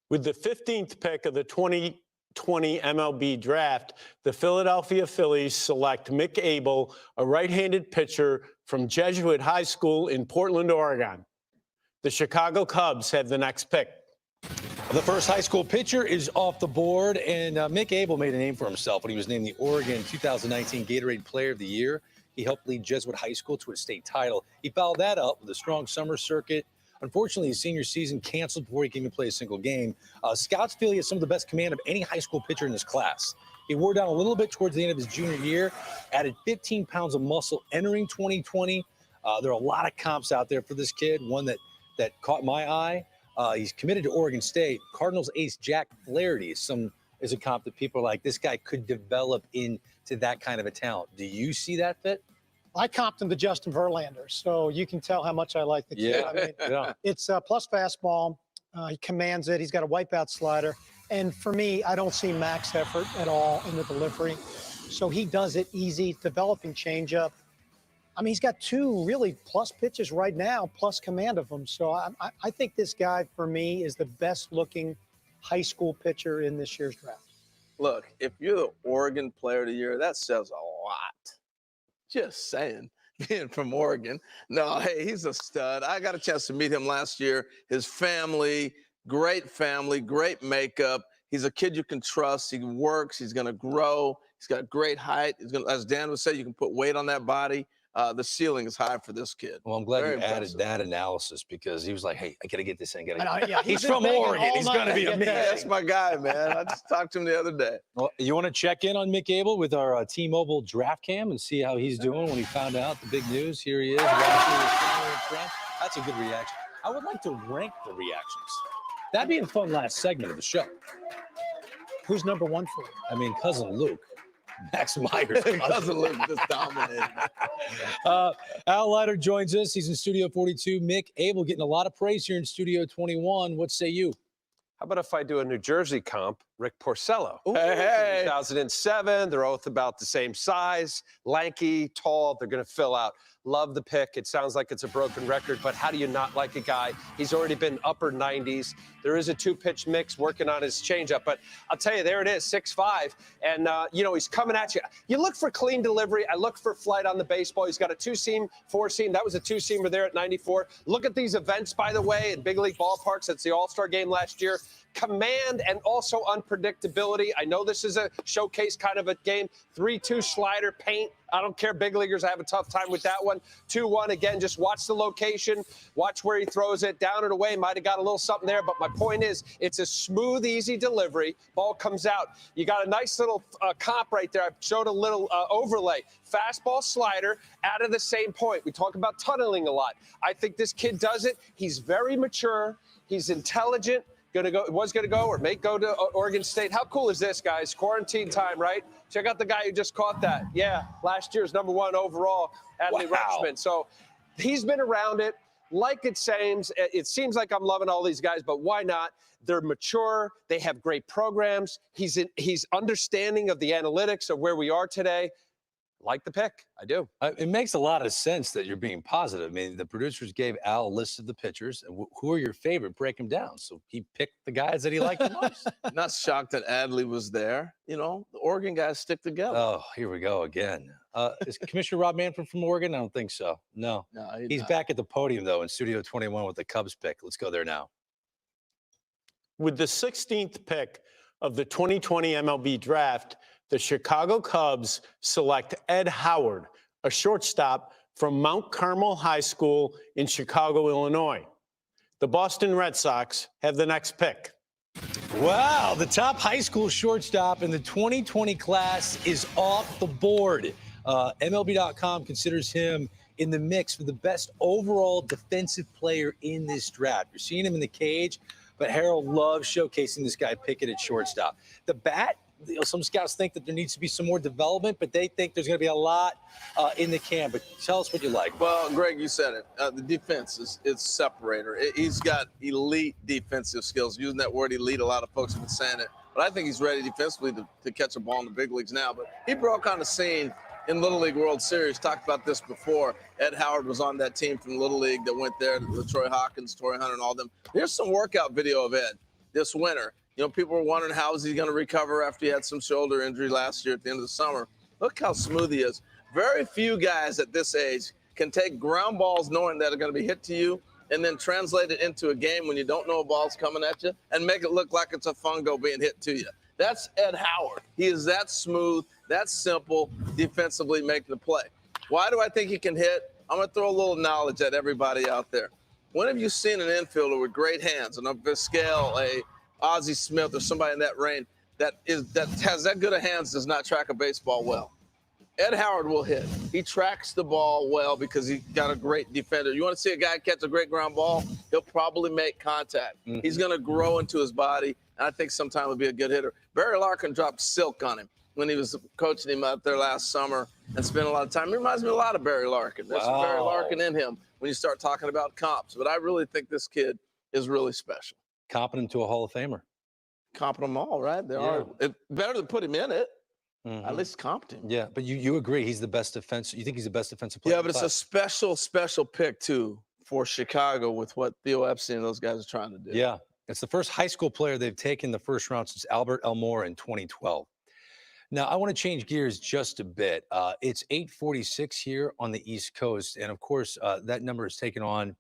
With the 15th pick of the 2020 MLB Draft, the Philadelphia Phillies select Mick Abel, a right-handed pitcher from Jesuit High School in Portland, Oregon. The Chicago Cubs have the next pick. The first high school pitcher is off the board, and Mick Abel made a name for himself when he was named the Oregon 2019 Gatorade Player of the Year. He helped lead Jesuit High School to a state title. He followed that up with a strong summer circuit. Unfortunately, his senior season canceled before he can even play a single game. Scouts feel he has some of the best command of any high school pitcher in this class. He wore down a little bit towards the end of his junior year, added 15 pounds of muscle entering 2020. There are a lot of comps out there for this kid. One that caught my eye. He's committed to Oregon State. Cardinals ace Jack Flaherty is a comp that people are like, this guy could develop into that kind of a talent. Do you see that fit? I comped him to Justin Verlander, so you can tell how much I like the kid. I mean, it's plus fastball. He commands it. He's got a wipeout slider. And for me, I don't see max effort at all in the delivery. So he does it easy, developing changeup. I mean, he's got two really plus pitches right now, plus command of them. So I think this guy, for me, is the best-looking high school pitcher in this year's draft. Look, if you're the Oregon Player of the Year, that says a lot. Just saying, being from Oregon. No, hey, he's a stud. I got a chance to meet him last year. His family, great makeup. He's a kid you can trust. He works. He's going to grow. He's got great height. He's going, as Dan would say, you can put weight on that body. The ceiling is high for this kid. Well, I'm glad you added that analysis because he was like, hey, I got to get this in. He's from Oregon. He's going to be amazing. That's my guy, man. I just talked to him the other day. Well, you want to check in on Mick Abel with our T-Mobile draft cam and see how he's doing when he found out the big news? Here he is. That's a good reaction. I would like to rank the reactions. That'd be a fun last segment of the show. Who's number one for you? I mean, Cousin Luke. Max Myers. Cousin Luke just dominated. Al Leiter joins us. He's in Studio 42. Mick Abel getting a lot of praise here in Studio 21. What say you? How about if I do a New Jersey comp? Rick Porcello. Hey. 2007. They're both about the same size, lanky, tall. They're going to fill out. Love the pick. It sounds like it's a broken record, but how do you not like a guy? He's already been upper 90s. There is a two-pitch mix working on his changeup, but I'll tell you, there it is, 6'5", and, he's coming at you. You look for clean delivery. I look for flight on the baseball. He's got a two-seam, four-seam. That was a two-seamer there at 94. Look at these events, by the way, in big league ballparks. That's the All-Star game last year. Command and also unpredictability. I know this is a showcase kind of a game. 3-2 slider, paint. I don't care. Big leaguers, I have a tough time with that one. 2-1, again, just watch the location. Watch where he throws it. Down and away, might have got a little something there. But my point is, it's a smooth, easy delivery. Ball comes out. You got a nice little comp right there. I showed a little overlay. Fastball, slider, out of the same point. We talk about tunneling a lot. I think this kid does it. He's very mature. He's intelligent. Was going to go or may go to Oregon State. How cool is this, guys? Quarantine time, right? Check out the guy who just caught that. Yeah, last year's #1 overall, Adley Rutschman. So he's been around it. Like it seems like I'm loving all these guys, but why not? They're mature. They have great programs. He's understanding of the analytics of where we are today. like the pick. I do. It makes a lot of sense that you're being positive. I mean, the producers gave Al a list of the pitchers. And who are your favorite? Break them down. So he picked the guys that he liked the most. Not shocked that Adley was there. You know, the Oregon guys stick together. Oh, here we go again. Is Commissioner Rob Manfred from Oregon? I don't think so. No. No, He's not. back at the podium, though, in Studio 21 with the Cubs pick. Let's go there now. With the 16th pick of the 2020 MLB Draft, the Chicago Cubs select Ed Howard, a shortstop from Mount Carmel High School in Chicago, Illinois. The Boston Red Sox have the next pick. Wow, the top high school shortstop in the 2020 class is off the board. MLB.com considers him in the mix for the best overall defensive player in this draft. You're seeing him in the cage, but Harold loves showcasing this guy Pickett at shortstop. The bat, some scouts think that there needs to be some more development, but they think there's going to be a lot in the can. But tell us what you like. Well, Greg, you said it. The defense is separator. He's got elite defensive skills. Using that word elite, a lot of folks have been saying it. But I think he's ready defensively to catch a ball in the big leagues now. But he broke on the scene in Little League World Series. Talked about this before. Ed Howard was on that team from Little League that went there, LaTroy Hawkins, Torrey Hunter, and all them. Here's some workout video of Ed this winter. You know, people were wondering how is he going to recover after he had some shoulder injury last year at the end of the summer. Look how smooth he is. Very few guys at this age can take ground balls knowing that are going to be hit to you and then translate it into a game when you don't know a ball's coming at you and make it look like it's a fungo being hit to you. That's Ed Howard. He is that smooth, that simple, defensively making the play. Why do I think he can hit? I'm going to throw a little knowledge at everybody out there. When have you seen an infielder with great hands, and up the scale, a Ozzie Smith or somebody in that range that has that good of hands does not track a baseball well? Ed Howard will hit. He tracks the ball well because he got a great defender. You want to see a guy catch a great ground ball? He'll probably make contact. Mm-hmm. He's going to grow into his body, and I think sometime he'll be a good hitter. Barry Larkin dropped silk on him when he was coaching him out there last summer and spent a lot of time. He reminds me a lot of Barry Larkin. There's some Barry Larkin in him when you start talking about comps. But I really think this kid is really special. Comping him to a Hall of Famer. Comping them all, right? They are. It's better to put him in it. Mm-hmm. At least comped him. Yeah, but you agree he's the best defense. You think he's the best defensive player? Yeah, but it's a special pick, too, for Chicago with what Theo Epstein and those guys are trying to do. Yeah, it's the first high school player they've taken the first round since Albert Elmore in 2012. Now, I want to change gears just a bit. It's 8:46 here on the East Coast, and of course, that number has taken on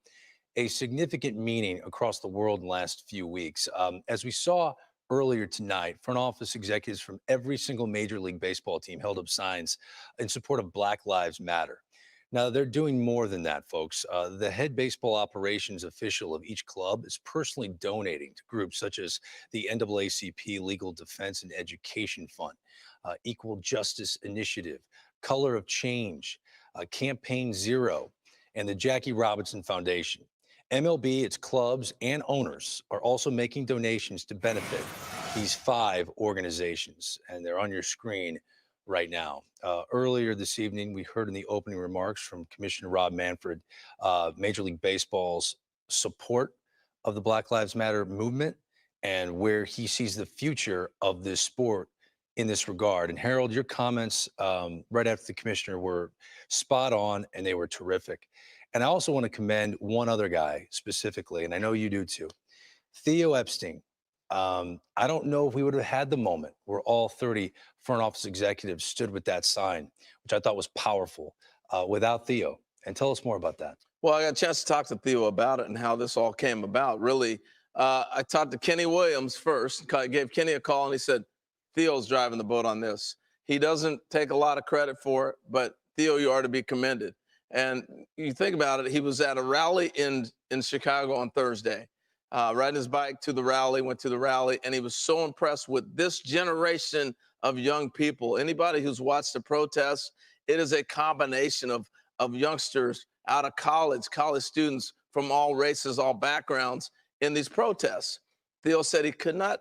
a significant meaning across the world in the last few weeks. As we saw earlier tonight, front office executives from every single Major League Baseball team held up signs in support of Black Lives Matter. Now, they're doing more than that, folks. The head baseball operations official of each club is personally donating to groups such as the NAACP Legal Defense and Education Fund, Equal Justice Initiative, Color of Change, Campaign Zero, and the Jackie Robinson Foundation. MLB, its clubs, and owners are also making donations to benefit these 5 organizations, and they're on your screen right now. Earlier this evening, we heard in the opening remarks from Commissioner Rob Manfred, Major League Baseball's support of the Black Lives Matter movement and where he sees the future of this sport in this regard. And Harold, your comments right after the commissioner were spot on, and they were terrific. And I also want to commend one other guy specifically, and I know you do too, Theo Epstein. I don't know if we would have had the moment where all 30 front office executives stood with that sign, which I thought was powerful, without Theo. And tell us more about that. Well, I got a chance to talk to Theo about it and how this all came about. Really, I talked to Kenny Williams first. I gave Kenny a call, and he said, Theo's driving the boat on this. He doesn't take a lot of credit for it, but Theo, you are to be commended. And you think about it, he was at a rally in Chicago on Thursday, riding his bike to the rally, went to the rally, and he was so impressed with this generation of young people. Anybody who's watched the protests, it is a combination of youngsters out of college students from all races, all backgrounds in these protests. Theo said he could not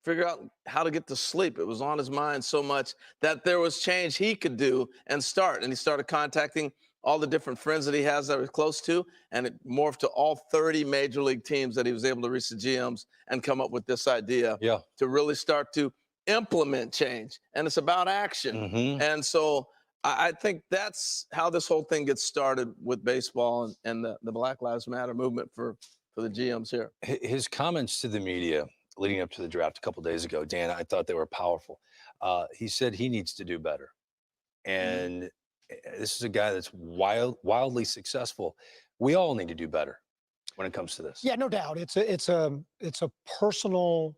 figure out how to get to sleep. It was on his mind so much that there was change he could do and start. And he started contacting all the different friends that he has that are close to, and it morphed to all 30 major league teams that he was able to reach the GMs and come up with this idea to really start to implement change. And it's about action. And so I think that's how this whole thing gets started with baseball and the Black Lives Matter movement for the GMs here. His comments to the media leading up to the draft a couple days ago, Dan, I thought they were powerful. He said he needs to do better. And this is a guy that's wildly successful. We all need to do better when it comes to this. Yeah, no doubt. It's a personal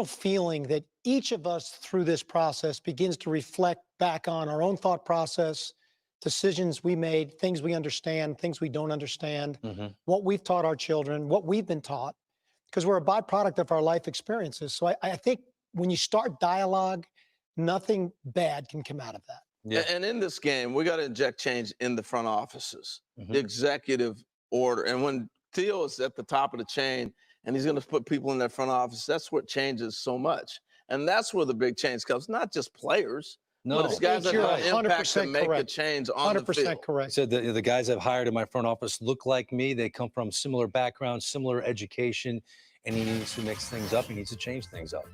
feeling that each of us through this process begins to reflect back on our own thought process, decisions we made, things we understand, things we don't understand, what we've taught our children, what we've been taught, because we're a byproduct of our life experiences. So I think when you start dialogue, nothing bad can come out of that. Yeah. And in this game, we got to inject change in the front offices, the executive order. And when Theo is at the top of the chain and he's going to put people in that front office, that's what changes so much. And that's where the big change comes, not just players. No, but it's guys that have impact to make correct. a change on the 100% field. correct. Said the guys I've hired in my front office look like me. They come from similar backgrounds, similar education, and he needs to mix things up. He needs to change things up.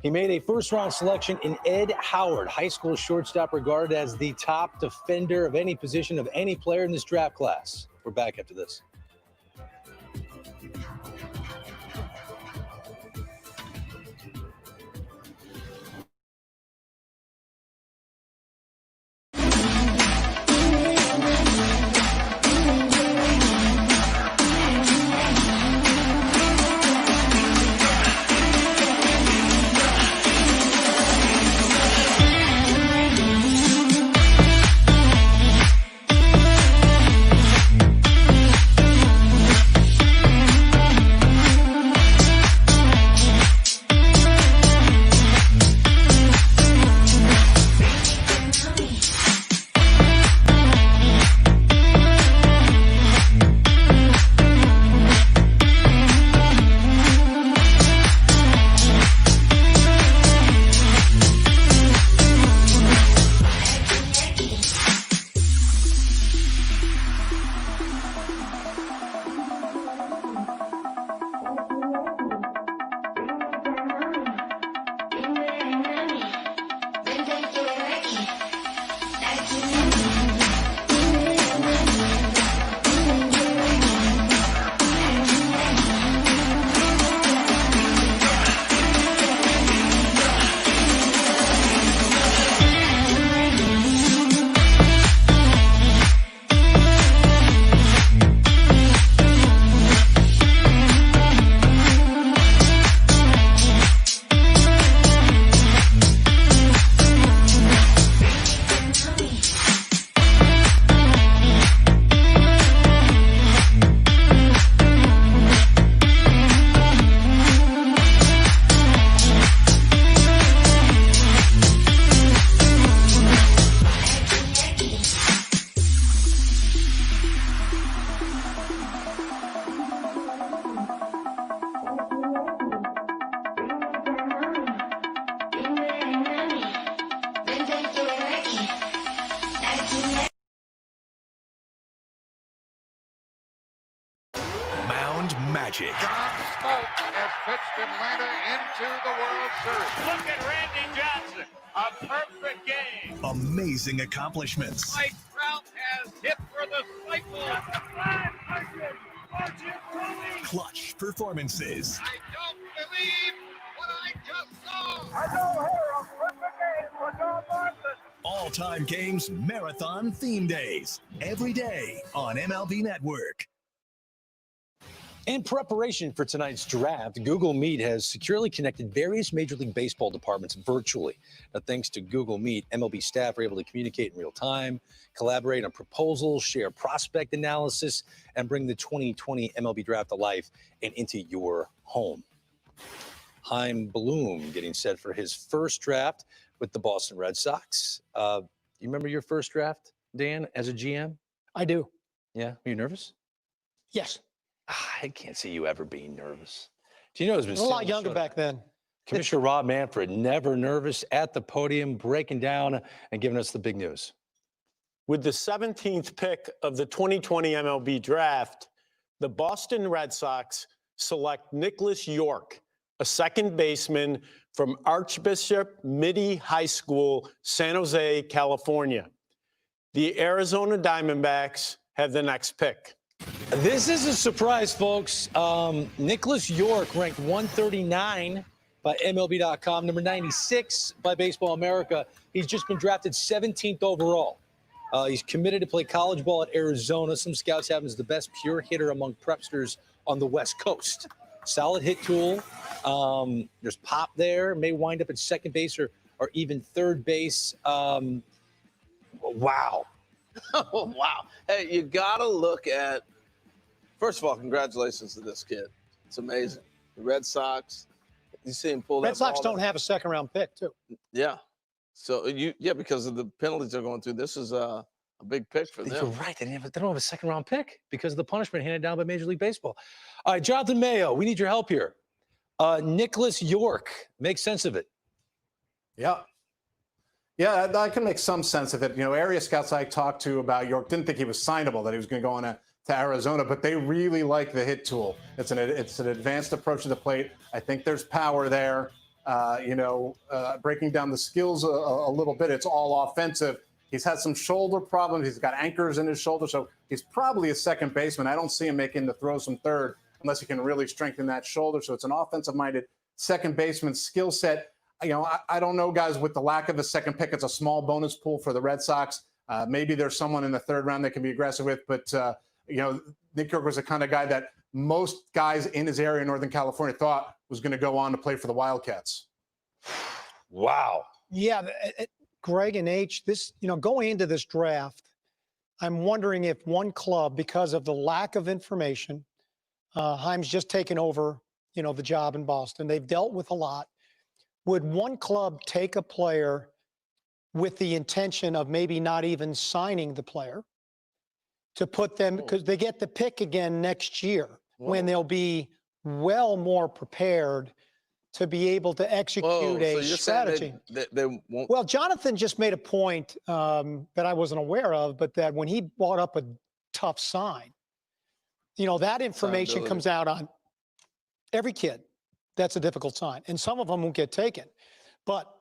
He made a first-round selection in Ed Howard, high school shortstop regarded as the top defender of any position of any player in this draft class. We're back after this. Magic. John Smoltz has pitched Atlanta into the World Series. Look at Randy Johnson. A perfect game. Amazing accomplishments. Mike Trout has hit for the cycle. Clutch performances. I don't believe what I just saw. I know here a perfect game for John Martin. All-time games, marathon theme days. Every day on MLB Network. In preparation for tonight's draft, Google Meet has securely connected various Major League Baseball departments virtually. Now, thanks to Google Meet, MLB staff are able to communicate in real time, collaborate on proposals, share prospect analysis, and bring the 2020 MLB Draft to life and into your home. Chaim Bloom getting set for his first draft with the Boston Red Sox. You remember your first draft, Dan, as a GM? I do. Yeah? Are you nervous? Yes. I can't see you ever being nervous. Do you know it's been a lot younger back then. Commissioner Rob Manfred, never nervous, at the podium, breaking down and giving us the big news. With the 17th pick of the 2020 MLB Draft, the Boston Red Sox select Nicholas York, a second baseman from Archbishop Mitty High School, San Jose, California. The Arizona Diamondbacks have the next pick. This is a surprise, folks. Nicholas York ranked 139 by MLB.com, number 96 by Baseball America. He's just been drafted 17th overall. He's committed to play college ball at Arizona. Some scouts have him as the best pure hitter among prepsters on the West Coast. Solid hit tool. There's pop there. May wind up at second base or even third base. Wow. Oh, wow. Hey, you got to look at, first of all, congratulations to this kid. It's amazing. The Red Sox, you see him pull that Red Sox ball don't have a second-round pick, too. Yeah. So, because of the penalties they're going through, this is a big pick for them. You're right. They don't have a second-round pick because of the punishment handed down by Major League Baseball. All right, Jonathan Mayo, we need your help here. Nicholas York, make sense of it. Yeah. Yeah, I can make some sense of it. Area scouts I talked to about York didn't think he was signable, that he was going to go on to Arizona, but they really like the hit tool. It's an advanced approach to the plate. I think there's power there. Breaking down the skills a little bit, it's all offensive. He's had some shoulder problems. He's got anchors in his shoulder, so he's probably a second baseman. I don't see him making the throws from third unless he can really strengthen that shoulder. So it's an offensive-minded second baseman skill set. I don't know, guys, with the lack of a second pick, it's a small bonus pool for the Red Sox. Maybe there's someone in the third round they can be aggressive with, but, Nick York was the kind of guy that most guys in his area in Northern California thought was going to go on to play for the Wildcats. Wow. Yeah, Greg and H, going into this draft, I'm wondering if one club, because of the lack of information, Heim's just taken over, the job in Boston. They've dealt with a lot. Would one club take a player with the intention of maybe not even signing the player to put them, because they get the pick again next year when they'll be well more prepared to be able to execute a strategy? They won't. Well, Jonathan just made a point that I wasn't aware of, but that when he brought up a tough sign, that information comes out on every kid. That's a difficult sign. And some of them won't get taken. But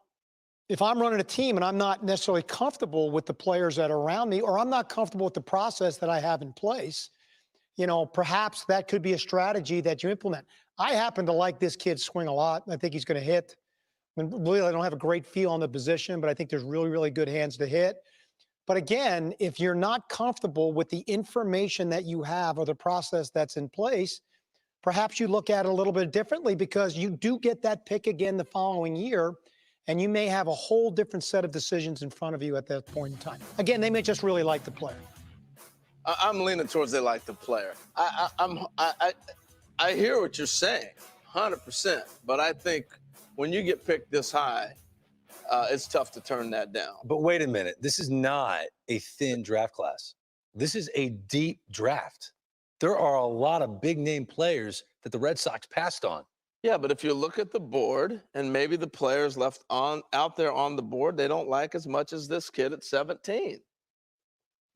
if I'm running a team and I'm not necessarily comfortable with the players that are around me, or I'm not comfortable with the process that I have in place, perhaps that could be a strategy that you implement. I happen to like this kid's swing a lot. I think he's going to hit. Really, I don't have a great feel on the position, but I think there's really, really good hands to hit. But again, if you're not comfortable with the information that you have or the process that's in place, perhaps you look at it a little bit differently, because you do get that pick again the following year, and you may have a whole different set of decisions in front of you at that point in time. Again, they may just really like the player. I'm leaning towards they like the player. I hear what you're saying, 100%. But I think when you get picked this high, it's tough to turn that down. But wait a minute. This is not a thin draft class. This is a deep draft. There are a lot of big-name players that the Red Sox passed on. Yeah, but if you look at the board and maybe the players left out there on the board, they don't like as much as this kid at 17.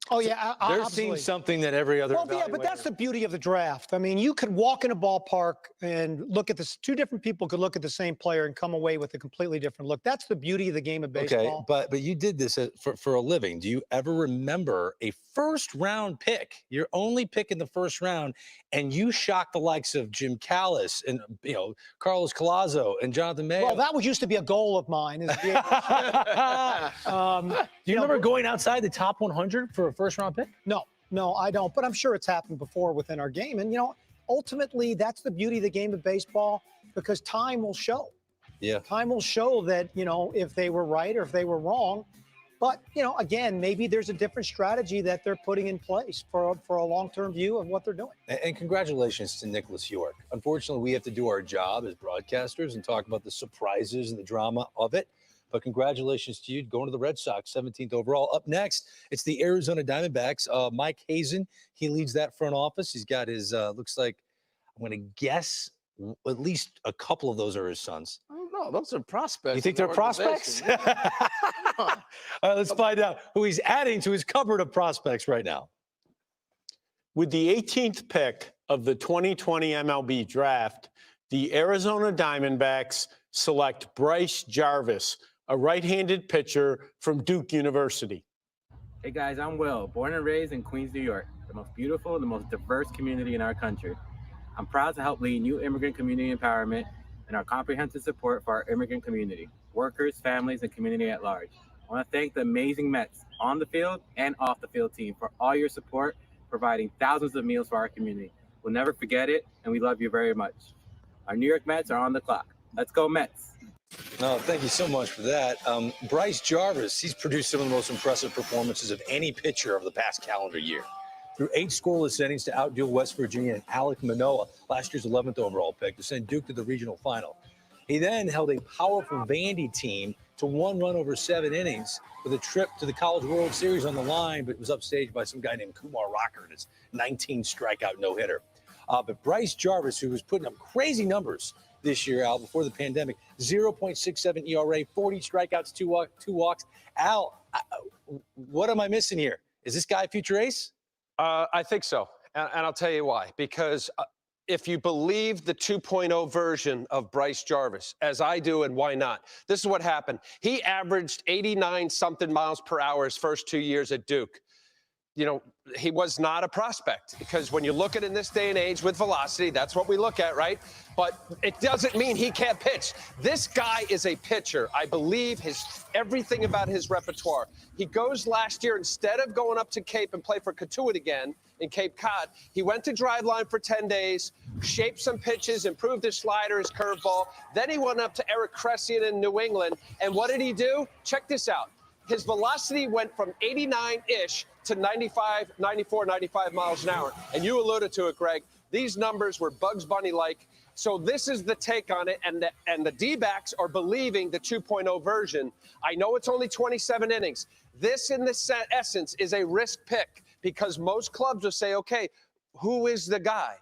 Oh, yeah, They're absolutely. seeing something that every other Well, yeah, but that's the beauty of the draft. I mean, you could walk in a ballpark and look at this. Two different people could look at the same player and come away with a completely different look. That's the beauty of the game of baseball. Okay, but you did this for a living. Do you ever remember a first-round pick, your only pick in the first round, and you shocked the likes of Jim Callis and Carlos Collazo and Jonathan Mayo? Well, that used to be a goal of mine. Is to be able to, do you remember going outside the top 100 for a first-round pick? No, I don't. But I'm sure it's happened before within our game. And, ultimately, that's the beauty of the game of baseball, because time will show. Yeah. Time will show that, if they were right or if they were wrong. But, again, maybe there's a different strategy that they're putting in place for a long-term view of what they're doing. And congratulations to Nicholas York. Unfortunately, we have to do our job as broadcasters and talk about the surprises and the drama of it. But congratulations to you going to the Red Sox, 17th overall. Up next, it's the Arizona Diamondbacks. Mike Hazen, he leads that front office. He's got his, looks like, I'm going to guess at least a couple of those are his sons. I don't know. Those are prospects. You think they're prospects? All right, let's find out who he's adding to his cupboard of prospects right now. With the 18th pick of the 2020 MLB Draft, the Arizona Diamondbacks select Bryce Jarvis, a right-handed pitcher from Duke University. Hey guys, I'm Will, born and raised in Queens, New York, the most beautiful and the most diverse community in our country. I'm proud to help lead new immigrant community empowerment and our comprehensive support for our immigrant community, workers, families, and community at large. I want to thank the amazing Mets on the field and off the field team for all your support, providing thousands of meals for our community. We'll never forget it, and we love you very much. Our New York Mets are on the clock. Let's go Mets. No, thank you so much for that. Bryce Jarvis, he's produced some of the most impressive performances of any pitcher of the past calendar year. Through 8 scoreless innings to outduel West Virginia and Alek Manoah, last year's 11th overall pick, to send Duke to the regional final. He then held a powerful Vandy team to 1 run over 7 innings with a trip to the College World Series on the line, but was upstaged by some guy named Kumar Rocker in his 19 strikeout no-hitter. But Bryce Jarvis, who was putting up crazy numbers this year, Al, before the pandemic, 0.67 ERA, 40 strikeouts, 2 walks. Al, what am I missing here? Is this guy a future ace? I think so, and I'll tell you why. Because if you believe the 2.0 version of Bryce Jarvis, as I do, and why not? This is what happened. He averaged 89-something miles per hour his first 2 years at Duke. You know, he was not a prospect, because when you look at it in this day and age with velocity, that's what we look at, right? But it doesn't mean he can't pitch. This guy is a pitcher. I believe everything about his repertoire. He goes last year, instead of going up to Cape and play for Katuitt again in Cape Cod, he went to Driveline for 10 days, shaped some pitches, improved his slider, his curveball. Then he went up to Eric Cressian in New England. And what did he do? Check this out. His velocity went from 89-ish to 95, 94, 95 miles an hour. And you alluded to it, Greg. These numbers were Bugs Bunny-like. So this is the take on it, and the D-backs are believing the 2.0 version. I know it's only 27 innings. This, in this essence, is a risk pick, because most clubs will say, okay, who is the guy?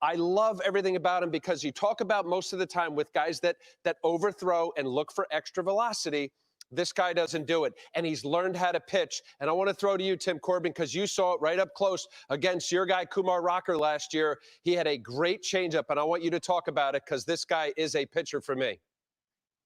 I love everything about him, because you talk about most of the time with guys that overthrow and look for extra velocity. This guy doesn't do it, and he's learned how to pitch. And I want to throw to you, Tim Corbin, because you saw it right up close against your guy, Kumar Rocker, last year. He had a great changeup, and I want you to talk about it, because this guy is a pitcher for me.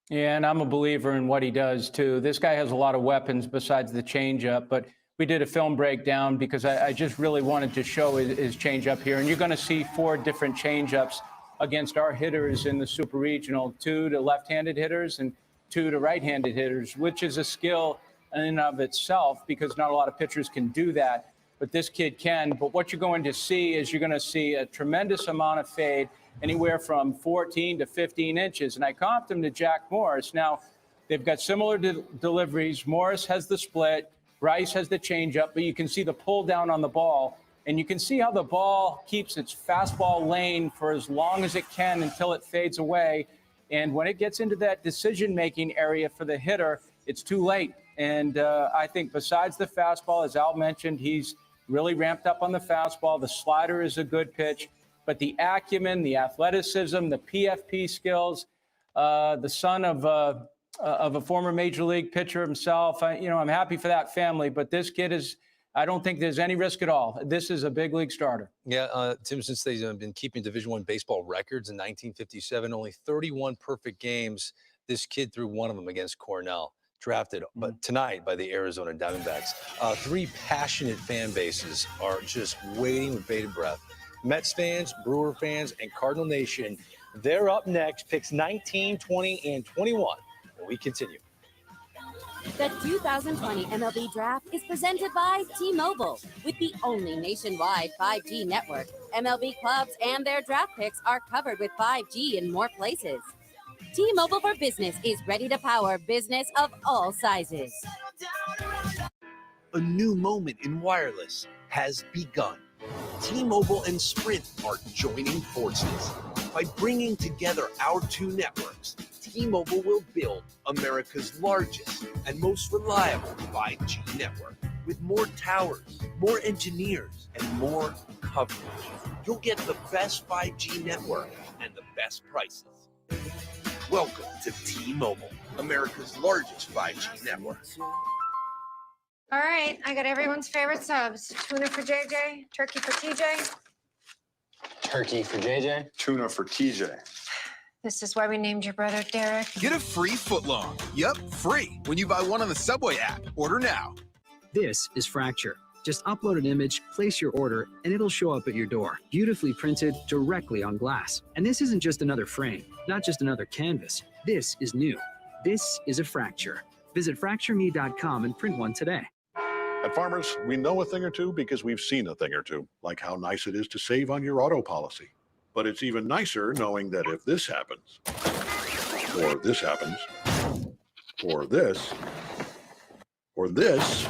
Yeah, and I'm a believer in what he does, too. This guy has a lot of weapons besides the changeup, but we did a film breakdown because I just really wanted to show his changeup here. And you're going to see 4 different changeups against our hitters in the Super Regional, 2 to left-handed hitters and 2 to right-handed hitters, which is a skill in and of itself, because not a lot of pitchers can do that, but this kid can. But what you're going to see is you're going to see a tremendous amount of fade, anywhere from 14 to 15 inches. And I comped him to Jack Morris. Now, they've got similar deliveries. Morris has the split, Bryce has the changeup, but you can see the pull down on the ball, and you can see how the ball keeps its fastball lane for as long as it can until it fades away. And when it gets into that decision-making area for the hitter, it's too late. And I think besides the fastball, as Al mentioned, he's really ramped up on the fastball. The slider is a good pitch. But the acumen, the athleticism, the PFP skills, the son of a former major league pitcher himself, I'm happy for that family. But this kid is, I don't think there's any risk at all. This is a big league starter. Yeah, Tim, since they've been keeping Division I baseball records in 1957, only 31 perfect games. This kid threw one of them against Cornell, drafted but tonight by the Arizona Diamondbacks. 3 passionate fan bases are just waiting with bated breath. Mets fans, Brewer fans, and Cardinal Nation. They're up next, picks 19, 20, and 21. And we continue. The 2020 MLB Draft is presented by T-Mobile. With the only nationwide 5G network, MLB clubs and their draft picks are covered with 5G in more places. T-Mobile for Business is ready to power business of all sizes. A new moment in wireless has begun. T-Mobile and Sprint are joining forces. By bringing together our 2 networks, T-Mobile will build America's largest and most reliable 5G network. With more towers, more engineers, and more coverage, you'll get the best 5G network and the best prices. Welcome to T-Mobile, America's largest 5G network. All right, I got everyone's favorite subs. Tuna for JJ, turkey for TJ. Turkey for JJ. Tuna for TJ. This is why we named your brother Derek. Get a free footlong. Yep, free. When you buy one on the Subway app. Order now. This is Fracture. Just upload an image, place your order, and it'll show up at your door, beautifully printed directly on glass. And this isn't just another frame, not just another canvas. This is new. This is a Fracture. Visit fractureme.com and print one today. At Farmers, we know a thing or two because we've seen a thing or two, like how nice it is to save on your auto policy. But it's even nicer knowing that if this happens, or this happens, or this, or this,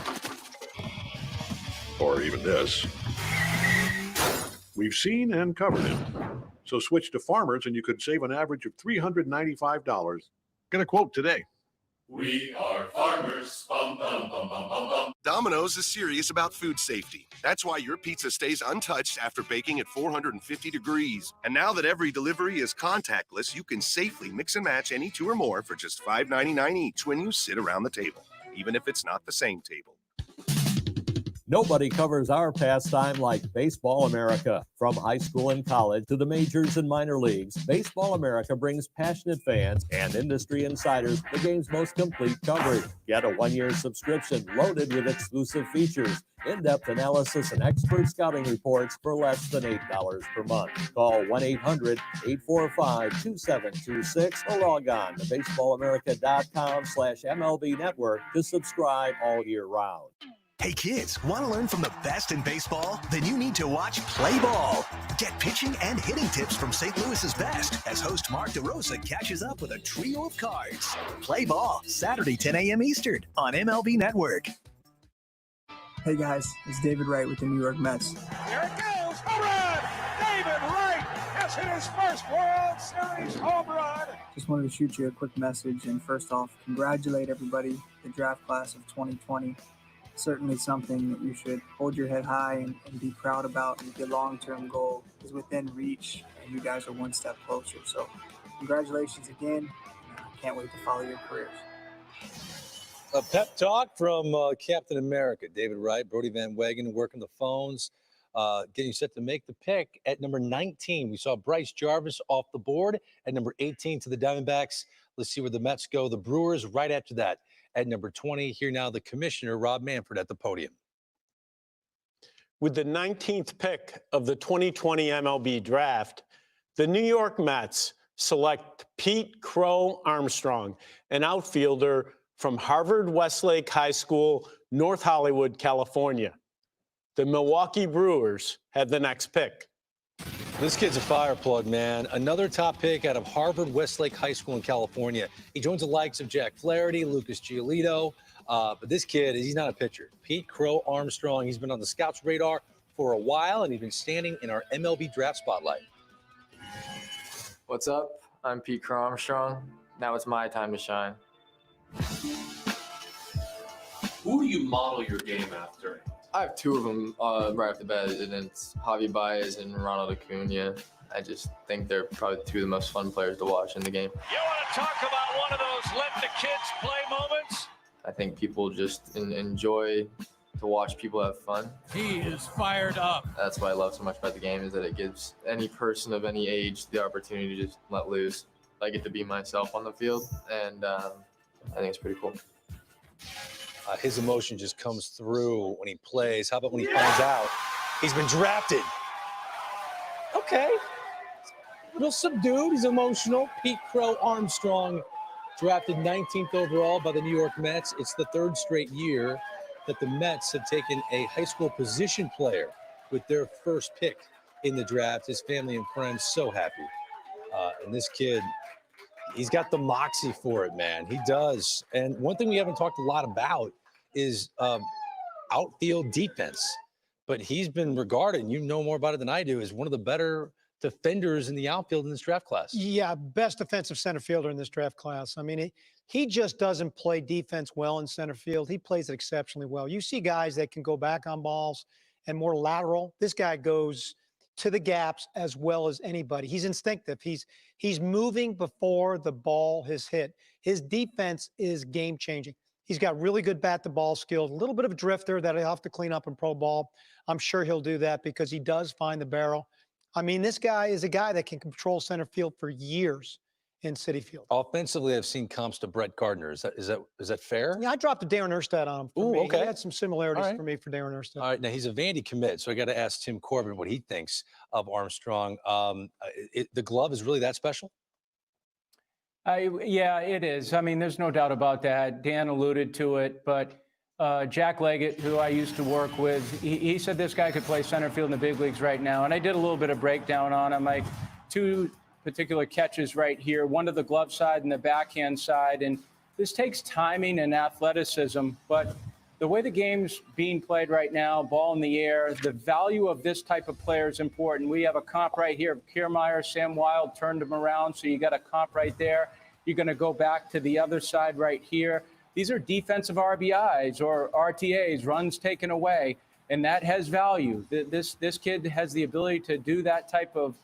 or even this, we've seen and covered it. So switch to Farmers and you could save an average of $395. Get a quote today. We are farmers. Bum, bum, bum, bum, bum, bum. Domino's is serious about food safety. That's why your pizza stays untouched after baking at 450 degrees. And now that every delivery is contactless, you can safely mix and match any two or more for just $5.99 each when you sit around the table, even if it's not the same table. Nobody covers our pastime like Baseball America. From high school and college to the majors and minor leagues, Baseball America brings passionate fans and industry insiders the game's most complete coverage. Get a one-year subscription loaded with exclusive features, in-depth analysis, and expert scouting reports for less than $8 per month. Call 1-800-845-2726 or log on to baseballamerica.com/MLB Network to subscribe all year round. Hey kids, want to learn from the best in baseball? Then you need to watch Play Ball. Get pitching and hitting tips from St. Louis's best as host Mark DeRosa catches up with a trio of cards. Play Ball, Saturday 10 a.m. Eastern on MLB Network. Hey guys, it's David Wright with the New York Mets. There it goes. Home run. David Wright has hit his first World Series home run. Just wanted to shoot you a quick message, and first off, congratulate everybody, the draft class of 2020. Certainly something that you should hold your head high and be proud about. Your long-term goal is within reach, and you guys are one step closer. So congratulations again. I can't wait to follow your careers. A pep talk from Captain America, David Wright, Brody Van Wagen, working the phones, getting set to make the pick at number 19. We saw Bryce Jarvis off the board at number 18 to the Diamondbacks. Let's see where the Mets go. The Brewers right after that. At number 20, here now the commissioner, Rob Manfred, at the podium. With the 19th pick of the 2020 MLB Draft, the New York Mets select Pete Crow Armstrong, an outfielder from Harvard Westlake High School, North Hollywood, California. The Milwaukee Brewers have the next pick. This kid's a fire plug, man. Another top pick out of Harvard Westlake High School in California. He joins the likes of Jack Flaherty, Lucas Giolito. But this kid, he's not a pitcher. Pete Crow Armstrong, he's been on the scouts' radar for a while, and he's been standing in our MLB Draft spotlight. What's up? I'm Pete Crow Armstrong. Now it's my time to shine. Who do you model your game after? I have two of them right off the bat, and it's Javi Baez and Ronald Acuna. I just think they're probably two of the most fun players to watch in the game. You want to talk about one of those let the kids play moments? I think people just enjoy to watch people have fun. He is fired up. That's what I love so much about the game, is that it gives any person of any age the opportunity to just let loose. I get to be myself on the field, and I think it's pretty cool. His emotion just comes through when he plays. How about when he finds out he's been drafted? Okay. A little subdued. He's emotional. Pete Crow Armstrong, drafted 19th overall by the New York Mets. It's the third straight year that the Mets have taken a high school position player with their first pick in the draft. His family and friends so happy. And this kid, he's got the moxie for it, man. He does. And one thing we haven't talked a lot about is outfield defense. But he's been regarded, and you know more about it than I do, as one of the better defenders in the outfield in this draft class. Yeah, best defensive center fielder in this draft class. I mean, he just doesn't play defense well in center field. He plays it exceptionally well. You see guys that can go back on balls and more lateral. This guy goes to the gaps as well as anybody. He's instinctive. He's moving before the ball is hit. His defense is game-changing. He's got really good bat-to-ball skills, a little bit of a drifter that he'll have to clean up in pro ball. I'm sure he'll do that because he does find the barrel. I mean, this guy is a guy that can control center field for years. in Citi Field. Offensively, I've seen comps to Brett Gardner. Is that fair? Yeah, I dropped a Darren Erstad on him. Ooh, okay. He had some similarities All right. for me for Darren Erstad. All right, now he's a Vandy commit, so I got to ask Tim Corbin what he thinks of Armstrong. The glove is really that special? Yeah, it is. I mean, there's no doubt about that. Dan alluded to it, but Jack Leggett, who I used to work with, he said this guy could play center field in the big leagues right now. And I did a little bit of breakdown on him, like 2 particular catches right here, one to the glove side and the backhand side. And this takes timing and athleticism, but the way the game's being played right now, ball in the air, the value of this type of player is important. We have a comp right here. Kiermaier, Sam Wild turned him around, so you got a comp right there. You're going to go back to the other side right here. These are defensive RBIs or RTAs, runs taken away, and that has value. This kid has the ability to do that type of,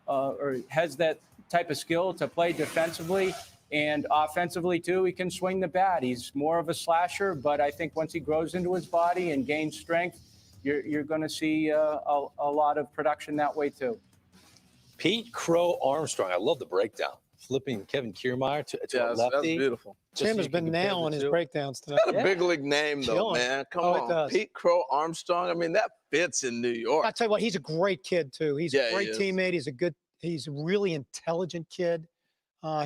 or has that type of skill to play defensively. And offensively, too, he can swing the bat. He's more of a slasher, but I think once he grows into his body and gains strength, you're going to see a lot of production that way, too. Pete Crow Armstrong. I love the breakdown. Flipping Kevin Kiermaier to a lefty. That's beautiful. Tim has been nailing his breakdowns tonight. Got a big league name, though, Killing. man. Come Oh, it on. does. Pete Crow Armstrong. I mean, that fits in New York. I'll tell you what, he's a great kid, too. He's a Yeah, great he is. teammate. He's a really intelligent kid.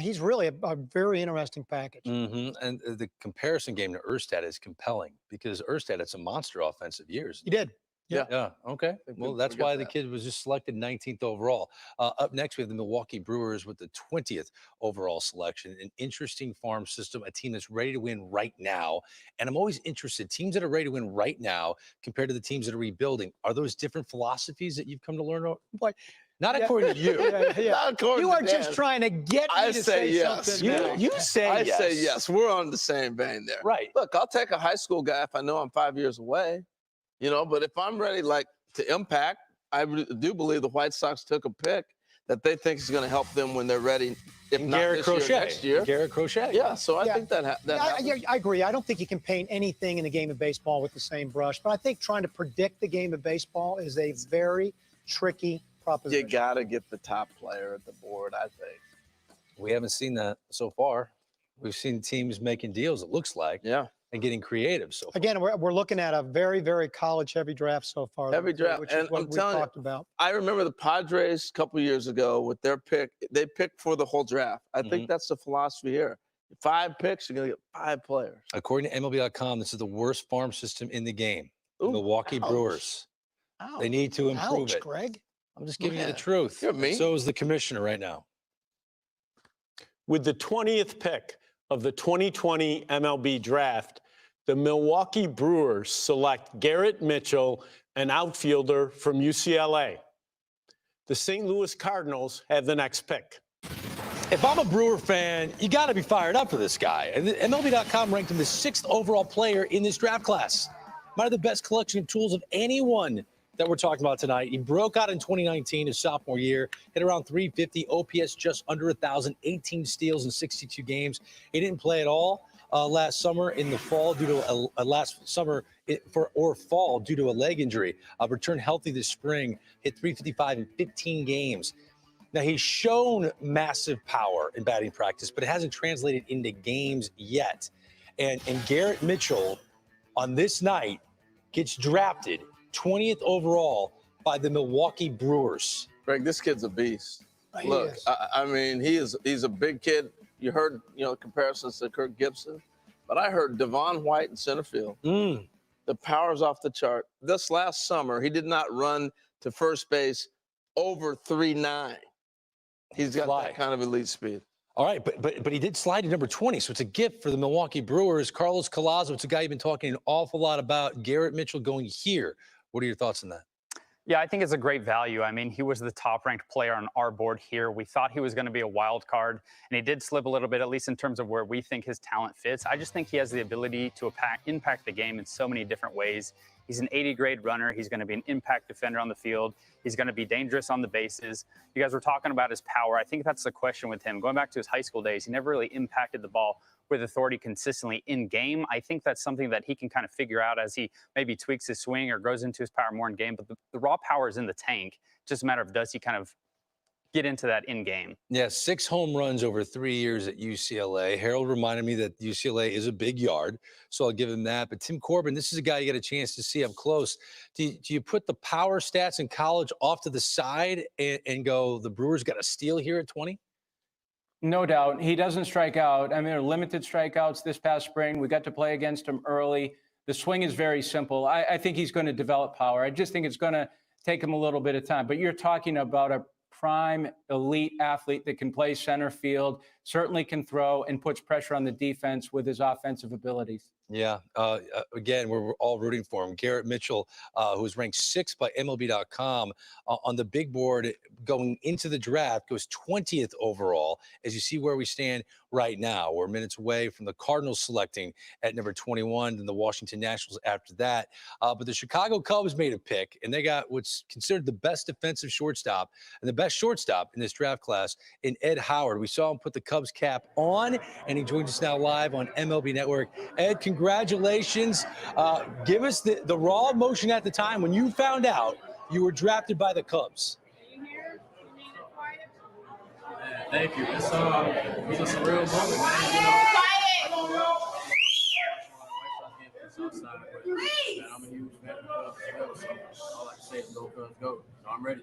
He's really a very interesting package. And the comparison game to Erstad is compelling because Erstad had some monster offensive years. He did. Yeah. Okay. Well, that's why the kid was just selected 19th overall. Up next, we have the Milwaukee Brewers with the 20th overall selection. An interesting farm system, a team that's ready to win right now. And I'm always interested, teams that are ready to win right now compared to the teams that are rebuilding, are those different philosophies that you've come to learn? Not according to you. Not according You to are just Dan. trying to get me I to say yes. something. now. You say I yes. say yes. We're on the same vein there. Right. Look, I'll take a high school guy if I know I'm 5 years away, but if I'm ready, to impact, I do believe the White Sox took a pick that they think is going to help them when they're ready, if not Garrett this year, next year. Garrett Crochet. Yeah, so I think that happens. I agree. I don't think you can paint anything in the game of baseball with the same brush, but I think trying to predict the game of baseball is a very tricky proposition. You got to get the top player at the board, I think. We haven't seen that so far. We've seen teams making deals, it looks like. Yeah. And getting creative so far. Again, we're looking at a very, very college-heavy draft so far. Heavy draft. Which And is what I'm we telling talked you, about. I remember the Padres a couple years ago with their pick. They picked for the whole draft. I think that's the philosophy here. 5 picks, you're going to get 5 players. According to MLB.com, this is the worst farm system in the game. The Milwaukee Brewers. They need to improve Ouch, it. Greg. I'm just giving you the truth. You're mean. So is the commissioner right now. With the 20th pick of the 2020 MLB Draft, the Milwaukee Brewers select Garrett Mitchell, an outfielder from UCLA. The St. Louis Cardinals have the next pick. If I'm a Brewer fan, you got to be fired up for this guy. And MLB.com ranked him the 6th overall player in this draft class. Might have the best collection of tools of anyone that we're talking about tonight. He broke out in 2019, his sophomore year, hit around 350, OPS just under 1,000, 18 steals in 62 games. He didn't play at all last summer in the fall due to fall due to a leg injury. Returned healthy this spring, hit 355 in 15 games. Now, he's shown massive power in batting practice, but it hasn't translated into games yet. And Garrett Mitchell, on this night, gets drafted 20th overall by the Milwaukee Brewers. Greg, this kid's a beast. He Look, is. I mean, he's a big kid. You heard, comparisons to Kirk Gibson, but I heard Devon White in center field. The power's off the chart. This last summer, he did not run to first base over 3.9. He's got that kind of elite speed. All right, but he did slide to number 20, so it's a gift for the Milwaukee Brewers. Carlos Collazo, it's a guy you've been talking an awful lot about. Garrett Mitchell going here. What are your thoughts on that? Yeah, I think it's a great value. I mean, he was the top-ranked player on our board here. We thought he was going to be a wild card, and he did slip a little bit, at least in terms of where we think his talent fits. I just think he has the ability to impact the game in so many different ways. He's an 80-grade runner. He's going to be an impact defender on the field. He's going to be dangerous on the bases. You guys were talking about his power. I think that's the question with him. Going back to his high school days, he never really impacted the ball with authority consistently in game. I think that's something that he can kind of figure out as he maybe tweaks his swing or goes into his power more in game. But the raw power is in the tank. It's just a matter of does he kind of get into that in game. Yeah, 6 home runs over 3 years at UCLA. Harold reminded me that UCLA is a big yard, so I'll give him that. But Tim Corbin, this is a guy you get a chance to see up close. Do you put the power stats in college off to the side and go, the Brewers got a steal here at 20? No doubt. He doesn't strike out. I mean, there are limited strikeouts this past spring. We got to play against him early. The swing is very simple. I think he's going to develop power. I just think it's going to take him a little bit of time. But you're talking about a prime elite athlete that can play center field, certainly can throw, and puts pressure on the defense with his offensive abilities. Yeah. Again, we're all rooting for him. Garrett Mitchell, who was ranked 6th by MLB.com on the big board going into the draft, goes 20th overall. As you see where we stand right now, we're minutes away from the Cardinals selecting at number 21 and the Washington Nationals after that. But the Chicago Cubs made a pick, and they got what's considered the best defensive shortstop and the best shortstop in this draft class in Ed Howard. We saw him put the Cubs cap on, and he joins us now live on MLB Network. Ed, congratulations. Give us the raw emotion at the time when you found out you were drafted by the Cubs. Thank you. It's a surreal moment, man. I'm a huge fan of the Cubs as well, so all I can say is go Cubs, go. So I'm ready.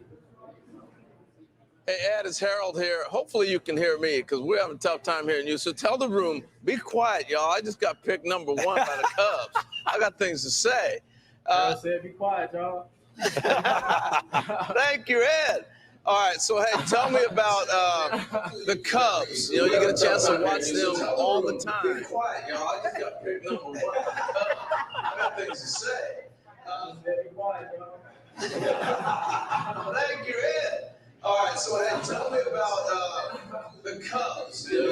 Hey, Ed, it's Harold here. Hopefully you can hear me because we're having a tough time hearing you. So tell the room, be quiet, y'all. I just got picked number 1 by the Cubs. I got things to say. Said be quiet, y'all. Thank you, Ed. All right, so hey, tell me about the Cubs. You know, you get a chance to watch them all the time. Be quiet, y'all. I just got picked number 1 by the Cubs. I got things to say. Be quiet, y'all. Thank you, Ed. All right, so hey, tell me about the Cubs. You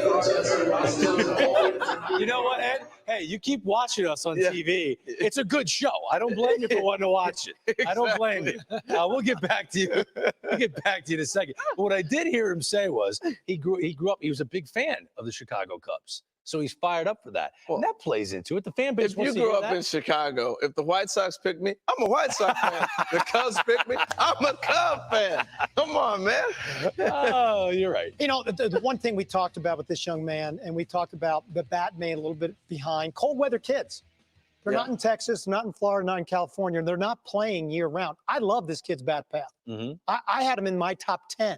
know what, Ed? Hey, you keep watching us on TV. It's a good show. I don't blame you for wanting to watch it. Exactly. I don't blame you. We'll get back to you. We'll get back to you in a second. But what I did hear him say was he grew up. He was a big fan of the Chicago Cubs. So he's fired up for that. Well, and that plays into it. The fan base If you grew up in Chicago, if the White Sox pick me, I'm a White Sox fan. The Cubs pick me, I'm a Cub fan. Come on, man. Oh, you're right. You know, the one thing we talked about with this young man, and we talked about the bat man a little bit behind, cold weather kids. They're not in Texas, not in Florida, not in California. They're not playing year round. I love this kid's bat path. I had him in my top 10.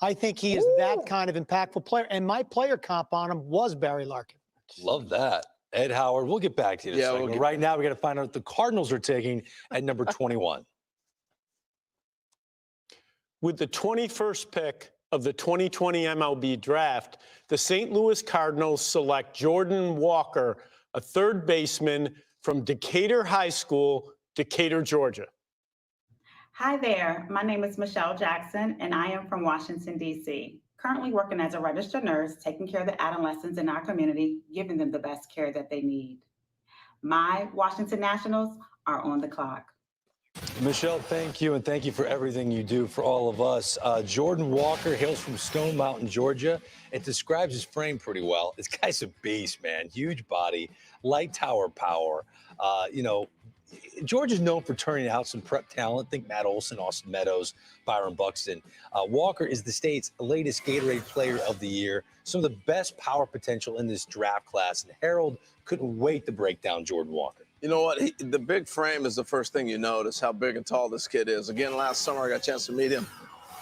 I think he is that kind of impactful player. And my player comp on him was Barry Larkin. Love that. Ed Howard, we'll get back to you in a second. Right now, we got to find out what the Cardinals are taking at number 21. With the 21st pick of the 2020 MLB Draft, the St. Louis Cardinals select Jordan Walker, a third baseman from Decatur High School, Decatur, Georgia. Hi there, my name is Michelle Jackson, and I am from Washington, D.C., currently working as a registered nurse, taking care of the adolescents in our community, giving them the best care that they need. My Washington Nationals are on the clock. Michelle, thank you, and thank you for everything you do for all of us. Jordan Walker hails from Stone Mountain, Georgia. It describes his frame pretty well. This guy's a beast, man. Huge body, light tower power. Georgia's known for turning out some prep talent. Think Matt Olson, Austin Meadows, Byron Buxton. Walker is the state's latest Gatorade Player of the Year. Some of the best power potential in this draft class. And Harold couldn't wait to break down Jordan Walker. You know what? The big frame is the first thing you notice, how big and tall this kid is. Again, last summer I got a chance to meet him.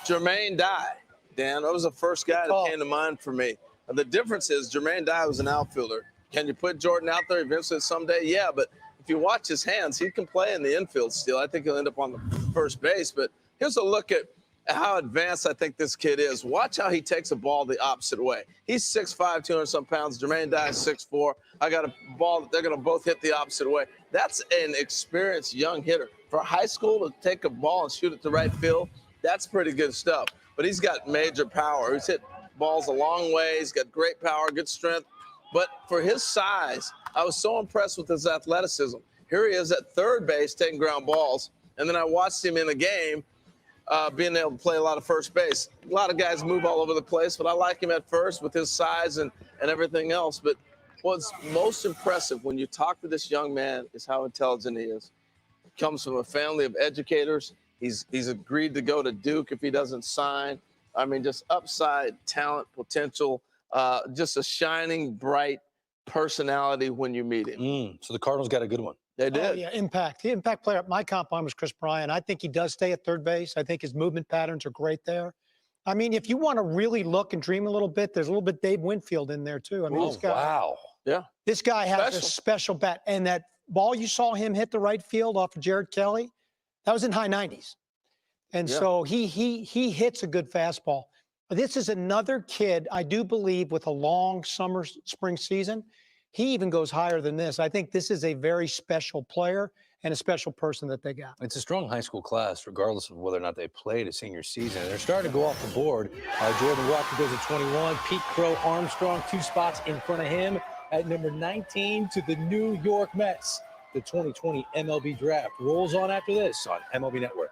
Jermaine Dye, Dan, that was the first guy that came to mind for me. The difference is Jermaine Dye was an outfielder. Can you put Jordan out there eventually someday? Yeah, but if you watch his hands, he can play in the infield still. I think he'll end up on the first base. But here's a look at how advanced I think this kid is. Watch how he takes a ball the opposite way. He's 6'5", 200-some pounds. Jermaine Dye is 6'4". I got a ball that they're going to both hit the opposite way. That's an experienced young hitter. For high school to take a ball and shoot it to right field, that's pretty good stuff. But he's got major power. He's hit balls a long way. He's got great power, good strength. But for his size, I was so impressed with his athleticism. Here he is at third base taking ground balls. And then I watched him in a game being able to play a lot of first base. A lot of guys move all over the place, but I like him at first with his size and everything else. But what's most impressive when you talk to this young man is how intelligent he is. He comes from a family of educators. He's agreed to go to Duke if he doesn't sign. I mean, just upside, talent, potential, just a shining, bright personality when you meet him. So the Cardinals got a good one. They did. Oh, yeah, impact. The impact player. My comp on was Chris Bryant. I think he does stay at third base. I think his movement patterns are great there. I mean, if you want to really look and dream a little bit, there's a little bit Dave Winfield in there too. I mean, this guy, wow. Yeah. This guy has a special bat. And that ball you saw him hit the right field off of Jared Kelly, that was in high 90s. And so he hits a good fastball. This is another kid, I do believe, with a long summer, spring season. He even goes higher than this. I think this is a very special player and a special person that they got. It's a strong high school class, regardless of whether or not they played a senior season. And they're starting to go off the board. Jordan Walker goes at 21. Pete Crow Armstrong, 2 spots in front of him at number 19 to the New York Mets. The 2020 MLB Draft rolls on after this on MLB Network.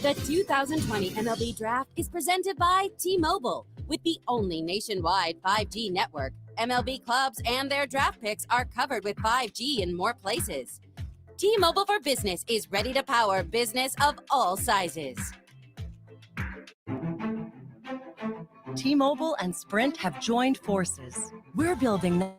The 2020 MLB Draft is presented by T-Mobile. With the only nationwide 5G network, MLB clubs and their draft picks are covered with 5G in more places. T-Mobile for Business is ready to power business of all sizes. T-Mobile and Sprint have joined forces. We're building the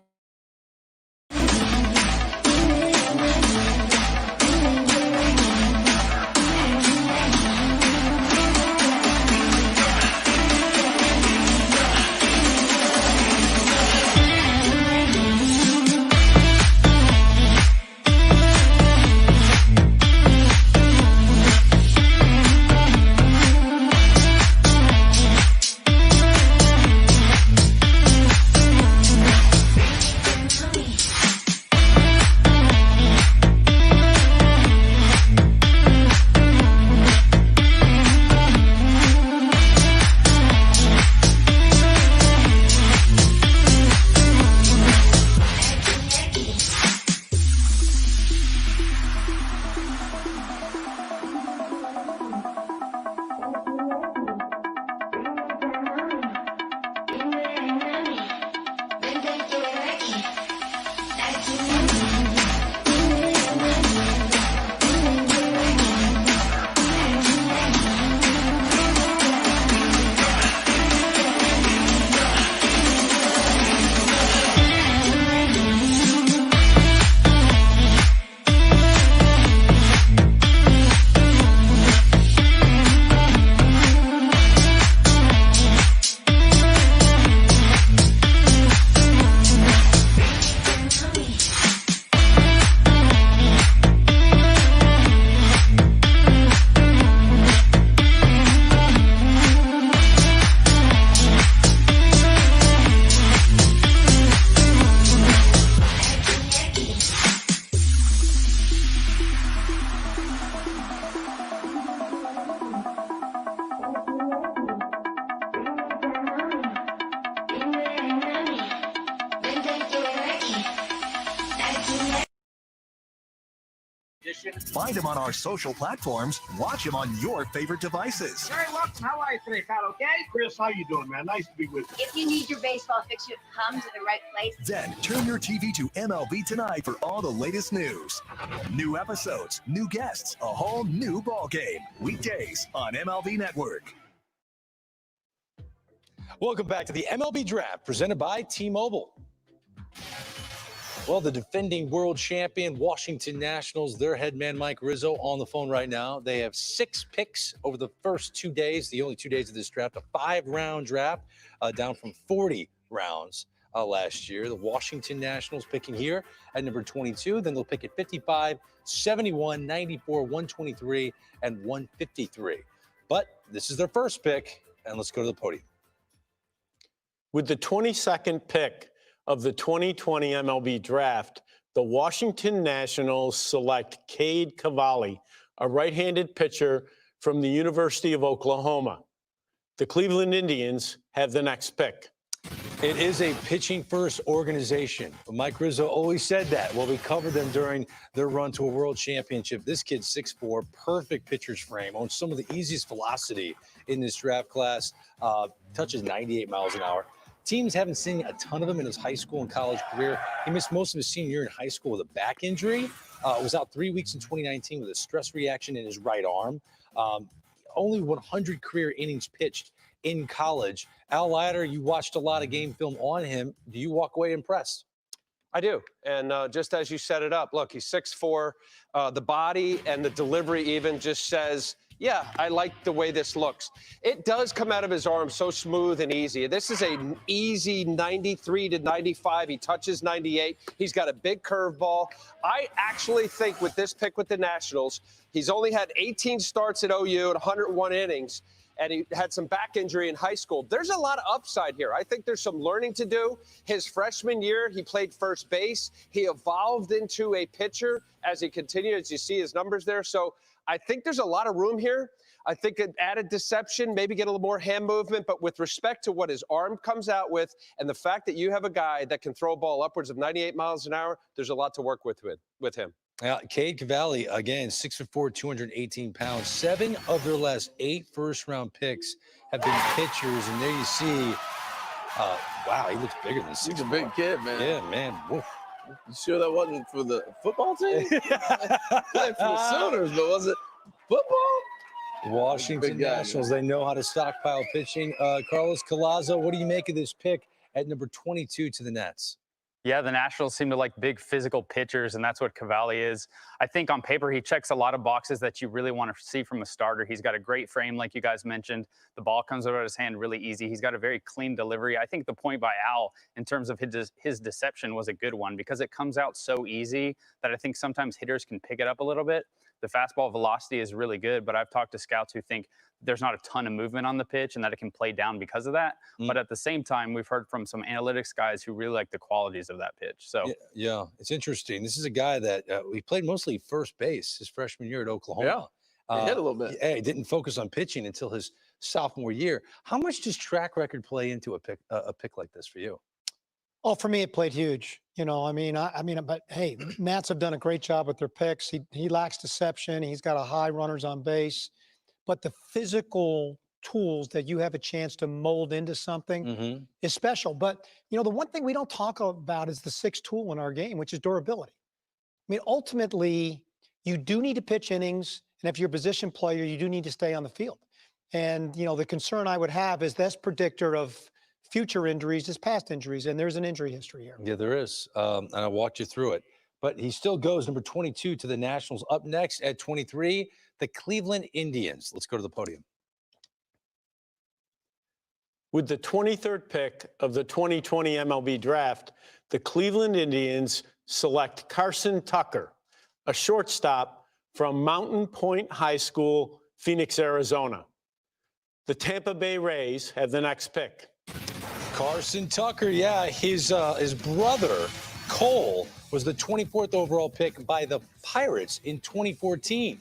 Find him on our social platforms. Watch him on your favorite devices. Very welcome. How are you today, pal? Okay? Chris, how you doing, man? Nice to be with you. If you need your baseball fix, you've come to the right place. Then turn your TV to MLB Tonight for all the latest news. New episodes, new guests, a whole new ball game. Weekdays on MLB Network. Welcome back to the MLB Draft presented by T-Mobile. Well, the defending world champion Washington Nationals, their head man Mike Rizzo on the phone right now. They have 6 picks over the first 2 days, the only 2 days of this draft, a 5-round draft, down from 40 rounds last year. The Washington Nationals picking here at number 22. Then they'll pick at 55, 71, 94, 123, and 153. But this is their first pick, and let's go to the podium. With the 22nd pick of the 2020 MLB Draft, the Washington Nationals select Cade Cavalli, a right-handed pitcher from the University of Oklahoma. The Cleveland Indians have the next pick. It is a pitching-first organization. Mike Rizzo always said that. Well, we covered them during their run to a world championship. This kid's 6'4", perfect pitcher's frame, owns some of the easiest velocity in this draft class, touches 98 miles an hour. Teams haven't seen a ton of him in his high school and college career. He missed most of his senior year in high school with a back injury. Was out 3 weeks in 2019 with a stress reaction in his right arm. only 100 career innings pitched in college. Al Leiter, you watched a lot of game film on him. Do you walk away impressed? I do. And just as you set it up, look, he's 6'4". The body and the delivery even just says, yeah, I like the way this looks. It does come out of his arm so smooth and easy. This is an easy 93 to 95. He touches 98. He's got a big curveball. I actually think with this pick with the Nationals, he's only had 18 starts at OU and 101 innings. And he had some back injury in high school. There's a lot of upside here. I think there's some learning to do. His freshman year, he played first base. He evolved into a pitcher as he continued, as you see his numbers there. So I think there's a lot of room here. I think an added deception, maybe get a little more hand movement, but with respect to what his arm comes out with and the fact that you have a guy that can throw a ball upwards of 98 miles an hour, there's a lot to work with him. Cade Cavalli, again, 6'4", 218 pounds. 7 of their last 8 first-round picks have been pitchers, and there you see, wow, he looks bigger than 6'4". He's a big kid, man. Yeah, man. Woof. You sure that wasn't for the football team? Like for the Sooners, but was it football? Washington Nationals, they know how to stockpile pitching. Carlos Collazo, what do you make of this pick at number 22 to the Nets? Yeah, the Nationals seem to like big physical pitchers, and that's what Cavalli is. I think on paper, he checks a lot of boxes that you really want to see from a starter. He's got a great frame, like you guys mentioned. The ball comes out of his hand really easy. He's got a very clean delivery. I think the point by Al in terms of his deception was a good one because it comes out so easy that I think sometimes hitters can pick it up a little bit. The fastball velocity is really good, but I've talked to scouts who think there's not a ton of movement on the pitch and that it can play down because of that. But at the same time, we've heard from some analytics guys who really like the qualities of that pitch. So yeah, it's interesting. This is a guy that he played mostly first base his freshman year at Oklahoma. Yeah, he hit a little bit. Yeah, he didn't focus on pitching until his sophomore year. How much does track record play into a pick like this for you? Oh, for me, it played huge. You know, I mean, but hey, Nats have done a great job with their picks. He lacks deception. He's got a high runners on base, but the physical tools that you have a chance to mold into something is special. But, you know, the one thing we don't talk about is the sixth tool in our game, which is durability. I mean, ultimately, you do need to pitch innings. And if you're a position player, you do need to stay on the field. And, you know, the concern I would have is that's predictor of future injuries is past injuries, and there's an injury history here. Yeah, there is, and I walked you through it. But he still goes number 22 to the Nationals. Up next at 23, the Cleveland Indians. Let's go to the podium. With the 23rd pick of the 2020 MLB Draft, the Cleveland Indians select Carson Tucker, a shortstop from Mountain Point High School, Phoenix, Arizona. The Tampa Bay Rays have the next pick. Carson Tucker, yeah, his brother, Cole, was the 24th overall pick by the Pirates in 2014.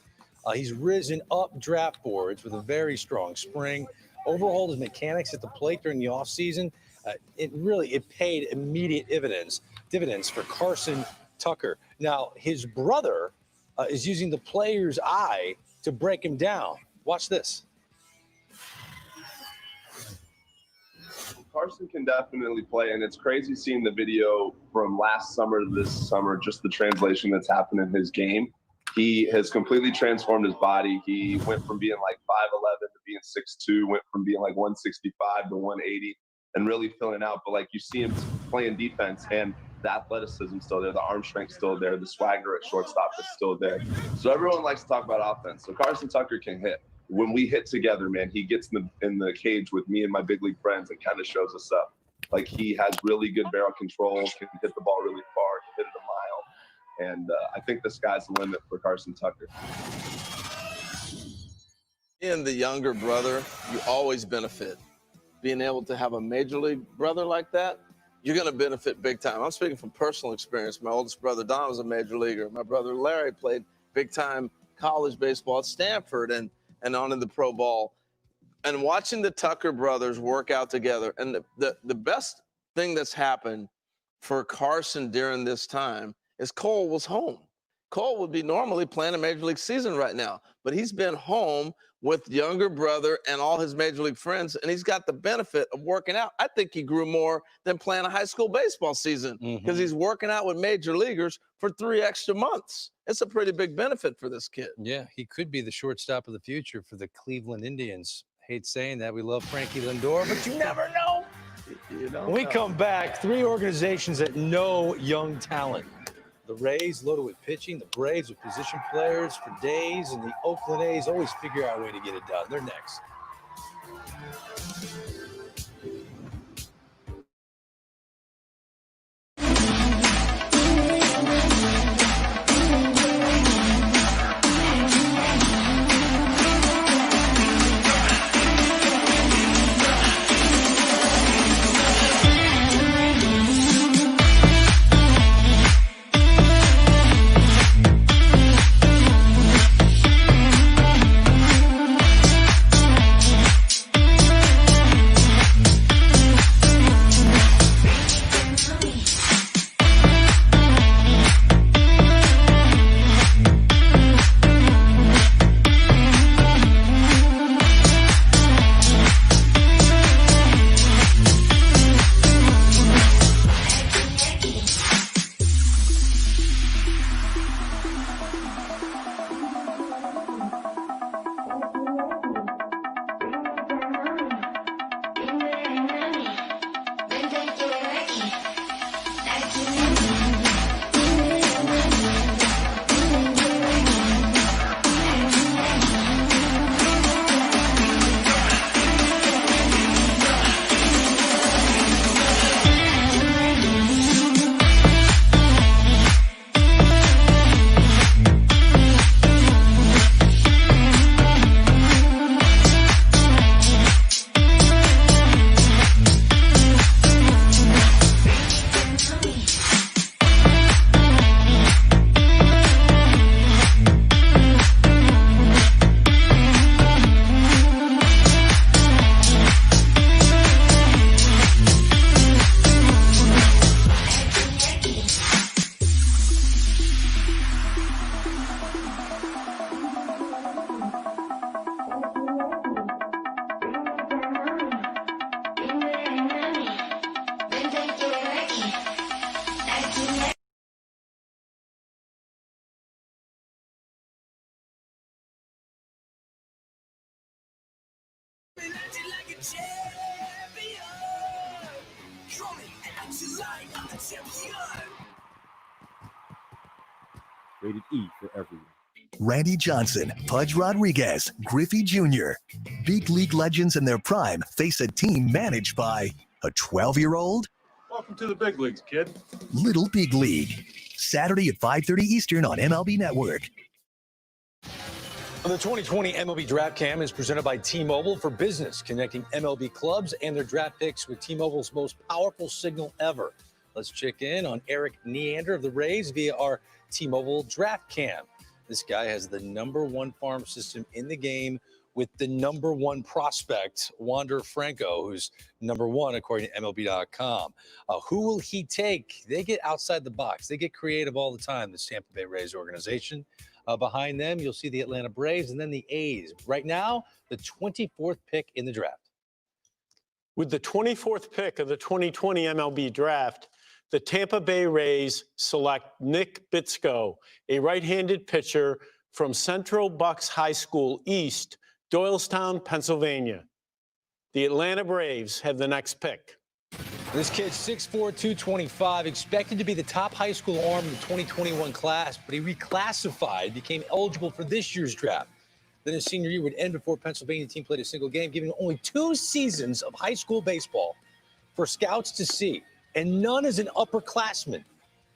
He's risen up draft boards with a very strong spring, overhauled his mechanics at the plate during the offseason. It paid immediate dividends for Carson Tucker. Now, his brother is using the player's eye to break him down. Watch this. Carson can definitely play, and it's crazy seeing the video from last summer to this summer, just the translation that's happened in his game. He has completely transformed his body. He went from being like 5'11" to being 6'2", went from being like 165 to 180, and really filling out. But like you see him playing defense, and the athleticism still there, the arm strength still there, the swagger at shortstop is still there. So everyone likes to talk about offense. So Carson Tucker can hit. When we hit together, man, he gets in the cage with me and my big league friends and kind of shows us up. Like, he has really good barrel control, can hit the ball really far, can hit it a mile. And I think the sky's the limit for Carson Tucker. Being the younger brother, you always benefit. Being able to have a major league brother like that, you're going to benefit big time. I'm speaking from personal experience. My oldest brother, Don, was a major leaguer. My brother, Larry, played big-time college baseball at Stanford and on in the pro ball. And watching the Tucker brothers work out together, and the best thing that's happened for Carson during this time is Cole was home. Cole would be normally playing a Major League season right now, but he's been home with younger brother and all his Major League friends, and he's got the benefit of working out. I think he grew more than playing a high school baseball season because he's working out with major leaguers for 3 extra months. It's a pretty big benefit for this kid. Yeah, he could be the shortstop of the future for the Cleveland Indians. Hate saying that. We love Frankie Lindor, but you never know. When we come back, 3 organizations that know young talent. The Rays loaded with pitching, the Braves with position players for days, and the Oakland A's always figure out a way to get it done. They're next. Rated E for everyone. Randy Johnson, Pudge Rodriguez, Griffey Jr. Big league legends in their prime face a team managed by a 12-year-old. Welcome to the big leagues, kid. Little Big League. Saturday at 5:30 Eastern on MLB Network. The 2020 MLB Draft Cam is presented by T-Mobile for Business, connecting MLB clubs and their draft picks with T-Mobile's most powerful signal ever. Let's check in on Eric Neander of the Rays via our T-Mobile Draft Cam. This guy has the #1 farm system in the game with the #1 prospect, Wander Franco, who's #1 according to MLB.com. Who will he take? They get outside the box. They get creative all the time, this Tampa Bay Rays organization. Behind them, you'll see the Atlanta Braves and then the A's. Right now, the 24th pick in the draft. With the 24th pick of the 2020 MLB Draft, the Tampa Bay Rays select Nick Bitsko, a right-handed pitcher from Central Bucks High School East, Doylestown, Pennsylvania. The Atlanta Braves have the next pick. This kid's 6'4", 225, expected to be the top high school arm in the 2021 class, but he reclassified, became eligible for this year's draft. Then his senior year would end before Pennsylvania team played a single game, giving only 2 seasons of high school baseball for scouts to see, and none as an upperclassman.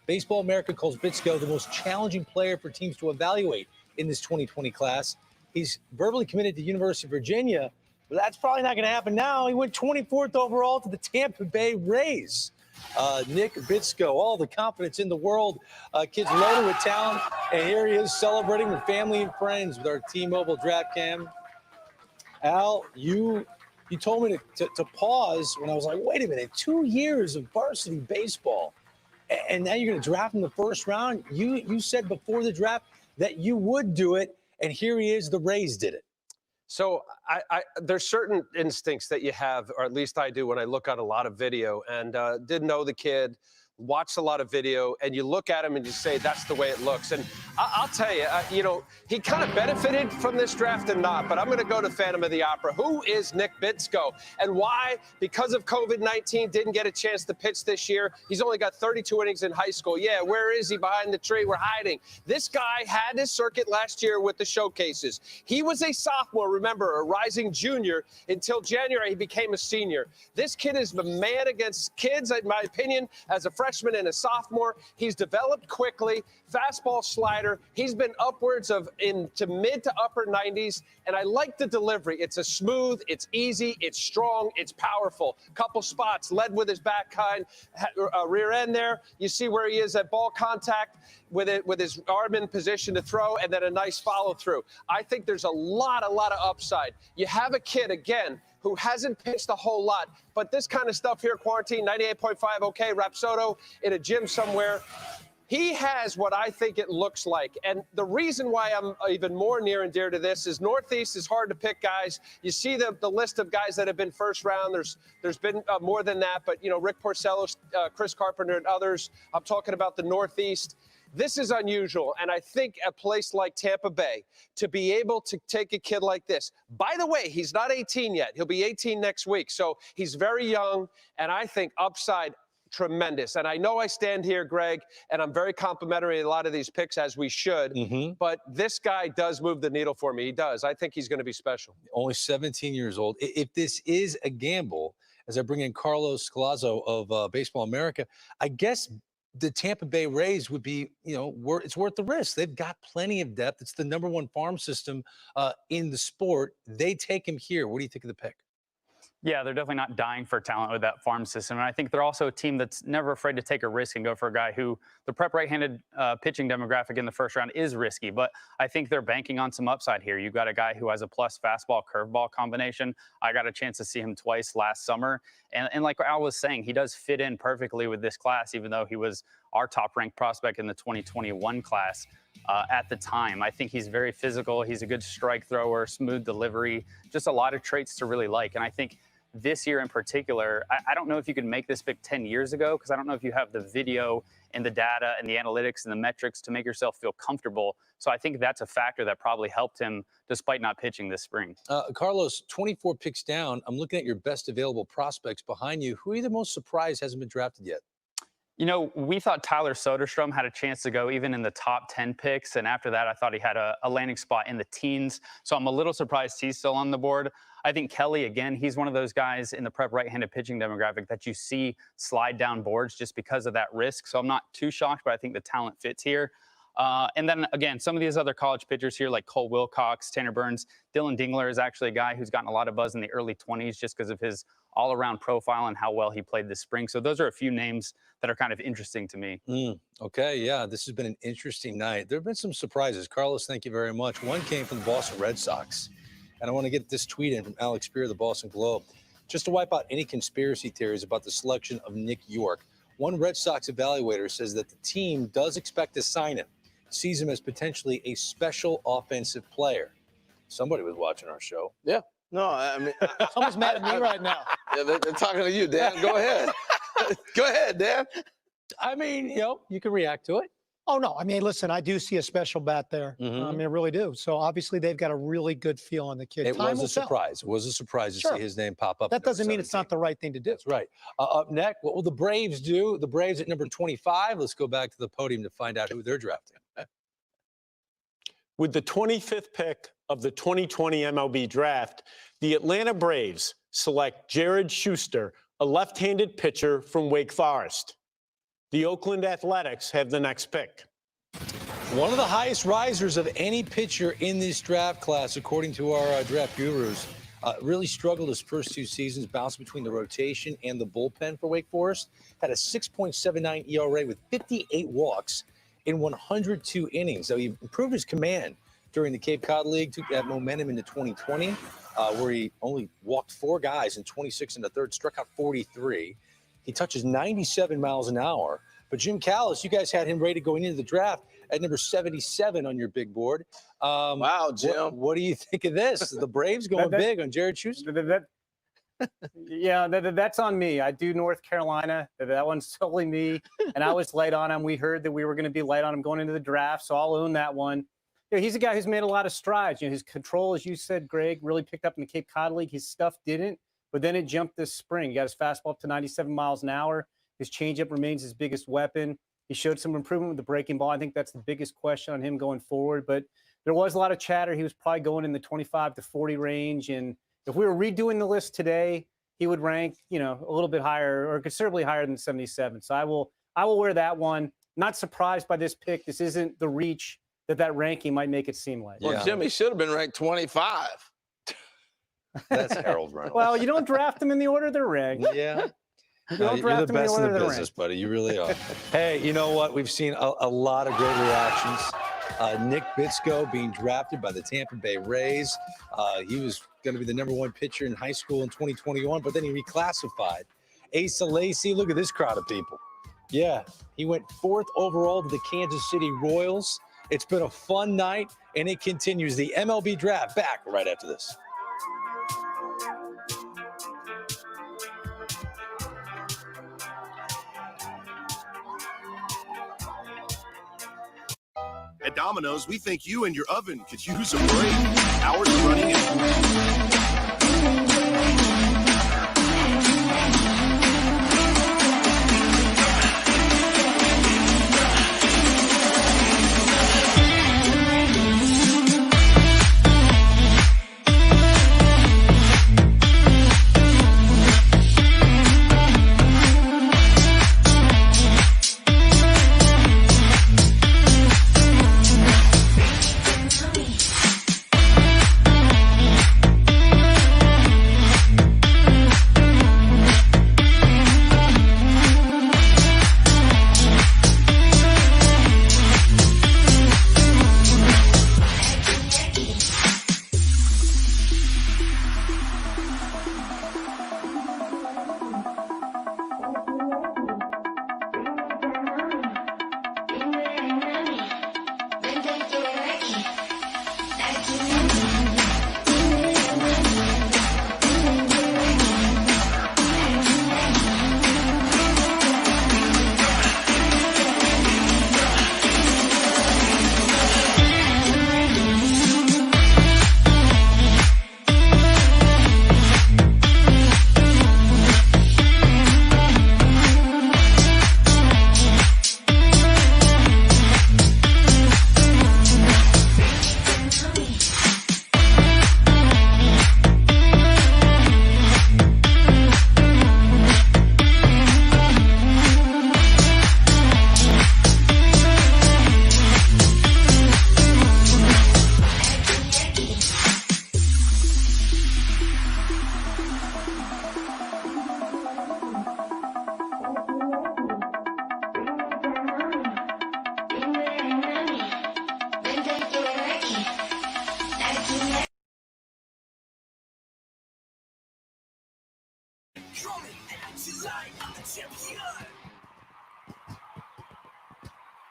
Baseball America calls Bitsko the most challenging player for teams to evaluate in this 2020 class. He's verbally committed to University of Virginia, but that's probably not going to happen now. He went 24th overall to the Tampa Bay Rays. Nick Bitsko, all the confidence in the world. Kid's loaded with talent, and here he is celebrating with family and friends with our T-Mobile Draft Cam. Al, you told me to pause when I was like, wait a minute, 2 years of varsity baseball, And now you're going to draft him the first round. You said before the draft that you would do it, and here he is. The Rays did it. So there's certain instincts that you have, or at least I do, when I look at a lot of video, and didn't know the kid, watched a lot of video, and you look at him and you say, that's the way it looks. And I'll tell you, he kind of benefited from this draft and not, but I'm going to go to Phantom of the Opera. Who is Nick Bitsko? And why? Because of COVID-19, didn't get a chance to pitch this year. He's only got 32 innings in high school. Yeah, where is he? Behind the tree. We're hiding. This guy had his circuit last year with the showcases. He was a sophomore, remember, a rising junior, until January he became a senior. This kid is a man against kids, in my opinion, as a freshman and a sophomore. He's developed quickly, fastball, slider. He's been upwards of into mid to upper 90s, and I like the delivery. It's a smooth, it's easy, it's strong, it's powerful. Couple spots, led with his back kind, rear end there. You see where he is at ball contact with his arm in position to throw, and then a nice follow through. I think there's a lot of upside. You have a kid, again, who hasn't pitched a whole lot, but this kind of stuff here, quarantine, 98.5, okay, Rapsodo in a gym somewhere. He has what I think it looks like. And the reason why I'm even more near and dear to this is Northeast is hard to pick guys. You see the list of guys that have been first round. There's been more than that, but, Rick Porcello, Chris Carpenter, and others. I'm talking about the Northeast. This is unusual, and I think a place like Tampa Bay, to be able to take a kid like this. By the way, he's not 18 yet. He'll be 18 next week, so he's very young, and I think upside tremendous. And I know I stand here, Greg, and I'm very complimentary of a lot of these picks, as we should, but this guy does move the needle for me. He does. I think he's going to be special. Only 17 years old. If this is a gamble, as I bring in Carlos Scalazzo of Baseball America, I guess the Tampa Bay Rays would be, it's worth the risk. They've got plenty of depth. It's the #1 farm system in the sport. They take him here. What do you think of the pick? Yeah, they're definitely not dying for talent with that farm system. And I think they're also a team that's never afraid to take a risk and go for a guy who the prep right-handed pitching demographic in the first round is risky. But I think they're banking on some upside here. You've got a guy who has a plus fastball curveball combination. I got a chance to see him twice last summer. And like Al was saying, he does fit in perfectly with this class, even though he was our top-ranked prospect in the 2021 class at the time. I think he's very physical. He's a good strike thrower, smooth delivery, just a lot of traits to really like. And I think this year in particular, I don't know if you could make this pick 10 years ago, because I don't know if you have the video and the data and the analytics and the metrics to make yourself feel comfortable. So I think that's a factor that probably helped him despite not pitching this spring. Carlos, 24 picks down. I'm looking at your best available prospects behind you. Who are you the most surprised hasn't been drafted yet? We thought Tyler Soderstrom had a chance to go even in the top 10 picks. And after that, I thought he had a landing spot in the teens. So I'm a little surprised he's still on the board. I think Kelly, again, he's one of those guys in the prep right-handed pitching demographic that you see slide down boards just because of that risk. So I'm not too shocked, but I think the talent fits here. And then, again, some of these other college pitchers here, like Cole Wilcox, Tanner Burns, Dylan Dingler is actually a guy who's gotten a lot of buzz in the early 20s just because of his all-around profile and how well he played this spring. So those are a few names that are kind of interesting to me. Okay, yeah, this has been an interesting night. There have been some surprises. Carlos, thank you very much. One came from the Boston Red Sox. And I want to get this tweet in from Alex Spear of the Boston Globe. Just to wipe out any conspiracy theories about the selection of Nick York, one Red Sox evaluator says that the team does expect to sign him, sees him as potentially a special offensive player. Somebody was watching our show. Yeah. No, I mean. Someone's mad at me right now. Yeah, they're talking to you, Dan. Go ahead. Go ahead, Dan. I mean, you can react to it. Oh, no. I mean, listen, I do see a special bat there. I mean, I really do. So, obviously, they've got a really good feel on the kid. It was a surprise. It was a surprise to see his name pop up. That doesn't mean it's not the right thing to do. That's right. Up next, what will the Braves do? The Braves at number 25. Let's go back to the podium to find out who they're drafting. With the 25th pick of the 2020 MLB Draft, the Atlanta Braves select Jared Schuster, a left-handed pitcher from Wake Forest. The Oakland Athletics have the next pick. One of the highest risers of any pitcher in this draft class, according to our draft gurus, really struggled his first two seasons, bounced between the rotation and the bullpen for Wake Forest, had a 6.79 ERA with 58 walks in 102 innings. So he improved his command during the Cape Cod League, took that momentum into 2020, where he only walked 4 guys in 26 1/3, struck out 43. He touches 97 miles an hour, But Jim Callis, you guys had him rated going into the draft at number 77 on your big board. Wow, Jim. What do you think of this? The Braves going big on Jared Schuster? Yeah, that's on me. I do North Carolina. That one's totally me. And I was light on him. We heard that we were going to be light on him going into the draft, so I'll own that one. You know, he's a guy who's made a lot of strides. You know, his control, as you said, Greg, really picked up in the Cape Cod League. His stuff didn't, but then it jumped this spring. He got his fastball up to 97 miles an hour. His changeup remains his biggest weapon. He showed some improvement with the breaking ball. I think that's the biggest question on him going forward. But there was a lot of chatter. He was probably going in the 25 to 40 range. And if we were redoing the list today, he would rank, you know, a little bit higher or considerably higher than 77. So I will wear that one. Not surprised by this pick. This isn't the reach that ranking might make it seem like. Well, Jimmy should have been ranked 25. That's Harold Reynolds. Well, you don't draft them in the order they're ranked. Yeah. You No, don't you're draft the them in best the in order the they're business, ranked. buddy. You really are. Hey, you know what? We've seen a lot of great reactions. Nick Bitsko being drafted by the Tampa Bay Rays. He was going to be the number one pitcher in high school in 2021, but then he reclassified. Asa Lacy, look at this crowd of people. Yeah, he went 4th overall to the Kansas City Royals. It's been a fun night, and it continues. The MLB Draft back right after this. At Domino's, we think you and your oven could use a break. Hours are running in.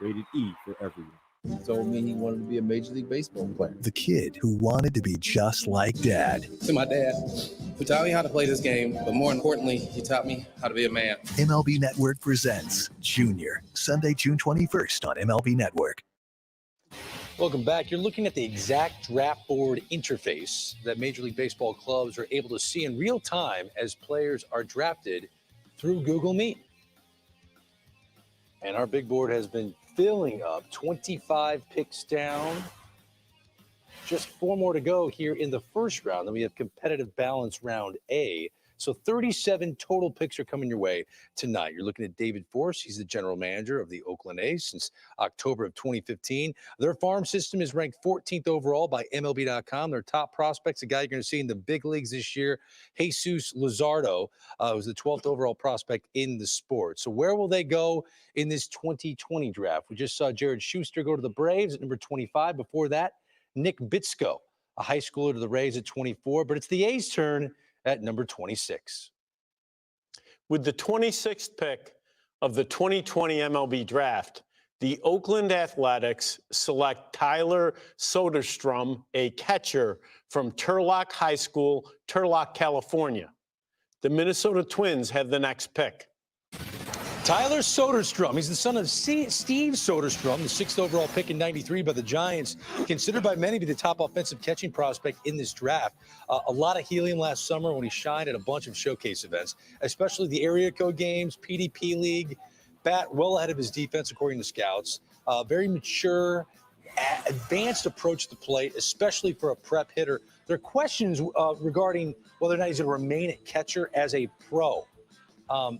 Rated E for everyone. He told me he wanted to be a Major League Baseball player. The kid who wanted to be just like Dad. To my dad, who taught me how to play this game, but more importantly, he taught me how to be a man. MLB Network presents Junior, Sunday, June 21st on MLB Network. Welcome back. You're looking at the exact draft board interface that Major League Baseball clubs are able to see in real time as players are drafted through Google Meet. And our big board has been filling up, 25 picks down. Just 4 more to go here in the first round. Then we have competitive balance round A. So 37 total picks are coming your way tonight. You're looking at David Force. He's the general manager of the Oakland A's since October of 2015. Their farm system is ranked 14th overall by MLB.com. Their top prospects, the guy you're going to see in the big leagues this year, Jesus Luzardo, was the 12th overall prospect in the sport. So where will they go in this 2020 draft? We just saw Jared Schuster go to the Braves at number 25. Before that, Nick Bitsko, a high schooler, to the Rays at 24. But it's the A's turn at number 26. With the 26th pick, of the 2020 MLB Draft, the Oakland Athletics select Tyler Soderstrom, a catcher from Turlock High School, Turlock, California. The Minnesota Twins have the next pick. Tyler Soderstrom. He's the son of Steve Soderstrom, the 6th overall pick in '93 by the Giants, considered by many to be the top offensive catching prospect in this draft. A lot of helium last summer when he shined at a bunch of showcase events, especially the area code games, PDP League. Bat well ahead of his defense, according to scouts. Very mature, advanced approach to the plate, especially for a prep hitter. There are questions regarding whether or not he's going to remain at catcher as a pro.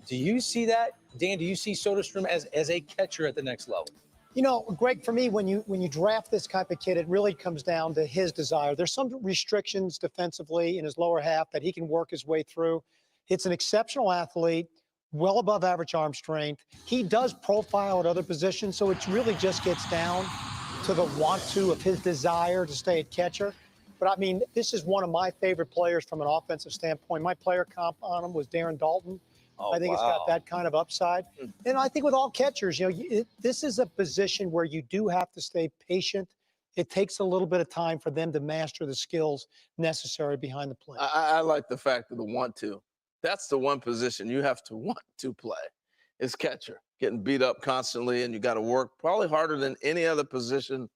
Do you see that? Dan, do you see Soderstrom as a catcher at the next level? You know, Greg, for me, when you draft this type of kid, it really comes down to his desire. There's some restrictions defensively in his lower half that he can work his way through. It's an exceptional athlete, well above average arm strength. He does profile at other positions, so it really just gets down to the want-to of his desire to stay at catcher. But, I mean, this is one of my favorite players from an offensive standpoint. My player comp on him was Darren Dalton. Oh, I think it's got that kind of upside. And I think with all catchers, you know, this is a position where you do have to stay patient. It takes a little bit of time for them to master the skills necessary behind the plate. I like the fact of the want to. That's the one position you have to want to play is catcher. Getting beat up constantly, and you got to work probably harder than any other position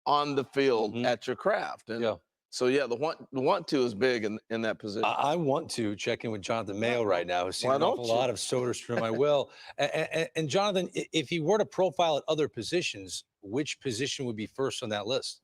on the field at your craft. And so, yeah, the want to is big in that position. I want to check in with Jonathan Mayo right now, who's seen an awful lot of Soderstrom. I will. And Jonathan, if he were to profile at other positions, which position would be first on that list?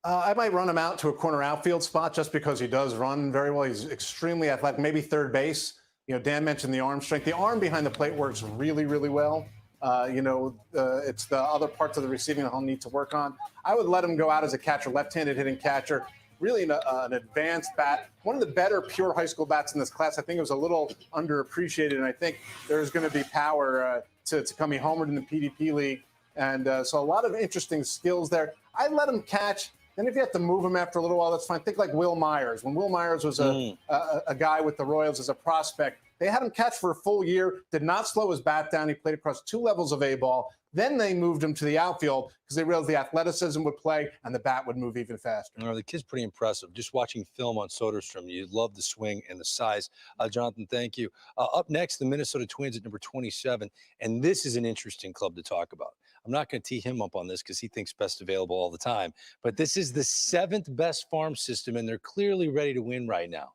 I might run him out to a corner outfield spot just because he does run very well. He's extremely athletic, maybe third base. You know, Dan mentioned the arm strength. The arm behind the plate works really, really well. It's the other parts of the receiving that he'll need to work on. I would let him go out as a catcher, left-handed hitting catcher, really an advanced bat. One of the better pure high school bats in this class. I think it was a little underappreciated, and I think there's going to be power to come. He homered in the PDP League, and so a lot of interesting skills there. I'd let him catch. Then if you have to move him after a little while, that's fine. Think like Will Myers. When Will Myers was a guy with the Royals as a prospect, they had him catch for a full year, did not slow his bat down. He played across 2 levels of A-ball. Then they moved him to the outfield because they realized the athleticism would play and the bat would move even faster. The kid's pretty impressive. Just watching film on Soderstrom, you love the swing and the size. Jonathan, thank you. Up next, the Minnesota Twins at number 27, and this is an interesting club to talk about. I'm not going to tee him up on this because he thinks best available all the time, but this is the 7th best farm system, and they're clearly ready to win right now.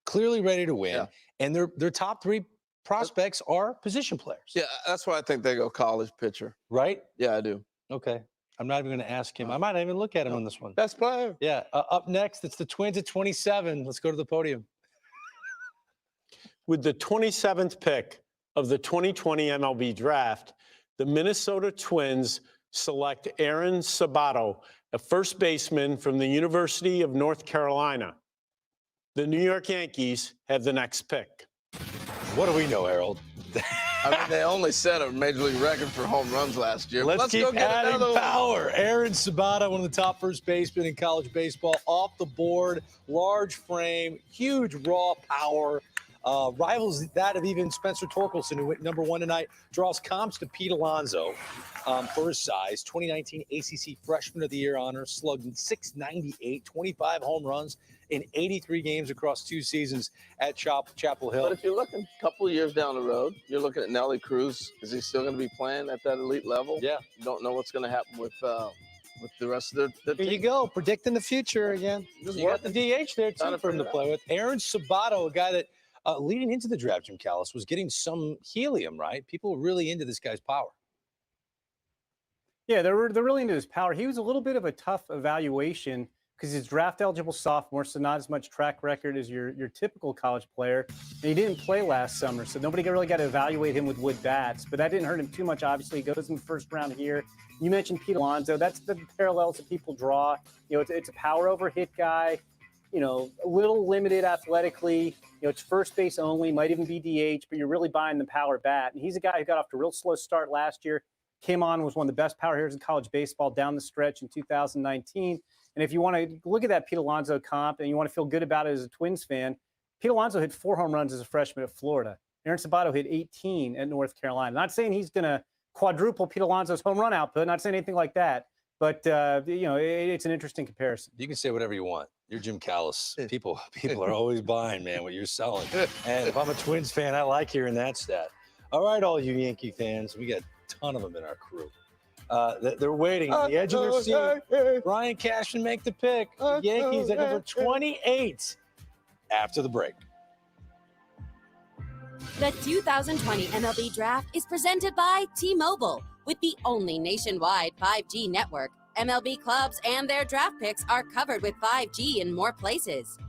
Clearly ready to win, and their top 3 prospects are position players. Yeah, that's why I think they go college pitcher. Right? Yeah, I do. Okay. I'm not even going to ask him. I might not even look at him on this one. Best player. Yeah. Up next, it's the Twins at 27. Let's go to the podium. With the 27th pick of the 2020 MLB Draft, the Minnesota Twins select Aaron Sabato, a first baseman from the University of North Carolina. The New York Yankees have the next pick. What do we know, Harold? I mean, they only set a major league record for home runs last year. Let's keep go get adding another power. Aaron Sabato, one of the top first basemen in college baseball, off the board, large frame, huge raw power. Rivals that of even Spencer Torkelson, who went number 1 tonight, draws comps to Pete Alonso for his size. 2019 ACC Freshman of the Year honor, slugged .698, 25 home runs in 83 games across 2 seasons at Chapel Hill. But if you're looking a couple of years down the road, you're looking at Nelly Cruz. Is he still going to be playing at that elite level? Yeah. You don't know what's going to happen with the rest of their Here you go, predicting the future again. You got the DH there, too, for him to play with. Aaron Sabato, a guy that leading into the draft, Jim Callis, was getting some helium, right? People were really into this guy's power. Yeah, they're really into his power. He was a little bit of a tough evaluation because he's draft-eligible sophomore, so not as much track record as your typical college player. And he didn't play last summer, so nobody really got to evaluate him with wood bats. But that didn't hurt him too much, obviously. He goes in the first round here. You mentioned Pete Alonso. That's the parallels that people draw. You know, it's a power-over hit guy. You know, a little limited athletically. You know, it's first base only, might even be DH, but you're really buying the power bat. And he's a guy who got off to a real slow start last year, came on, was one of the best power hitters in college baseball down the stretch in 2019. And if you want to look at that Pete Alonso comp and you want to feel good about it as a Twins fan, Pete Alonso hit 4 home runs as a freshman at Florida. Aaron Sabato hit 18 at North Carolina. Not saying he's going to quadruple Pete Alonso's home run output, not saying anything like that. But, it's an interesting comparison. You can say whatever you want. You're Jim Callis. People are always buying, man, what you're selling. And if I'm a Twins fan, I like hearing that stat. All right, all you Yankee fans, we got a ton of them in our crew. They're waiting on the edge of their seat. Brian Cashman make the pick. The Yankees at number 28 after the break. The 2020 MLB Draft is presented by T-Mobile. With the only nationwide 5G network, MLB clubs and their draft picks are covered with 5G in more places.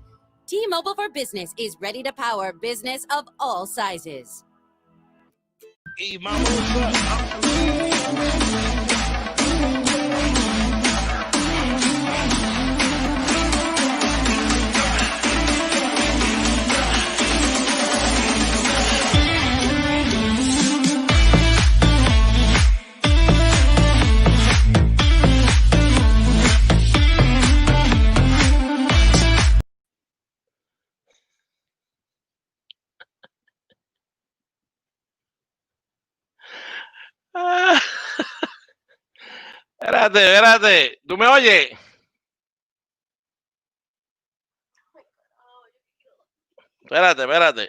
T-Mobile for Business is ready to power business of all sizes. Hey, mama, what's up? Espérate, ¿tú me oyes? Espérate.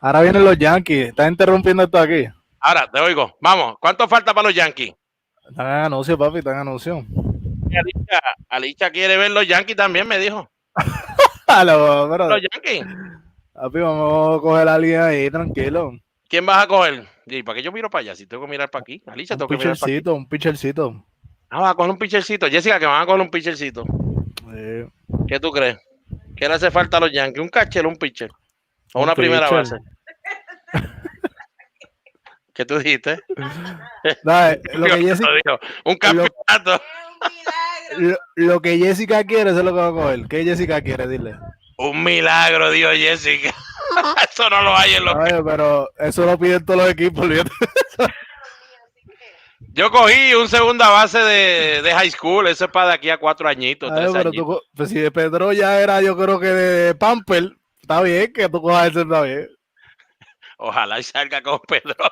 Ahora vienen los Yankees. Estás interrumpiendo esto aquí. Ahora, te oigo. Vamos, ¿cuánto falta para los Yankees? Están en anuncio, papi, están en anuncio. Alicia quiere ver los Yankees también, me dijo. Los Yankees. Papi, vamos a coger la línea ahí, tranquilo. ¿Quién vas a coger? ¿Y para qué yo miro para allá? Si tengo que mirar para aquí. Alicia, tengo que mirar para aquí. Un pitchercito. Ah, va a coger un pitchercito. Jessica, que van a coger un pitchercito. ¿Qué tú crees? ¿Qué le hace falta a los Yankees? ¿Un catcher o un pitcher? ¿O una primera base? ¿Qué tú dijiste? Un campeonato. Lo que Jessica quiere, eso es lo que va a coger. ¿Qué Jessica quiere? Dile. Un milagro, dijo Jessica. Eso no lo hay en los... Pero eso lo piden todos los equipos. Yo cogí un segunda base de high school. Eso es para de aquí a 4 añitos, 3 añitos. Pues si de Pedro ya era, yo creo que de Pamper, está bien que tú cojas ese, está bien. Ojalá y salga con Pedroya.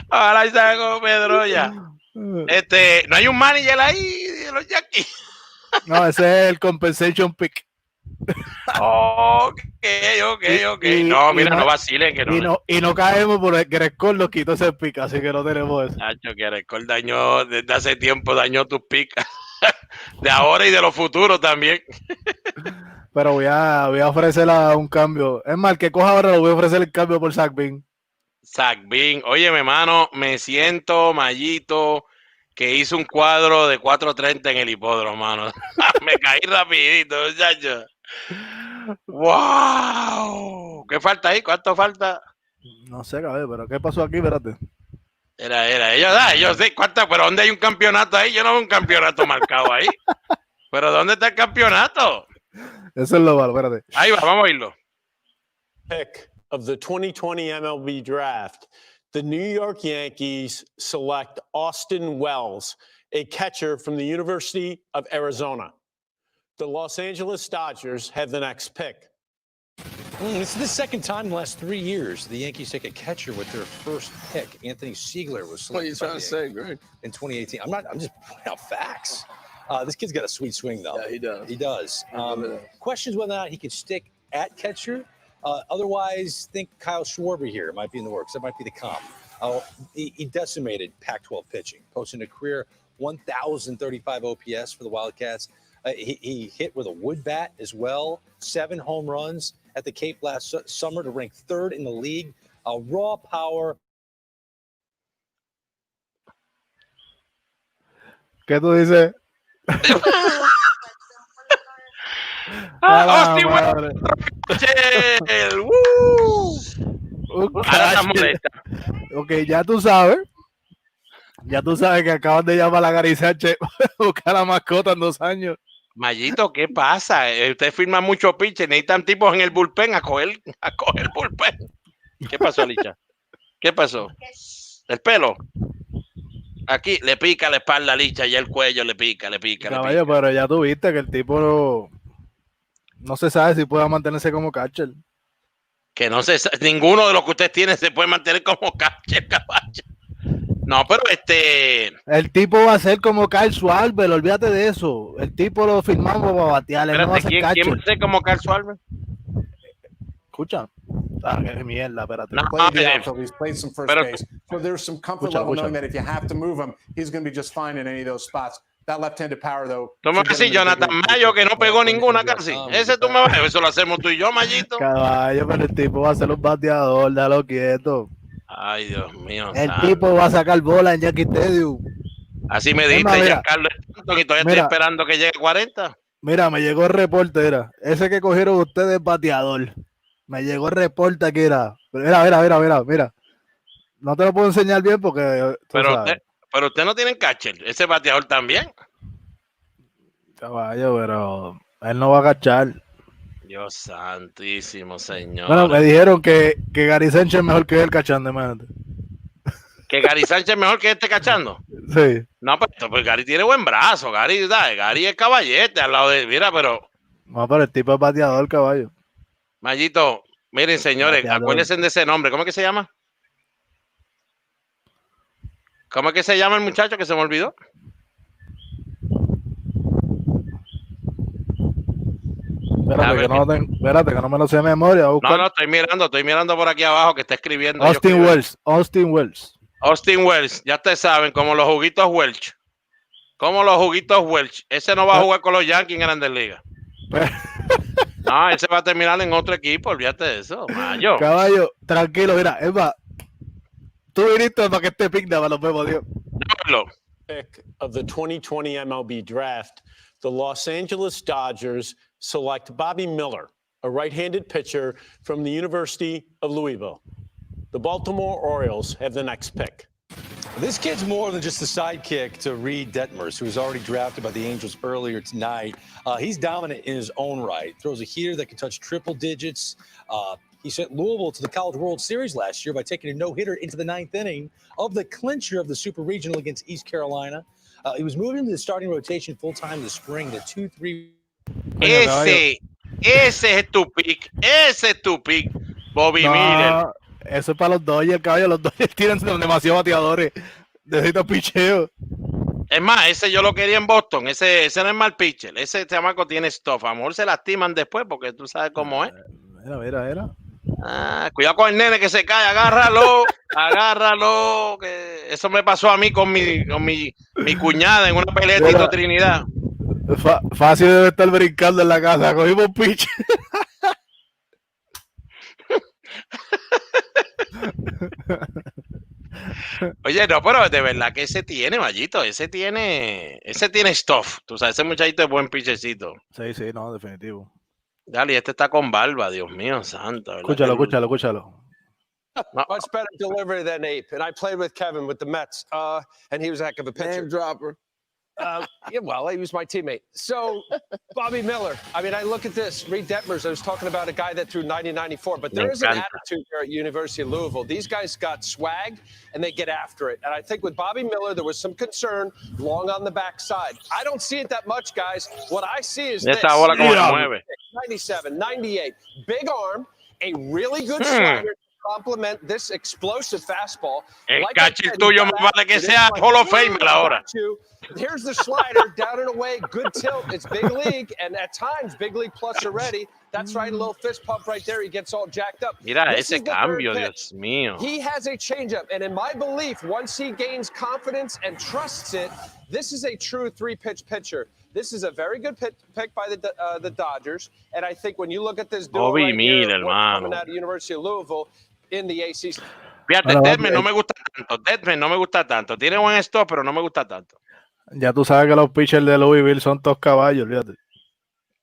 Ojalá y salga con Pedroya. No hay un manager ahí de los Yankees. No, ese es el compensation pick. Ok. No, mira, no vacilen. Y no caemos porque Grescol nos quitó ese pick, así que no tenemos eso. Nacho, que Grescol dañó, desde hace tiempo dañó tus picks. De ahora y de los futuros también. Pero voy a ofrecerle un cambio. Es más, el que coja ahora lo voy a ofrecer el cambio por Zach Bean. Zach Bean. Oye, mi hermano, me siento Mallito, que hizo un cuadro de 4.30 en el hipódromo, mano. Me caí rapidito, muchacho. ¡Wow! ¿Qué falta ahí? ¿Cuánto falta? No sé, cabrón, pero ¿qué pasó aquí? Espérate. Ellos sí, ¿cuánto? ¿Pero dónde hay un campeonato ahí? Yo no veo un campeonato marcado ahí. ¿Pero dónde está el campeonato? Eso es lo malo, espérate. Ahí va, vamos a oírlo. Pick of the 2020 MLB Draft, the New York Yankees select Austin Wells, a catcher from the University of Arizona. The Los Angeles Dodgers have the next pick. This is the second time in the last 3 years the Yankees take a catcher with their first pick. Anthony Siegler was selected. What are you trying to say, Greg? In 2018. I'm just pointing out facts. This kid's got a sweet swing, though. Yeah, he does. He does. Questions whether or not he can stick at catcher. Otherwise, think Kyle Schwarber here might be in the works. That might be the comp. He decimated Pac-12 pitching, posting a career 1,035 OPS for the Wildcats. He hit with a wood bat as well. 7 home runs at the Cape last summer to rank 3rd in the league. Raw power. ¿Qué tú dices? Austin Ok, ya tú sabes que acaban de llamar a Gary Sánchez para buscar la mascota en 2 años. Mallito, ¿qué pasa? Usted firma mucho pitcher, necesitan tipos en el bullpen a coger bullpen. ¿Qué pasó, Alicia? ¿Qué pasó? ¿El pelo? Aquí le pica la espalda licha y el cuello le pica. Caballo, pero ya tú viste que el tipo no se sabe si pueda mantenerse como catcher. Que no sé, ninguno de los que usted tiene se puede mantener como catcher, caballo. No, pero El tipo va a ser como Kyle Schwarber, olvídate de eso. El tipo lo firmamos para batear. Él no va a ser ¿quién catcher. va a ser como Kyle Schwarber? Escucha. Ah, qué mierda, espérate. No, Played the outfield. He's played some first pero- base. So there's some comfort Escucha, level escucha. knowing that if you have to move him, he's going to be just fine in any of those spots. That left-handed power, though. Tú me vas a decir Jonathan Mayo que no pegó ninguna casi. Ese tú me vas a decir, eso lo hacemos tú y yo, Mayito. Caballo, pero el tipo va a ser un bateador, déjalo quieto. Ay, Dios mío. El santo. tipo va a sacar bola en Yankee Stadium. Así me Es dijiste más, mira. Giancarlo Stanton y todavía Mira. estoy esperando que llegue a 40. Mira, me llegó el reporte, era. Ese que cogieron ustedes bateador. Me llegó el reporte que era. Mira. No te lo puedo enseñar bien porque tú sabes. Pero usted no tiene catcher, ese bateador también. Caballo, pero él no va a cachar. Dios santísimo, señor. Bueno, me dijeron que Gary Sánchez es mejor que él cachando, imagínate. Que Gary Sánchez es mejor que este cachando. Sí. No, pero pues Gary tiene buen brazo. Gary es caballete al lado de. Mira, pero. No, pero el tipo es bateador, caballo. Mayito, miren, señores, Bateador. acuérdense de ese nombre. ¿Cómo es que se llama? ¿Cómo es que se llama el muchacho que se me olvidó? Espérate, que no me lo sé de memoria. No, estoy mirando por aquí abajo que está escribiendo. Austin Wells. Austin Wells, ya ustedes saben, como los juguitos Welch. Ese no va a jugar con los Yankees en Grandes Ligas. No, ese va a terminar en otro equipo, olvídate de eso, Mayo. Caballo, tranquilo, mira, Eva. Tú viniste para que este pick de los vemos, Dios. Pick of the 2020 MLB Draft, the Los Angeles Dodgers select Bobby Miller, a right-handed pitcher from the University of Louisville. The Baltimore Orioles have the next pick. This kid's more than just a sidekick to Reed Detmers, who was already drafted by the Angels earlier tonight. He's dominant in his own right. Throws a heater that can touch triple digits. He sent Louisville to the College World Series last year by taking a no-hitter into the ninth inning of the clincher of the Super Regional against East Carolina. He was moved into the starting rotation full-time this spring, the 2-3. Ese es tu pick. Bobby Miller. Eso es para los Dodgers, caballo. Los Dodgers tiran demasiados bateadores. Necesito picheo. Es más, ese yo lo quería en Boston. Ese no es mal pitcher. Ese chamaco tiene stuff. A lo mejor se lastiman después porque tú sabes cómo es. Mira. Cuidado con el nene que se cae. Agárralo. Que eso me pasó a mí con mi cuñada en una pelea de Tito Trinidad. Fácil debe estar brincando en la casa. Cogimos pitch. Oye, no, pero de verdad que ese tiene, Mayito, ese tiene stuff. Tú sabes, ese muchachito es buen pichecito. Sí, no, definitivo. Dale, este está con barba, Dios mío, santo. ¿Verdad? Escúchalo. Much better delivery than Ape. And I played with Kevin with the Mets, and he was a heck of a pitcher. Name dropper. Yeah, well, he was my teammate. So, Bobby Miller. I mean, I look at this. Reed Detmers, I was talking about a guy that threw 90-94, but there is an attitude here at University of Louisville. These guys got swag, and they get after it. And I think with Bobby Miller, there was some concern long on the backside. I don't see it that much, guys. What I see is this. 97, 98. Big arm, a really good slider. Complement this explosive fastball. El catcher tuyo me vale que sea Hall of Fame ahora. Here's the slider down and away, good tilt. It's big league, and at times big league plus already. That's right, a little fist pump right there. He gets all jacked up. Mira ese cambio, Dios mío. He has a changeup, and in my belief, once he gains confidence and trusts it, this is a true three-pitch pitcher. This is a very good pick by the Dodgers, and I think when you look at this duo right here, coming out of University of Louisville. In the ACC. Fíjate, Detmer no me gusta tanto. Tiene buen stop, pero no me gusta tanto. Ya tú sabes que los pitchers de Louisville son todos caballos, fíjate.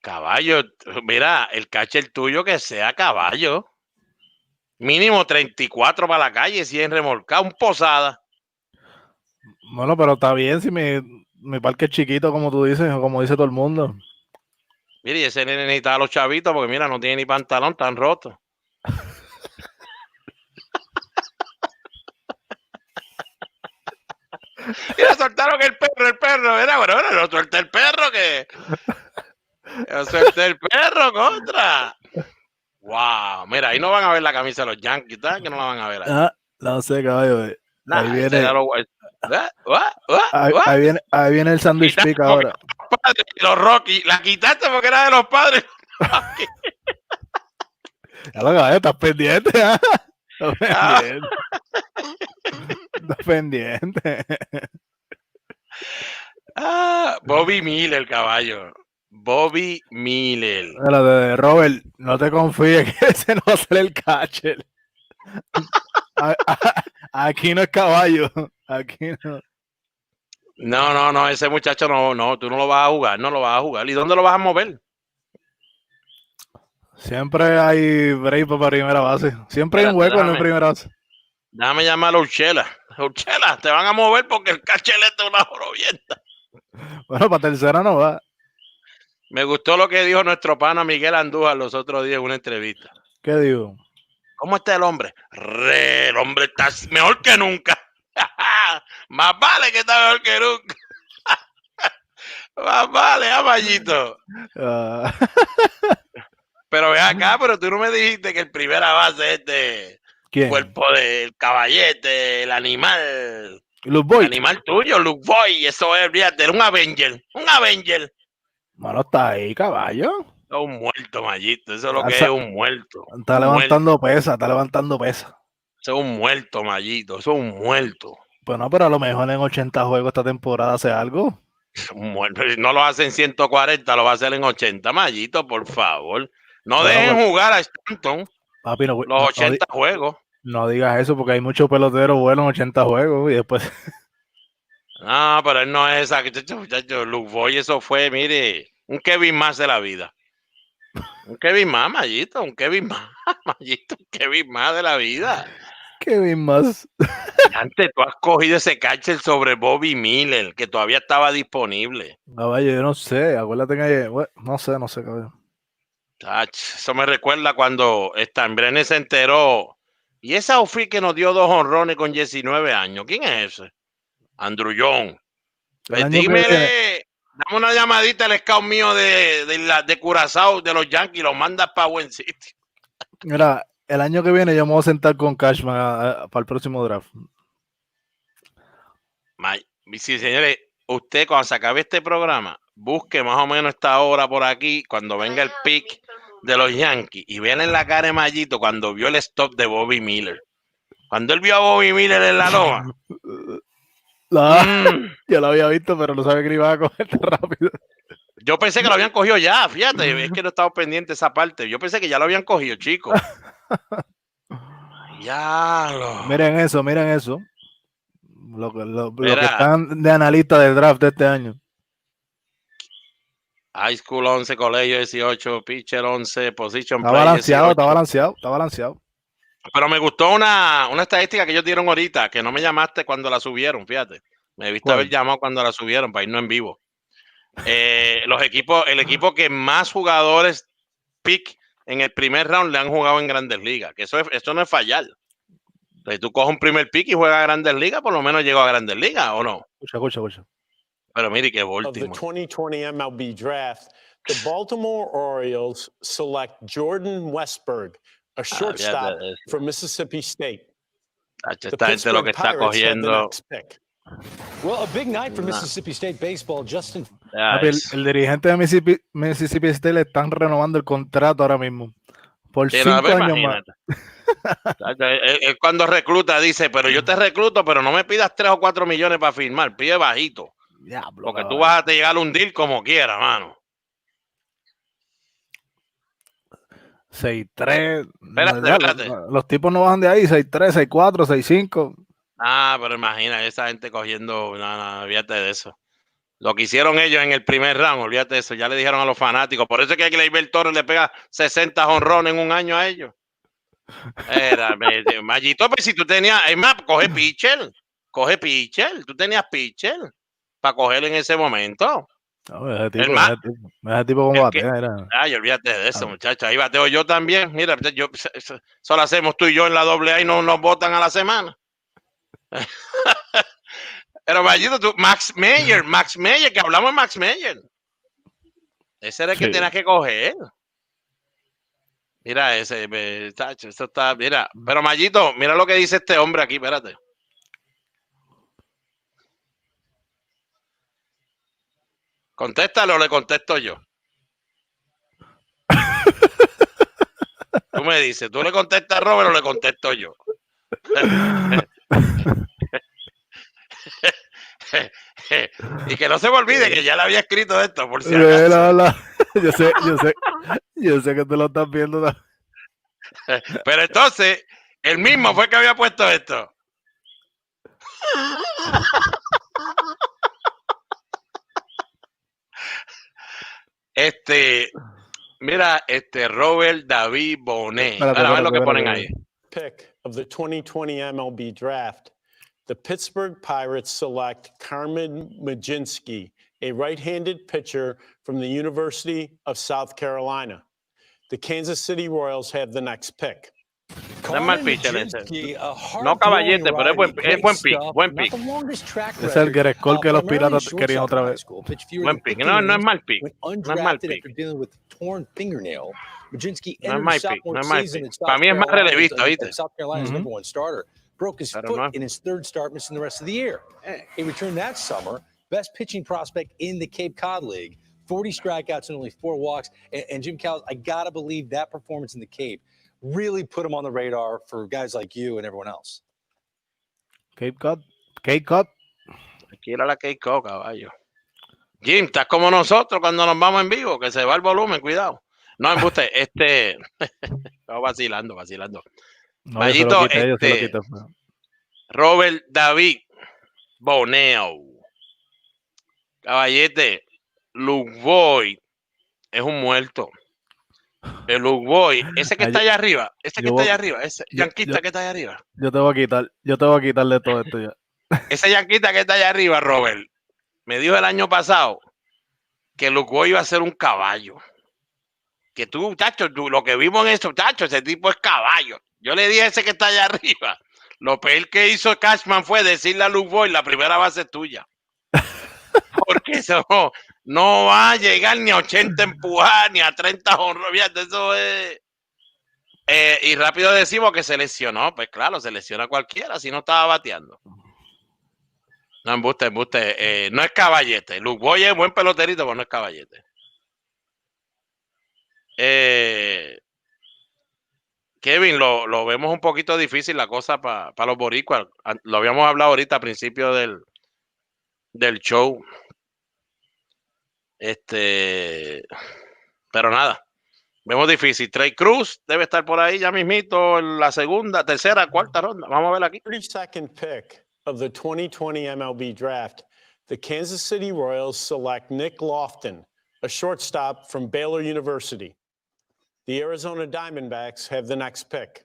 Caballo, mira, el catcher tuyo que sea caballo. Mínimo 34 para la calle, si es remolcado, un Posada. Bueno, pero está bien si mi parque es chiquito, como tú dices, o como dice todo el mundo. Mira, y ese nene necesita a los chavitos porque mira, no tiene ni pantalón, tan roto. Mira, soltaron el perro. Mira, bueno, no suelte el perro que... No suelte el perro, contra. Wow, mira, ahí no van a ver la camisa de los Yankees, ¿sabes? Que no la van a ver ahí. Ah, no sé, caballo. Ahí Nah, ese viene, ya lo... ahí viene el sandwich pick ahora. Los Rocky, la quitaste porque era de los padres. Ya lo caballo, estás pendiente, ¿ah? Estás pendiente. Estás pendiente. Bobby Miller, caballo. Bobby Miller. Espérate, Robert, no te confíes que ese no va a ser el catcher. Aquí no es caballo. Aquí no. No, ese muchacho no, tú no lo vas a jugar, no lo vas a jugar. ¿Y dónde lo vas a mover? Siempre hay break para primera base. Siempre hay un hueco en la primera base. Déjame llamar a Urchela. Urchela, te van a mover porque el catcher es una jorobienta. Bueno, para tercera no va. Me gustó lo que dijo nuestro pana Miguel Andújar los otros días en una entrevista. ¿Qué digo? ¿Cómo está el hombre? El hombre está mejor que nunca. Más vale que está mejor que nunca. Más vale, Amallito. Pero ve acá, pero tú no me dijiste que el primera base es de ¿Quién? Cuerpo del Caballete, el animal. Luke Boy. El animal tuyo, Luke Boy. Eso es, fíjate, era un Avenger. Un Avenger. Mano, está ahí, caballo. Es un muerto, Mallito. Eso es lo que es un muerto. Está levantando pesa, está levantando pesa. Eso es un muerto, Mallito. Eso es un muerto. Pues no, pero a lo mejor en 80 juegos esta temporada hace algo. Un muerto. Si no lo hace en 140, lo va a hacer en 80, Mallito, por favor. No dejen jugar a Stanton. Papi, los 80 juegos. No digas eso porque hay muchos peloteros buenos en 80 juegos y después. No, pero él no es esa. Muchacho, Luke Boy, eso fue, mire, un Kevin más de la vida. Un Kevin más, Mallito, un Kevin más, Mallito, un Kevin más de la vida. Kevin más. Antes tú has cogido ese catcher sobre Bobby Miller, que todavía estaba disponible. Caballo, yo no sé, acuérdate que bueno, no sé, caballo. Eso me recuerda cuando Stan Brenner se enteró. Y esa outfield que nos dio 2 honrones con 19 años, ¿quién es ese? Andrew John. Pues dímele, dame una llamadita al scout mío de Curazao, de los Yankees, los mandas para buen sitio. Mira, el año que viene yo me voy a sentar con Cashman para el próximo draft. Sí, señores, usted cuando se acabe este programa, busque más o menos esta hora por aquí, cuando venga el pick de los Yankees, y vean en la cara de Mallito cuando vio el stop de Bobby Miller. Cuando él vio a Bobby Miller en la loma. Yo lo había visto, pero no sabía que iba a coger tan rápido. Yo pensé que lo habían cogido ya, fíjate, es que no estaba pendiente de esa parte. Yo pensé que ya lo habían cogido, chicos. Ya lo. Miren eso. Lo que están de analista del draft de este año. High School 11, Colegio 18, Pitcher 11, Position Está Play balanceado, 18. está balanceado. Pero me gustó una estadística que ellos dieron ahorita, que no me llamaste cuando la subieron, fíjate. Me debiste haber llamado cuando la subieron para irnos en vivo. El equipo que más jugadores pick en el primer round le han jugado en Grandes Ligas, que eso no es fallar. Si tú coges un primer pick y juegas a Grandes Ligas, por lo menos llegó a Grandes Ligas, ¿o no? Escucha. Pero mire que Of the Baltimore. 2020 MLB Draft, the Baltimore Orioles select Jordan Westburg, a shortstop from Mississippi State. Esta gente lo que está cogiendo. Well, a big night for Mississippi State baseball, Justin. El dirigente de Mississippi State le están renovando el contrato ahora mismo. Por 5 años más. Él cuando recluta dice, pero yo te recluto, pero no me pidas 3 o 4 millones para firmar, pide bajito. Diablo, porque tú vas a llegar a un deal como quieras, mano. 6-3. Espérate. Los tipos no bajan de ahí, 6-3, 6-4, 6-5. Pero imagina esa gente cogiendo, no, olvídate de eso. Lo que hicieron ellos en el primer round, olvídate de eso, ya le dijeron a los fanáticos. Por eso es que Gleyber Torres le pega 60 jonrones en un año a ellos. Mallito, pues si tú tenías, es más, coge pitcher, tú tenías pitcher para coger en ese momento. No, ese tipo como batea era. Olvídate de eso, muchachos. Ahí bateo yo también. Mira, eso lo hacemos tú y yo en la AA y no nos votan a la semana. Pero Mayito, tú, Max Meyer, que hablamos de Max Meyer. Ese era el que tenías que coger. Mira ese, tacho, esto está, mira. Pero Mayito, mira lo que dice este hombre aquí, espérate. Contéstalo o le contesto yo. Tú me dices, ¿tú le contestas a Robert o le contesto yo? Y que no se me olvide que ya le había escrito esto, por si acaso. Yo sé que tú lo estás viendo. Pero entonces, el mismo fue que había puesto esto. Mira, Robert David Bonet. Ahora a ver lo que ponen ahí. Pick of the 2020 MLB Draft, the Pittsburgh Pirates select Carmen Mlodzinski, a right-handed pitcher from the University of South Carolina. The Kansas City Royals have the next pick. No es mal pitcher ese. No caballete, pero es buen pick. Buen pick. Es el Gerescol que los Piratas querían otra vez. Buen pick. No es mal pick. No es mal pick. Dealing with torn fingernail, Mlodzinski No es entered mal the pick. sophomore No es mal season pick. at South Para mí es más Carolina relevista, as ¿viste? South Carolina's number one starter. Broke his Pero foot no. in his third start, missing the rest of the year. He returned that summer, best pitching prospect in the Cape Cod League, 40 strikeouts and only 4 walks. And Jim Cowles, I gotta believe that performance in the Cape really put him on the radar for guys like you and everyone else. Cape Cod. Cape Cod. Aquí era la Cape Cod, caballo. Jim, estás como nosotros cuando nos vamos en vivo, que se va el volumen, cuidado. No, embuste, estamos vacilando. No, Mayito, yo se lo quité. Robert David Boneo. Caballete, Luke Boyd es un muerto. El Luke Boyd, ese que está allá arriba, ese yanquista que está allá arriba. Yo te voy a quitarle todo esto ya. Ese yanquista que está allá arriba, Robert, me dijo el año pasado que Luke Boyd iba a ser un caballo. Que tú, muchacho, lo que vimos en eso, muchacho, ese tipo es caballo. Yo le dije a ese que está allá arriba. Lo peor que hizo Cashman fue decirle a Luke Boyd, la primera base es tuya. Porque eso no va a llegar ni a 80 empujar, ni a 30 honrones. Eso es. Y rápido decimos que se lesionó. Pues claro, se lesiona cualquiera si no estaba bateando. No, embuste. No es caballete. Luke Boyd es buen peloterito, pero no es caballete. Kevin, lo vemos un poquito difícil la cosa para los boricuas. Lo habíamos hablado ahorita al principio del show. Pero nada, vemos difícil. Trey Cruz debe estar por ahí ya mismito en la segunda, tercera, cuarta ronda. Vamos a ver aquí. 32nd pick of the 2020 MLB Draft, the Kansas City Royals select Nick Lofton, a shortstop from Baylor University. The Arizona Diamondbacks have the next pick.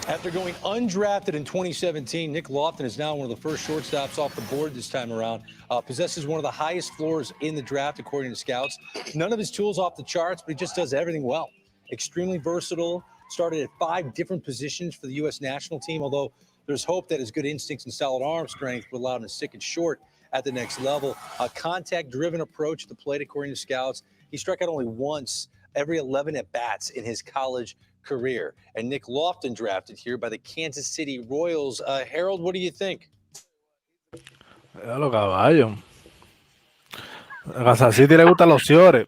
After going undrafted in 2017, Nick Lofton is now one of the first shortstops off the board this time around. Possesses one of the highest floors in the draft, according to scouts. None of his tools off the charts, but he just does everything well. Extremely versatile. Started at 5 different positions for the U.S. national team, although there's hope that his good instincts and solid arm strength will allow him to stick it short at the next level. A contact-driven approach to the plate, according to scouts. He struck out only once every 11 at-bats in his college career. And Nick Lofton drafted here by the Kansas City Royals. Harold, what do you think? A los caballos. A Kansas City le gustan los ciores.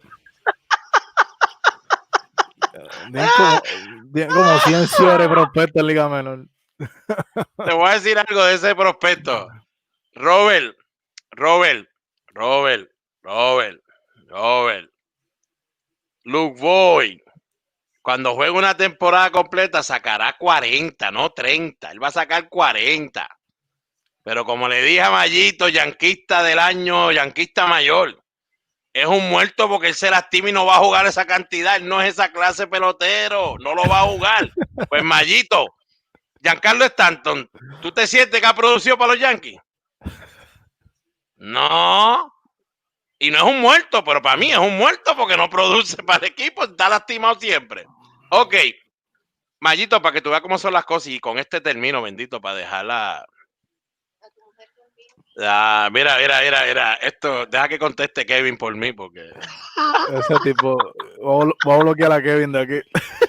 Bien como 100 ciores prospectos en Liga Menor. Te voy a decir algo de ese prospecto. Robert. Luke Boyd, cuando juegue una temporada completa, sacará 40, no 30. Él va a sacar 40. Pero como le dije a Mayito, yanquista del año, yanquista mayor, es un muerto porque él se lastima y no va a jugar esa cantidad. Él no es esa clase de pelotero, no lo va a jugar. Pues Mayito, Giancarlo Stanton, ¿tú te sientes que ha producido para los Yankees? No. Y no es un muerto, pero para mí es un muerto porque no produce para el equipo, está lastimado siempre. Ok. Mayito, para que tú veas cómo son las cosas, y con este termino, bendito, para dejarla. Mira. Esto, deja que conteste Kevin por mí, porque. Ese tipo, vamos a bloquear a Kevin de aquí.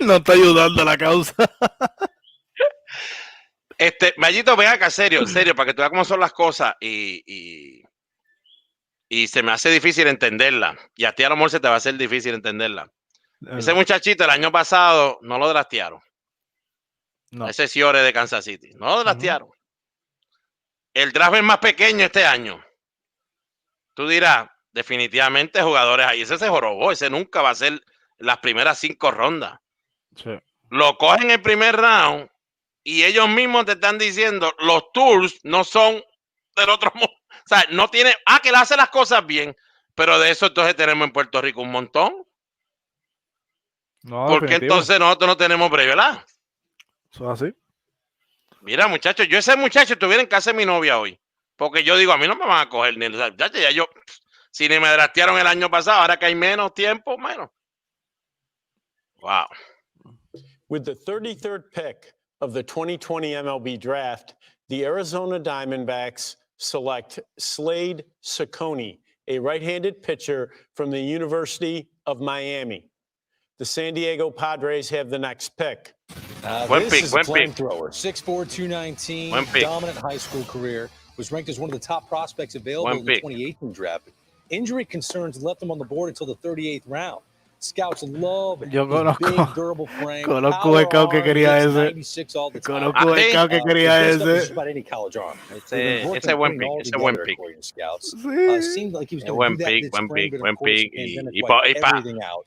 No está ayudando a la causa. Mayito, ven acá, serio, para que tú veas cómo son las cosas y se me hace difícil entenderla. Y a ti a lo mejor se te va a hacer difícil entenderla. Ese muchachito el año pasado no lo draftearon. No. Ese Ciore de Kansas City. No lo draftearon. El draft es más pequeño este año. Tú dirás, definitivamente jugadores ahí. Ese se jorobó. Ese nunca va a ser las primeras 5 rondas. Sí. Lo cogen el primer round y ellos mismos te están diciendo los tours no son del otro mundo. O sea, no tiene. Que él hace las cosas bien. Pero de eso entonces tenemos en Puerto Rico un montón. No, ¿Por qué entonces nosotros no tenemos break, verdad? Eso es así. Mira, muchachos, ese muchacho estuviera en casa de mi novia hoy. Porque yo digo, a mí no me van a coger ni. Ya yo, si ni me draftearon el año pasado, ahora que hay menos tiempo, menos. Wow. With the 33rd pick of the 2020 MLB Draft, the Arizona Diamondbacks select Slade Cecconi, a right-handed pitcher from the University of Miami. The San Diego Padres have the next pick. This is a flamethrower. 6'4", 219, dominant high school career. Was ranked as one of the top prospects available in the 2018 draft. Injury concerns left him on the board until the 38th round. Scouts love his big, durable frame. Conozco becado que quería ese. Conozco becado que quería ese. About any college arm. Ese buen pick. Ese buen pick. Seemed like he was going to do that this spring, but of course the pandemic wiped everything out.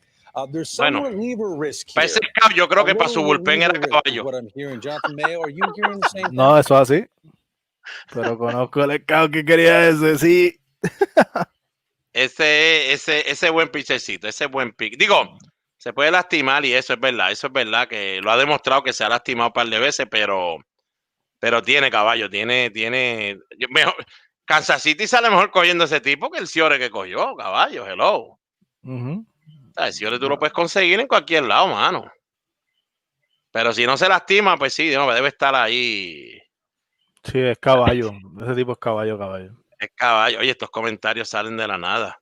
There's some reliever risk here. Yo creo que para su bullpen era caballo. What I'm hearing, Jonathan Mayo, are you hearing the same thing? No, eso es así. Pero conozco el scout que quería ese, sí. Ese buen pitchercito, ese buen pick. Digo, se puede lastimar y eso es verdad que lo ha demostrado que se ha lastimado un par de veces, pero tiene caballo, tiene mejor. Kansas City sale mejor cogiendo ese tipo que el Ciore que cogió, caballo, hello. El Ciore tú lo puedes conseguir en cualquier lado, mano. Pero si no se lastima, pues sí, debe estar ahí. Sí, es caballo. Ese tipo es caballo. Es caballo. Oye, estos comentarios salen de la nada.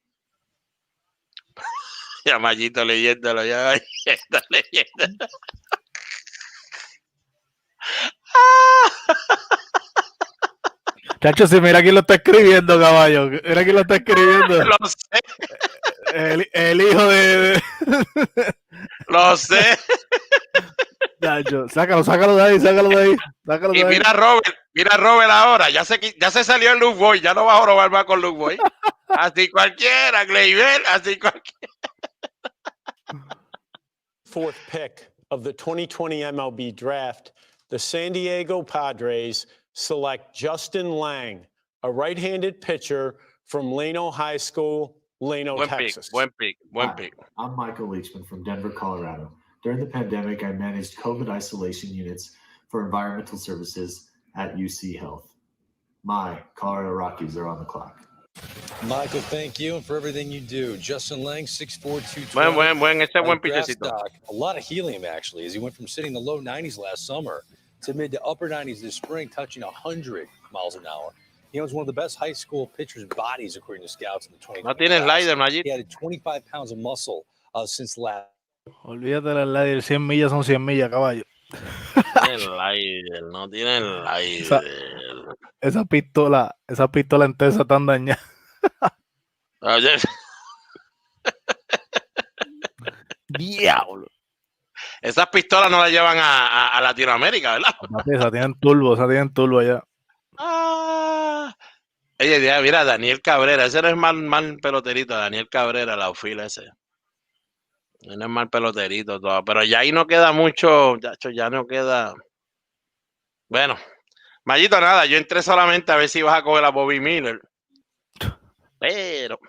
Ya Mayito leyéndolo, ya está leyendo. Chacho, si mira quién lo está escribiendo, caballo. Mira quién lo está escribiendo. Lo sé. El hijo de... Lo sé. Chacho, sácalo de ahí. Y mira Robert ahora, ya se salió el Luke Boy, ya no va a robar más con Luke Boy. Así cualquiera, Gleyber, así cualquiera. Fourth pick of the 2020 MLB Draft, the San Diego Padres select Justin Lang, a right-handed pitcher from Lano High School, Lano, Texas. Buen pick. I'm Michael Leachman from Denver, Colorado. During the pandemic, I managed COVID isolation units for environmental services at UC Health. My Colorado Rockies are on the clock. Michael, thank you and for everything you do. Justin Lang, 6'4", 220. Buen pitchercito. A lot of helium, actually, as he went from sitting in the low 90s last summer to mid to upper 90s this spring, touching 100 miles an hour. He owns one of the best high school pitchers' bodies, according to scouts in the 2020 No tiene slider, Mayito. He added 25 pounds of muscle since last. Olvídate del slider, 100 millas son 100 millas, caballo. No tiene slider. Esa pistola entesa tan dañada. Diablo. Esas pistolas no las llevan a Latinoamérica, ¿verdad? Esa tienen turbo allá. Oye, mira, Daniel Cabrera, ese no es mal peloterito, Daniel Cabrera, la outfield ese. No es mal peloterito todo, pero ya ahí no queda mucho, ya no queda. Bueno, Mayito, nada, yo entré solamente a ver si ibas a coger a Bobby Miller. Pero.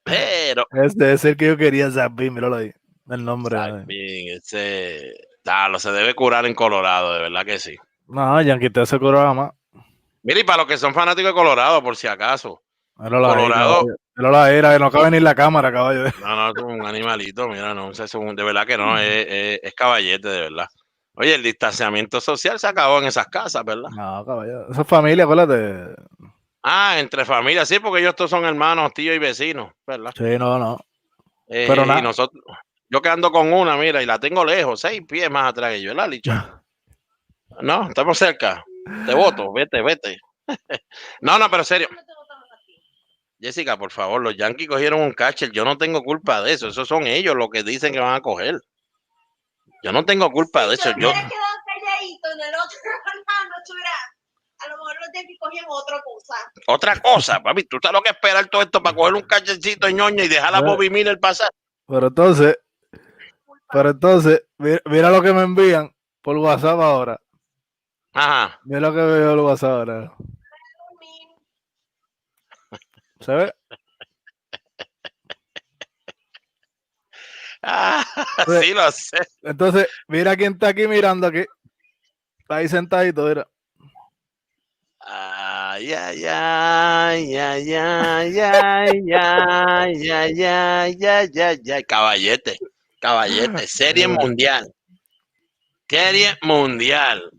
Este es el que yo quería saber, míralo ahí. El nombre. Bien, se debe curar en Colorado, de verdad que sí. No, Yankee te se curaba más. Mira, y para los que son fanáticos de Colorado, por si acaso. Colorado. Que no cabe ni en la cámara, caballo. No, es un animalito, mira, no, de verdad que no, es caballete, de verdad. Oye, el distanciamiento social se acabó en esas casas, ¿verdad? No, caballo. Esa familia, acuérdate. Ah, entre familias, sí, porque ellos todos son hermanos, tíos y vecinos, ¿verdad? Sí, no. Pero Y nada. nosotros, yo que ando con una, mira, y la tengo lejos, 6 pies más atrás que yo, ¿la Licha? No, estamos cerca. Te voto, vete. No, pero serio. Jessica, por favor, los Yankees cogieron un catcher. Yo no tengo culpa de eso. Esos son ellos los que dicen que van a coger. Yo no tengo culpa de eso. Si Yo, hubiera quedado calladito en el otro round, no estuviera. A lo mejor los Yankees cogían otra cosa. otra cosa, papi, tú sabes lo que esperar todo esto para coger un catchercito de ñoña y dejar a Bobby Miller pasar. Pero entonces, mira lo que me envían por WhatsApp ahora. Ajá. Mira lo que me envió por WhatsApp ahora. ¿Se ve? Sí, lo sé. Entonces, mira quién está aquí mirando aquí. Está ahí sentadito, mira. Ay. Caballete, serie mundial. Serie mundial.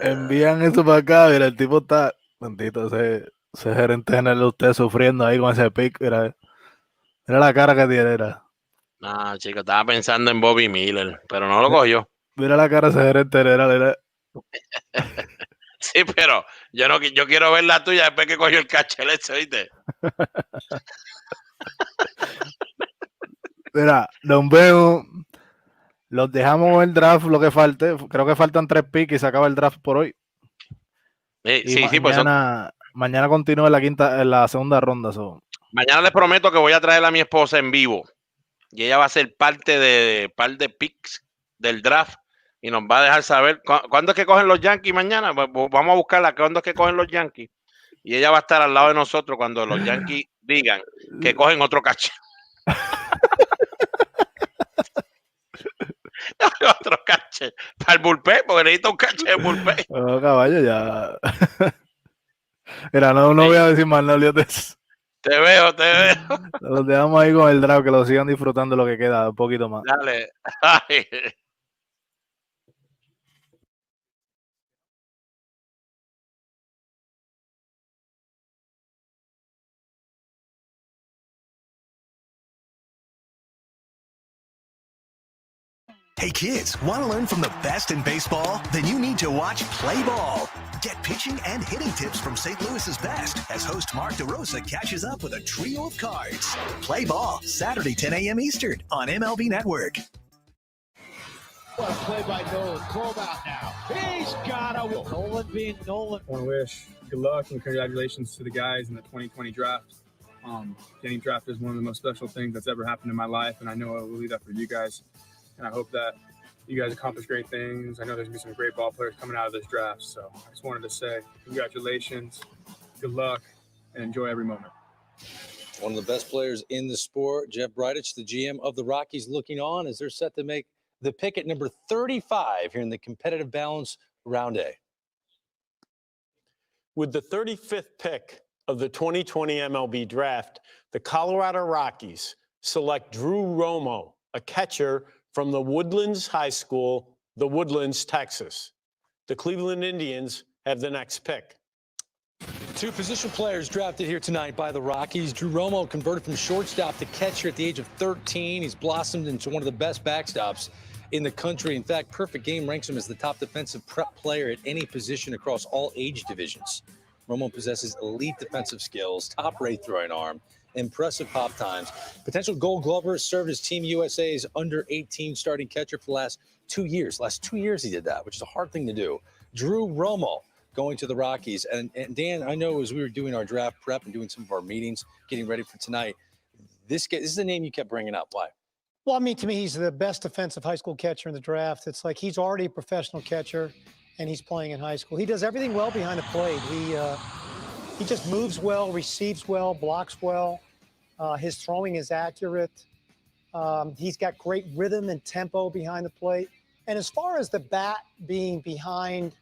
Envían eso para acá, mira, el tipo está, bendito, ese gerente general de usted sufriendo ahí con ese pick, mira la cara que tiene, era. No, chico, estaba pensando en Bobby Miller, pero no lo cogió. Mira la cara de ese gerente general, mira. Sí, pero yo quiero ver la tuya después que cogió el cachelete, ¿viste? Mira, nos vemos. Los dejamos el draft, lo que falte. Creo que faltan 3 picks y se acaba el draft por hoy. Y pues mañana continúa en la segunda ronda. Mañana les prometo que voy a traer a mi esposa en vivo. Y ella va a ser parte de par de picks del draft. Y nos va a dejar saber cuándo es que cogen los Yankees mañana. Vamos a buscarla, cuándo es que cogen los Yankees. Y ella va a estar al lado de nosotros cuando los Yankees digan que cogen otro caché. Otro caché. Para el bullpen, porque necesita un caché de bullpen. Oh, caballo, ya. Mira, no voy a decir más, no olvides eso. Te veo. Los dejamos ahí con el draft, que lo sigan disfrutando lo que queda, un poquito más. Dale. Ay. Hey kids, want to learn from the best in baseball? Then you need to watch Play Ball. Get pitching and hitting tips from St. Louis's best as host Mark DeRosa catches up with a trio of cards. Play Ball, Saturday 10 a.m. Eastern on MLB Network. Play by Nolan. Called out now. He's got a Nolan being Nolan. I want to wish good luck and congratulations to the guys in the 2020 draft. Getting drafted is one of the most special things that's ever happened in my life, and I know it will lead up for you guys. And I hope that you guys accomplish great things. I know there's going to be some great ball players coming out of this draft. So I just wanted to say congratulations, good luck, and enjoy every moment. One of the best players in the sport, Jeff Bridich, the GM of the Rockies, looking on as they're set to make the pick at number 35 here in the competitive balance round A. With the 35th pick of the 2020 MLB Draft, the Colorado Rockies select Drew Romo, a catcher from the Woodlands High School, the Woodlands, Texas. The Cleveland Indians have the next pick. 2 position players drafted here tonight by the Rockies. Drew Romo converted from shortstop to catcher at the age of 13. He's blossomed into one of the best backstops in the country. In fact, Perfect Game ranks him as the top defensive prep player at any position across all age divisions. Romo possesses elite defensive skills, top-rate throwing arm, impressive pop times. Potential Gold Glover, served as Team USA's under-18 starting catcher for the last 2 years. Last 2 years he did that, which is a hard thing to do. Drew Romo going to the Rockies. And Dan, I know as we were doing our draft prep and doing some of our meetings, getting ready for tonight, this is the name you kept bringing up. Why? Well, I mean, to me, he's the best defensive high school catcher in the draft. It's like he's already a professional catcher, and he's playing in high school. He does everything well behind the plate. He just moves well, receives well, blocks well. His throwing is accurate. He's got great rhythm and tempo behind the plate. And as far as the bat being behind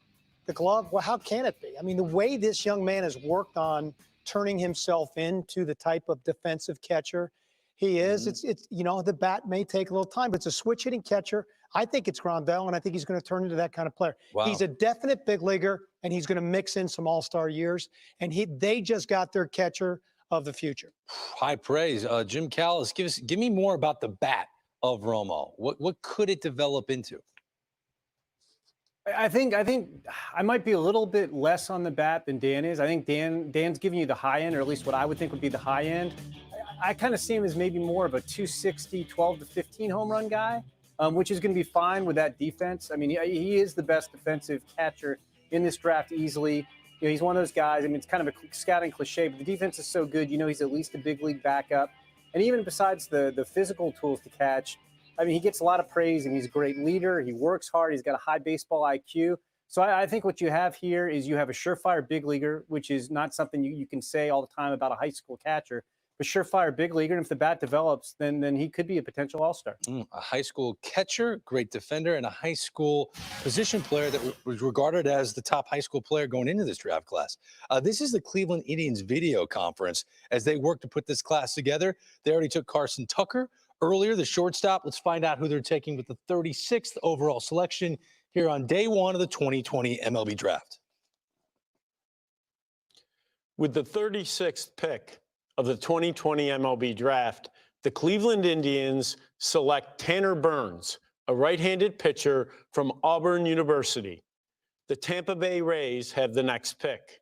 the glove, well, how can it be? I mean, the way this young man has worked on turning himself into the type of defensive catcher he is, it's you know, the bat may take a little time, but it's a switch hitting catcher. I think it's Grandel, and I think he's going to turn into that kind of player. Wow. He's a definite big leaguer. and he's going to mix in some all-star years. And they just got their catcher of the future. High praise. Jim Callis, give me more about the bat of Romo. What could it develop into? I think I might be a little bit less on the bat than Dan is. I think Dan's giving you the high end, or at least what I would think would be the high end. I kind of see him as maybe more of a 260, 12 to 15 home run guy, which is going to be fine with that defense. I mean, he is the best defensive catcher in this draft easily. You know, he's one of those guys. I mean, it's kind of a scouting cliche, but the defense is so good. You know, he's at least a big league backup. And even besides the physical tools to catch, I mean, he gets a lot of praise, and he's a great leader. He works hard. He's got a high baseball IQ. So I think what you have here is you have a surefire big leaguer, which is not something you can say all the time about a high school catcher, but surefire big leaguer. And if the bat develops, then he could be a potential all-star. A high school catcher, great defender, and a high school position player that was regarded as the top high school player going into this draft class. This is the Cleveland Indians video conference as they work to put this class together. They already took Carson Tucker earlier, the shortstop. Let's find out who they're taking with the 36th overall selection here on day one of the 2020 MLB Draft. With the 36th pick of the 2020 MLB Draft, the Cleveland Indians select Tanner Burns, a right-handed pitcher from Auburn University. The Tampa Bay Rays have the next pick.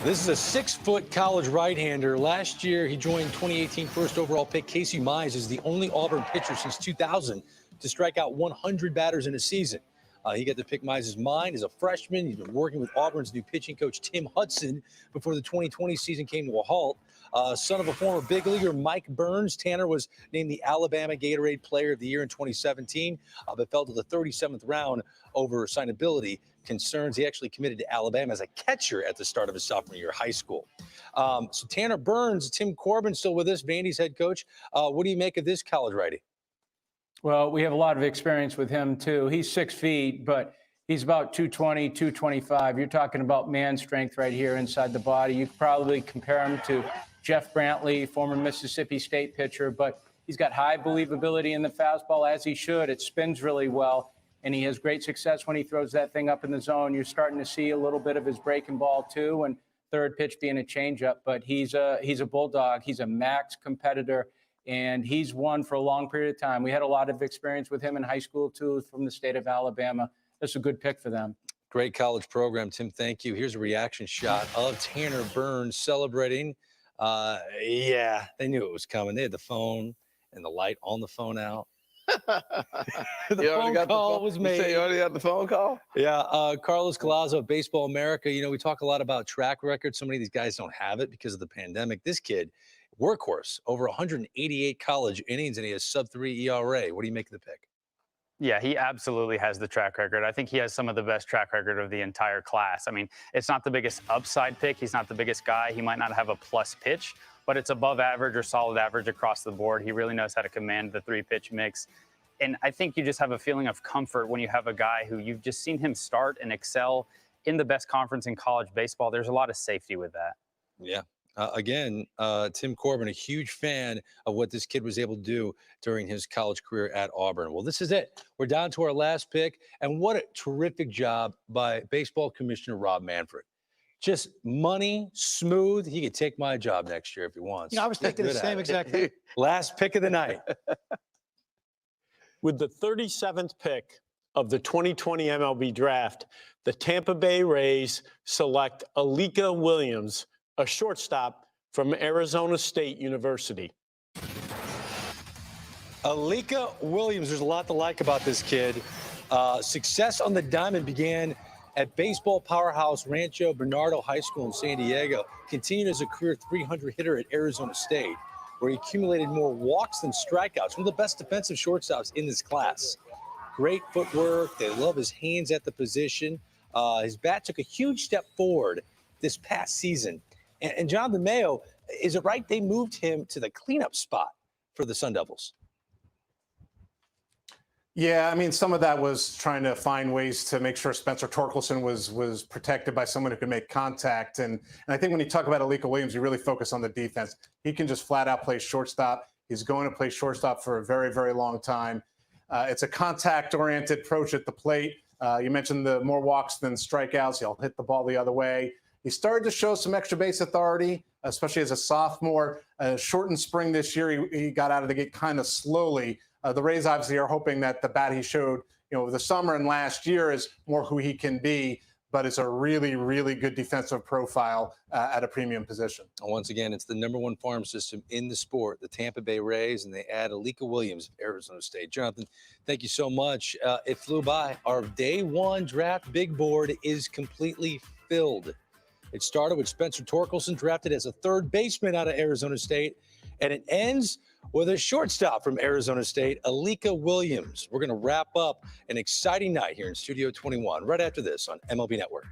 This is a 6-foot college right-hander. Last year, he joined 2018 first overall pick Casey Mize as the only Auburn pitcher since 2000 to strike out 100 batters in a season. He got to pick Mize's mind as a freshman. He's been working with Auburn's new pitching coach, Tim Hudson, before the 2020 season came to a halt. Son of a former big leaguer, Mike Burns, Tanner was named the Alabama Gatorade Player of the Year in 2017, but fell to the 37th round over signability concerns. He actually committed to Alabama as a catcher at the start of his sophomore year of high school. So Tanner Burns, Tim Corbin still with us, Vandy's head coach. What do you make of this college righty? Well, we have a lot of experience with him, too. He's 6 feet, but he's about 220, 225. You're talking about man strength right here inside the body. You could probably compare him to Jeff Brantley, former Mississippi State pitcher, but he's got high believability in the fastball, as he should. It spins really well, and he has great success when he throws that thing up in the zone. You're starting to see a little bit of his breaking ball, too, and third pitch being a changeup. But he's a bulldog. He's a max competitor, and he's won for a long period of time. We had a lot of experience with him in high school, too, from the state of Alabama. That's a good pick for them. Great college program, Tim. Thank you. Here's a reaction shot of Tanner Burns celebrating. Yeah, they knew it was coming. They had the phone and the light on the phone out. The phone call was made. You already got the phone call? Yeah, Carlos Collazo of Baseball America. You know, we talk a lot about track record. So many of these guys don't have it because of the pandemic. This kid, workhorse, over 188 college innings, and he has sub-3 ERA. What do you make of the pick? Yeah, he absolutely has the track record. I think he has some of the best track record of the entire class. I mean, it's not the biggest upside pick. He's not the biggest guy. He might not have a plus pitch, but it's above average or solid average across the board. He really knows how to command the 3-pitch mix. And I think you just have a feeling of comfort when you have a guy who you've just seen him start and excel in the best conference in college baseball. There's a lot of safety with that. Yeah. Again, Tim Corbin, a huge fan of what this kid was able to do during his college career at Auburn. Well, this is it. We're down to our last pick, and what a terrific job by Baseball Commissioner Rob Manfred. Just money, smooth. He could take my job next year if he wants. You know, I was thinking the same exact thing. Last pick of the night. With the 37th pick of the 2020 MLB Draft, the Tampa Bay Rays select Alika Williams, a shortstop from Arizona State University. Alika Williams, there's a lot to like about this kid. Success on the diamond began at baseball powerhouse Rancho Bernardo High School in San Diego. Continued as a career 300 hitter at Arizona State, where he accumulated more walks than strikeouts. One of the best defensive shortstops in this class. Great footwork. They love his hands at the position. His bat took a huge step forward this past season. And Jonathan Mayo, is it right they moved him to the cleanup spot for the Sun Devils? Yeah, I mean, some of that was trying to find ways to make sure Spencer Torkelson was protected by someone who could make contact. And I think when you talk about Alika Williams, you really focus on the defense. He can just flat out play shortstop. He's going to play shortstop for a very, very long time. It's a contact-oriented approach at the plate. You mentioned the more walks than strikeouts. He'll hit the ball the other way. He started to show some extra base authority, especially as a sophomore. Shortened spring this year, he got out of the gate kind of slowly. The Rays obviously are hoping that the bat he showed, the summer and last year is more who he can be, but it's a really, really good defensive profile at a premium position. Once again, it's the #1 farm system in the sport, the Tampa Bay Rays, and they add Alika Williams of Arizona State. Jonathan, thank you so much. It flew by. Our day 1 draft big board is completely filled. It started with Spencer Torkelson, drafted as a third baseman out of Arizona State, and it ends with a shortstop from Arizona State, Alika Williams. We're going to wrap up an exciting night here in Studio 21 right after this on MLB Network.